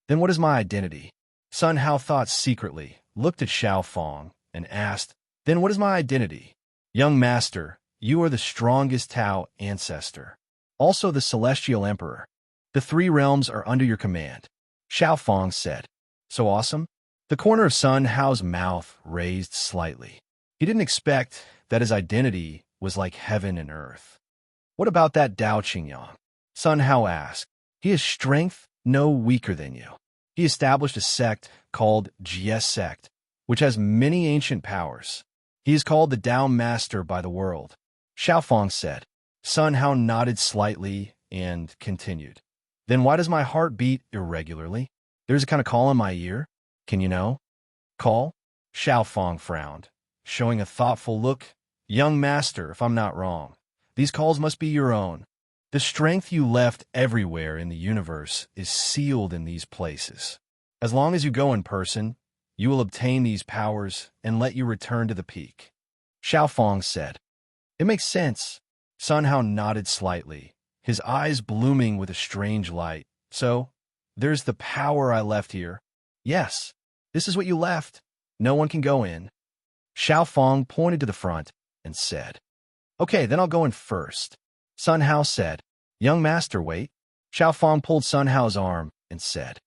Then what is my identity? Sun Hao thought secretly, looked at Xiao Fang, and asked, Then what is my identity? Young master, you are the strongest Tao ancestor, also the celestial emperor. The three realms are under your command. Xiao Fang said. So awesome? The corner of Sun Hao's mouth raised slightly. He didn't expect that his identity was like heaven and earth. What about that Dao Qingyang? Sun Hao asked. He is strength no weaker than you. He established a sect called Jie Sect, which has many ancient powers. He is called the Dao Master by the world. Xiao Fang said. Sun Hao nodded slightly and continued. Then why does my heart beat irregularly? There's a kind of call in my ear. Can you know? Call? Xiao Fang frowned, showing a thoughtful look. Young master, if I'm not wrong, these calls must be your own. The strength you left everywhere in the universe is sealed in these places. As long as you go in person, you will obtain these powers and let you return to the peak. Xiao Fang said. It makes sense. Sun Hao nodded slightly, his eyes blooming with a strange light. So, there's the power I left here. Yes, this is what you left. No one can go in. Xiao Fang pointed to the front and said, Okay, then I'll go in first. Sun Hao said, Young master, wait. Xiao Fang pulled Sun Hao's arm and said,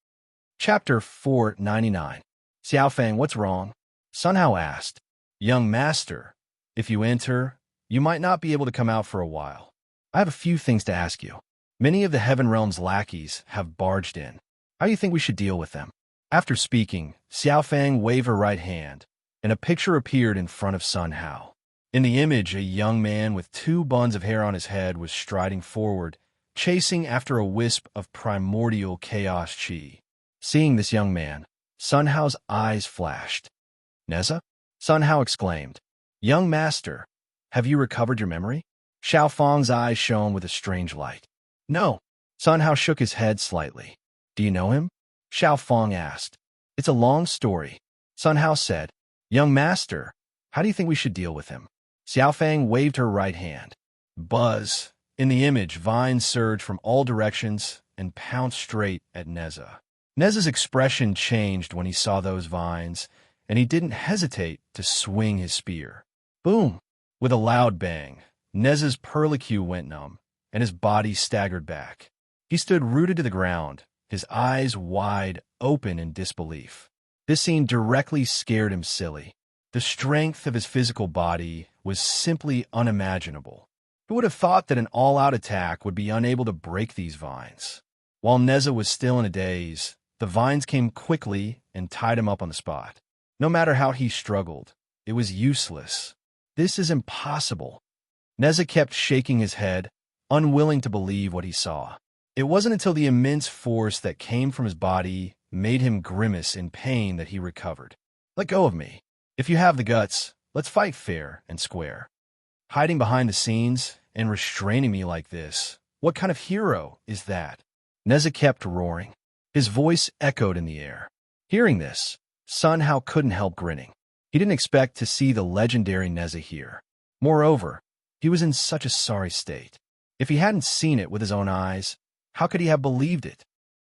Chapter 499. Xiao Fang, what's wrong? Sun Hao asked. Young master, if you enter, you might not be able to come out for a while. I have a few things to ask you. Many of the Heaven Realm's lackeys have barged in. How do you think we should deal with them? After speaking, Xiao Fang waved her right hand, and a picture appeared in front of Sun Hao. In the image, a young man with 2 buns of hair on his head was striding forward, chasing after a wisp of primordial chaos chi. Seeing this young man, Sun Hao's eyes flashed. Neza? Sun Hao exclaimed. Young master, have you recovered your memory? Xiao Fang's eyes shone with a strange light. No. Sun Hao shook his head slightly. Do you know him? Xiao Fang asked. It's a long story. Sun Hao said. Young master, how do you think we should deal with him? Xiao Fang waved her right hand. Buzz. In the image, vines surged from all directions and pounced straight at Neza. Neza's expression changed when he saw those vines, and he didn't hesitate to swing his spear. Boom! With a loud bang, Neza's perlicue went numb, and his body staggered back. He stood rooted to the ground, his eyes wide open in disbelief. This scene directly scared him silly. The strength of his physical body was simply unimaginable. Who would have thought that an all-out attack would be unable to break these vines? While Neza was still in a daze, the vines came quickly and tied him up on the spot. No matter how he struggled, it was useless. This is impossible. Neza kept shaking his head, unwilling to believe what he saw. It wasn't until the immense force that came from his body made him grimace in pain that he recovered. Let go of me. If you have the guts, let's fight fair and square. Hiding behind the scenes and restraining me like this, what kind of hero is that? Neza kept roaring. His voice echoed in the air. Hearing this, Sun Hao couldn't help grinning. He didn't expect to see the legendary Neza here. Moreover, he was in such a sorry state. If he hadn't seen it with his own eyes, how could he have believed it?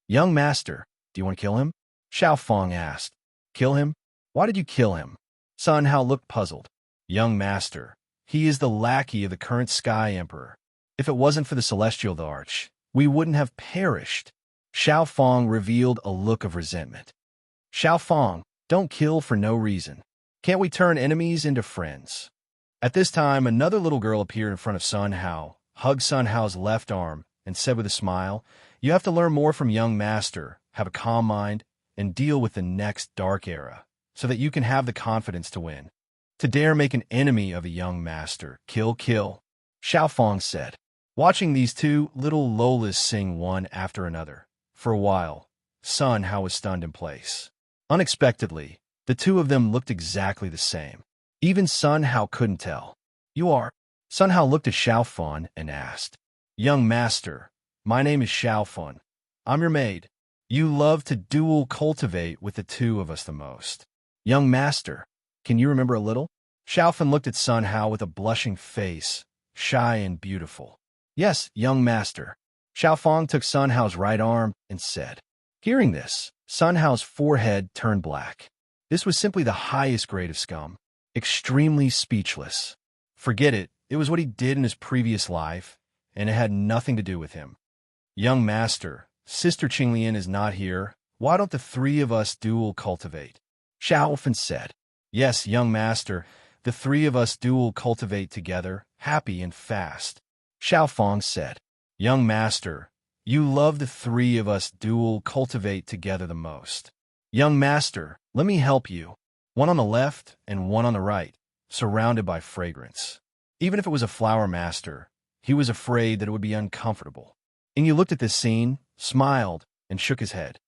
Young master, do you want to kill him? Xiao Fang asked. Kill him? Why did you kill him? Sun Hao looked puzzled. Young master, he is the lackey of the current Sky Emperor. If it wasn't for the Celestial Arch, we wouldn't have perished. Xiao Fang revealed a look of resentment. Xiao Fang, don't kill for no reason. Can't we turn enemies into friends? At this time, another little girl appeared in front of Sun Hao, hugged Sun Hao's left arm, and said with a smile, You have to learn more from young master, have a calm mind, and deal with the next dark era, so that you can have the confidence to win. To dare make an enemy of a young master, kill. Xiao Fang said, watching these two little Lolas sing one after another. For a while, Sun Hao was stunned in place. Unexpectedly, the two of them looked exactly the same. Even Sun Hao couldn't tell. You are? Sun Hao looked at Xiao Fan and asked, Young master, my name is Xiao Fan. I'm your maid. You love to dual cultivate with the two of us the most. Young master, can you remember a little? Xiao Fan looked at Sun Hao with a blushing face, shy and beautiful. Yes, young master. Xiao Fan took Sun Hao's right arm and said. Hearing this, Sun Hao's forehead turned black. This was simply the highest grade of scum. Extremely speechless. Forget it, it was what he did in his previous life, and it had nothing to do with him. Young master, Sister Qinglian is not here. Why don't the three of us dual cultivate? Xiao Fan said. Yes, young master, the three of us dual cultivate together, happy and fast. Xiao Fan said. Young master, you love the three of us dual cultivate together the most. Young master, let me help you. One on the left and one on the right, surrounded by fragrance. Even if it was a flower master, he was afraid that it would be uncomfortable. And you looked at this scene, smiled, and shook his head.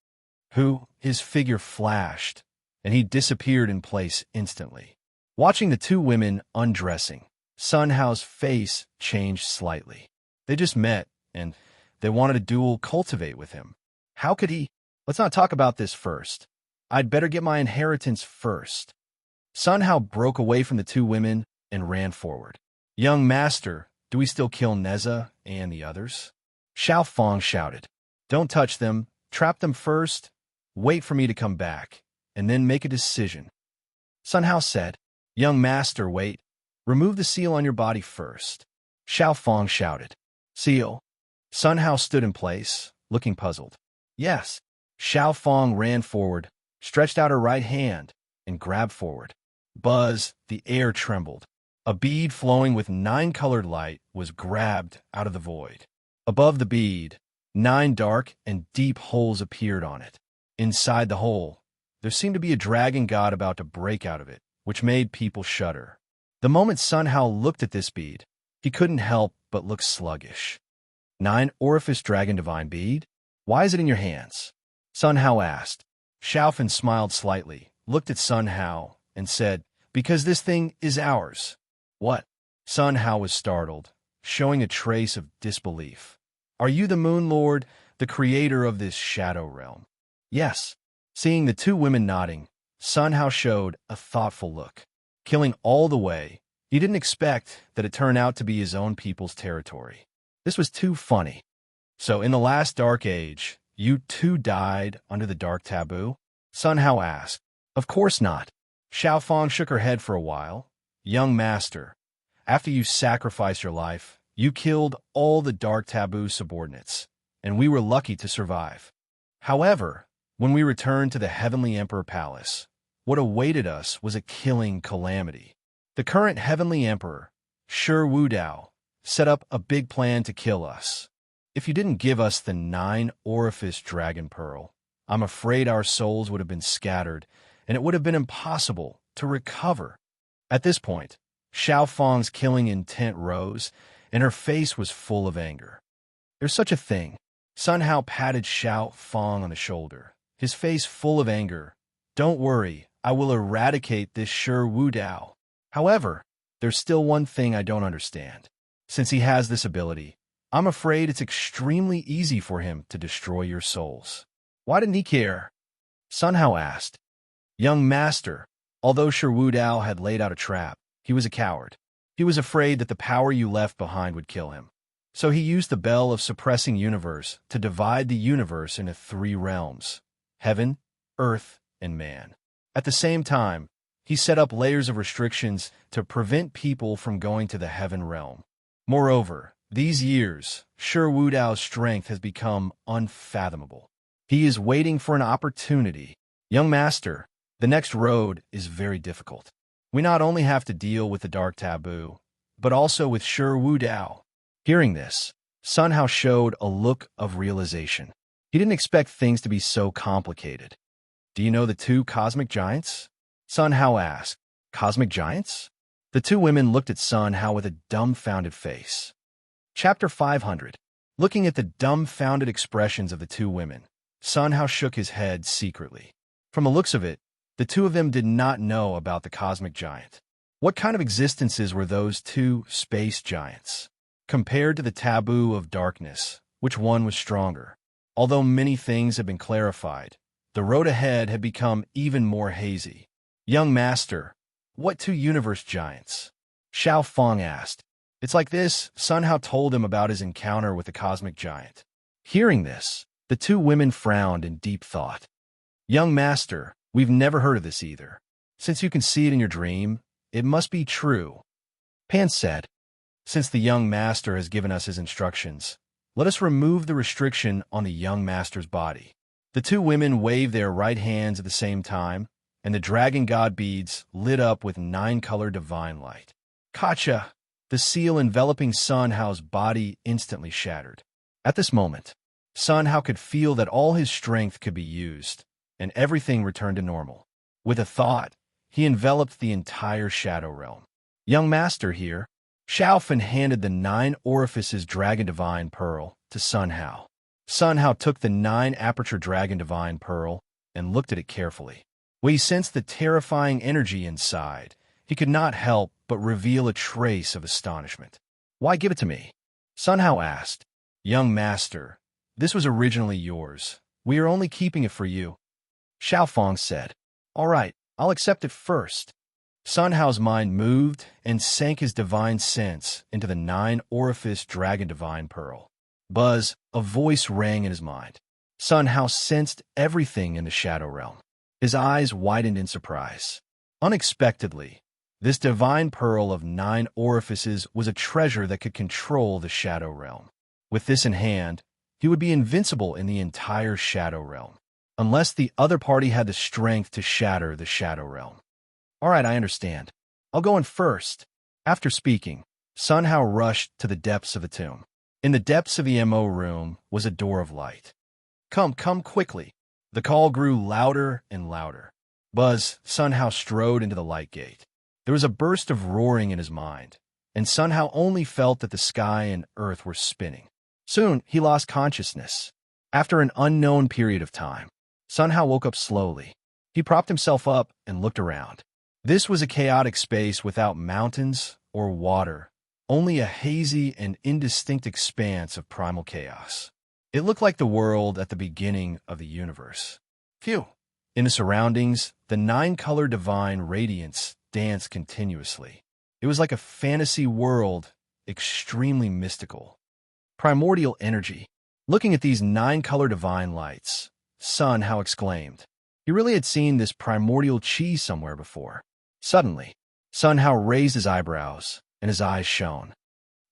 His figure flashed, and he disappeared in place instantly. Watching the two women undressing, Sun Hao's face changed slightly. They just met, and they wanted to dual cultivate with him. How could he? Let's not talk about this first. I'd better get my inheritance first. Sun Hao broke away from the two women and ran forward. Young master, do we still kill Neza and the others? Xiao Fan shouted. Don't touch them. Trap them first. Wait for me to come back, and then make a decision. Sun Hao said. Young master, wait. Remove the seal on your body first. Xiao Fan shouted. Seal? Sun Hao stood in place, looking puzzled. Yes. Xiao Fan ran forward, stretched out her right hand, and grabbed forward. Buzz, the air trembled. A bead flowing with 9-colored light was grabbed out of the void. Above the bead, 9 dark and deep holes appeared on it. Inside the hole, there seemed to be a dragon god about to break out of it, which made people shudder. The moment Sun Hao looked at this bead, he couldn't help but look sluggish. 9 orifice dragon divine bead? Why is it in your hands? Sun Hao asked. Xiao Fan smiled slightly, looked at Sun Hao, and said, Because this thing is ours. What? Sun Hao was startled, showing a trace of disbelief. Are you the Moon Lord, the creator of this shadow realm? Yes. Seeing the two women nodding, Sun Hao showed a thoughtful look. Killing all the way, he didn't expect that it turned out to be his own people's territory. This was too funny. So in the last dark age, you too died under the dark taboo? Sun Hao asked. Of course not. Xiao Fan shook her head for a while. Young master, after you sacrificed your life, you killed all the dark taboo subordinates, and we were lucky to survive. However, when we returned to the Heavenly Emperor Palace, what awaited us was a killing calamity. The current Heavenly Emperor, Shi Wudao, set up a big plan to kill us. If you didn't give us the 9-orifice dragon pearl, I'm afraid our souls would have been scattered, and it would have been impossible to recover. At this point, Xiao Fan's killing intent rose, and her face was full of anger. There's such a thing. Sun Hao patted Xiao Fan on the shoulder, his face full of anger. Don't worry, I will eradicate this Shi Wudao. However, there's still one thing I don't understand. Since he has this ability, I'm afraid it's extremely easy for him to destroy your souls. Why didn't he care? Sun Hao asked. Young master, although Shi Wudao had laid out a trap, he was a coward. He was afraid that the power you left behind would kill him. So he used the bell of suppressing universe to divide the universe into 3 realms: heaven, earth, and man. At the same time, he set up layers of restrictions to prevent people from going to the heaven realm. Moreover, these years, Shi Wudao's strength has become unfathomable. He is waiting for an opportunity. Young master, the next road is very difficult. We not only have to deal with the dark taboo, but also with Shi Wudao. Hearing this, Sun Hao showed a look of realization. He didn't expect things to be so complicated. Do you know the 2 cosmic giants? Sun Hao asked. Cosmic giants? The 2 women looked at Sun Hao with a dumbfounded face. Chapter 500. Looking at the dumbfounded expressions of the 2 women, Sun Hao shook his head secretly. From the looks of it, the 2 of them did not know about the cosmic giant. What kind of existences were those two space giants? Compared to the taboo of darkness, which one was stronger? Although many things had been clarified, the road ahead had become even more hazy. Young master, what two universe giants? Xiao Feng asked. It's like this, Sun Hao told him about his encounter with the cosmic giant. Hearing this, the two women frowned in deep thought. Young master, we've never heard of this either. Since you can see it in your dream, it must be true. Pan said, since the young master has given us his instructions, let us remove the restriction on the young master's body. The two women waved their right hands at the same time, and the dragon god beads lit up with 9-color divine light. Kacha! The seal enveloping Sun Hao's body instantly shattered. At this moment, Sun Hao could feel that all his strength could be used, and everything returned to normal. With a thought, he enveloped the entire shadow realm. Young master here, Xiaofan handed the 9 orifices dragon divine pearl to Sun Hao. Sun Hao took the 9 aperture dragon divine pearl and looked at it carefully. When he sensed the terrifying energy inside, he could not help but reveal a trace of astonishment. Why give it to me? Sun Hao asked. Young master, this was originally yours. We are only keeping it for you. Xiaofang said. All right, I'll accept it first. Sun Hao's mind moved and sank his divine sense into the 9 orifice dragon divine pearl. Buzz, a voice rang in his mind. Sun Hao sensed everything in the shadow realm. His eyes widened in surprise. Unexpectedly, this divine pearl of 9 orifices was a treasure that could control the shadow realm. With this in hand, he would be invincible in the entire shadow realm, unless the other party had the strength to shatter the shadow realm. All right, I understand. I'll go in first. After speaking, Sun Hao rushed to the depths of the tomb. In the depths of the MO room was a door of light. Come quickly. The call grew louder and louder. Buzz, Sun Hao strode into the light gate. There was a burst of roaring in his mind, and Sun Hao only felt that the sky and earth were spinning. Soon, he lost consciousness. After an unknown period of time, Sun Hao woke up slowly. He propped himself up and looked around. This was a chaotic space without mountains or water, only a hazy and indistinct expanse of primal chaos. It looked like the world at the beginning of the universe. Phew! In the surroundings, the 9-color divine radiance danced continuously. It was like a fantasy world, extremely mystical. Primordial energy. Looking at these 9-color divine lights, Sun Hao exclaimed. He really had seen this primordial chi somewhere before. Suddenly, Sun Hao raised his eyebrows, and his eyes shone.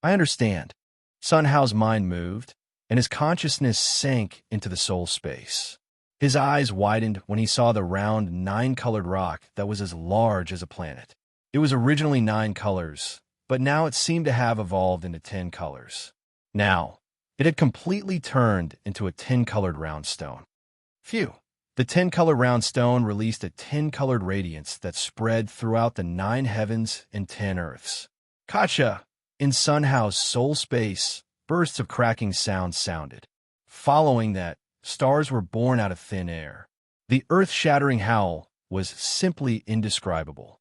I understand. Sun Hao's mind moved, and his consciousness sank into the soul space. His eyes widened when he saw the round 9-colored rock that was as large as a planet. It was originally 9 colors, but now it seemed to have evolved into 10 colors. Now, it had completely turned into a 10-colored round stone. Phew! The 10-color round stone released a 10-colored radiance that spread throughout the 9 heavens and 10 earths. Kacha! In Sun Hao's soul space, bursts of cracking sounds sounded. Following that, stars were born out of thin air. The earth-shattering howl was simply indescribable.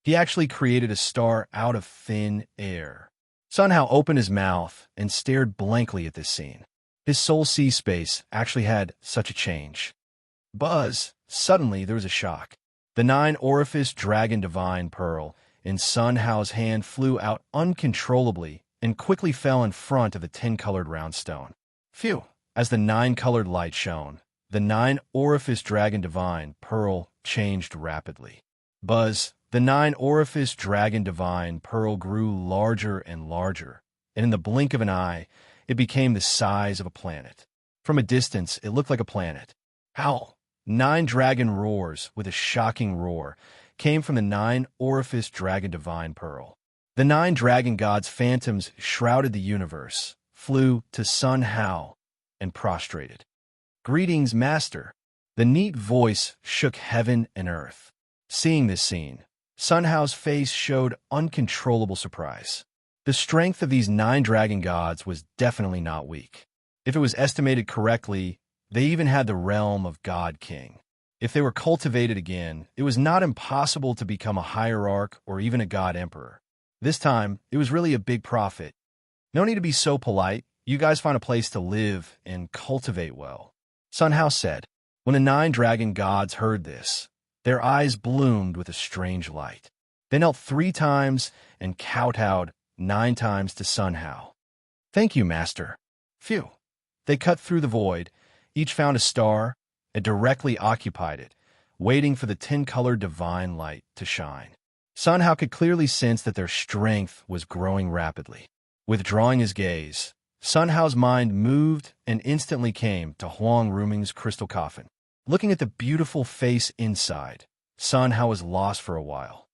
He actually created a star out of thin air. Sun Hao opened his mouth and stared blankly at this scene. His soul sea space actually had such a change. Buzz! Suddenly there was a shock. The 9 orifice dragon divine pearl in Sun Hao's hand flew out uncontrollably and quickly fell in front of the 10-colored round stone. Phew! As the 9-colored light shone, the 9 orifice dragon divine pearl changed rapidly. Buzz! The 9 orifice dragon divine pearl grew larger and larger, and in the blink of an eye, it became the size of a planet. From a distance, it looked like a planet. Howl! 9 dragon roars with a shocking roar came from the 9 orifice dragon divine pearl. The 9 dragon gods' phantoms shrouded the universe, flew to Sun Hao, and prostrated. Greetings, master! The neat voice shook heaven and earth. Seeing this scene, Sun Hao's face showed uncontrollable surprise. The strength of these 9 dragon gods was definitely not weak. If it was estimated correctly, they even had the realm of God King. If they were cultivated again, it was not impossible to become a hierarch or even a god emperor. This time, it was really a big profit. No need to be so polite. You guys find a place to live and cultivate well. Sun Hao said. When the 9 dragon gods heard this, their eyes bloomed with a strange light. They knelt 3 times and kowtowed 9 times to Sun Hao. Thank you, Master. Phew. They cut through the void. Each found a star and directly occupied it, waiting for the 10-colored divine light to shine. Sun Hao could clearly sense that their strength was growing rapidly. Withdrawing his gaze, Sun Hao's mind moved and instantly came to Huang Ruming's crystal coffin. Looking at the beautiful face inside, Sun Hao was lost for a while.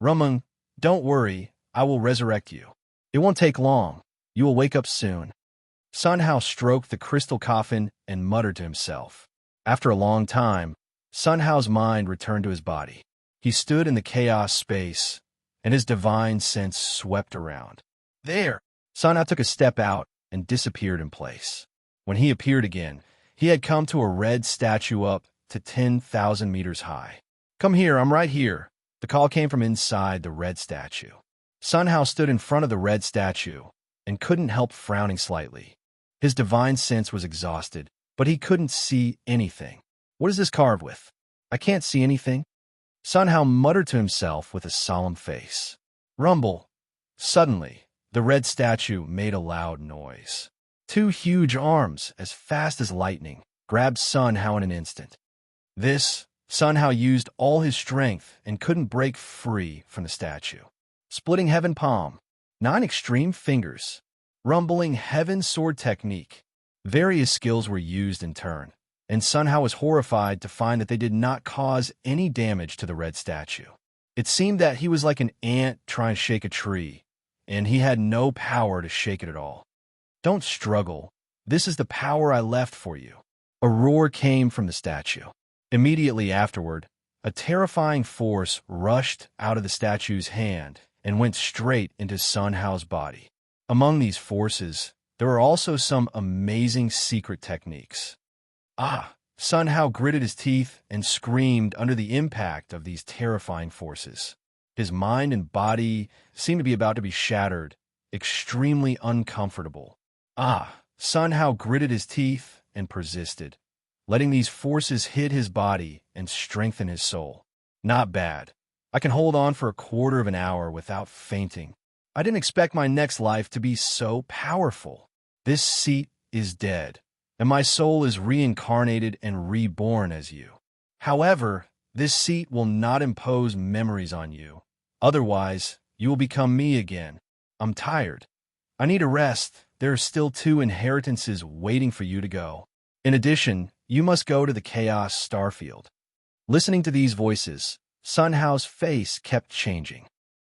Ruming, don't worry, I will resurrect you. It won't take long. You will wake up soon. Sun Hao stroked the crystal coffin and muttered to himself. After a long time, Sun Hao's mind returned to his body. He stood in the chaos space, and his divine sense swept around. There! Sun Hao took a step out and disappeared in place. When he appeared again, he had come to a red statue up to 10,000 meters high. Come here, I'm right here. The call came from inside the red statue. Sun Hao stood in front of the red statue and couldn't help frowning slightly. His divine sense was exhausted, but he couldn't see anything. What is this carved with? I can't see anything. Sun Hao muttered to himself with a solemn face. Rumble. Suddenly, the red statue made a loud noise. 2 huge arms, as fast as lightning, grabbed Sun Hao in an instant. Sun Hao used all his strength and couldn't break free from the statue. Splitting heaven palm, 9 extreme fingers, rumbling heaven sword technique. Various skills were used in turn, and Sun Hao was horrified to find that they did not cause any damage to the red statue. It seemed that he was like an ant trying to shake a tree, and he had no power to shake it at all. Don't struggle. This is the power I left for you. A roar came from the statue. Immediately afterward, a terrifying force rushed out of the statue's hand and went straight into Sun Hao's body. Among these forces, there were also some amazing secret techniques. Sun Hao gritted his teeth and screamed under the impact of these terrifying forces. His mind and body seemed to be about to be shattered, extremely uncomfortable. Sun Hao gritted his teeth and persisted, letting these forces hit his body and strengthen his soul. Not bad. I can hold on for a quarter of an hour without fainting. I didn't expect my next life to be so powerful. This seat is dead, and my soul is reincarnated and reborn as you. However, this seat will not impose memories on you. Otherwise, you will become me again. I'm tired. I need a rest. There are still 2 inheritances waiting for you to go. In addition, you must go to the Chaos Starfield. Listening to these voices, Sun Hao's face kept changing.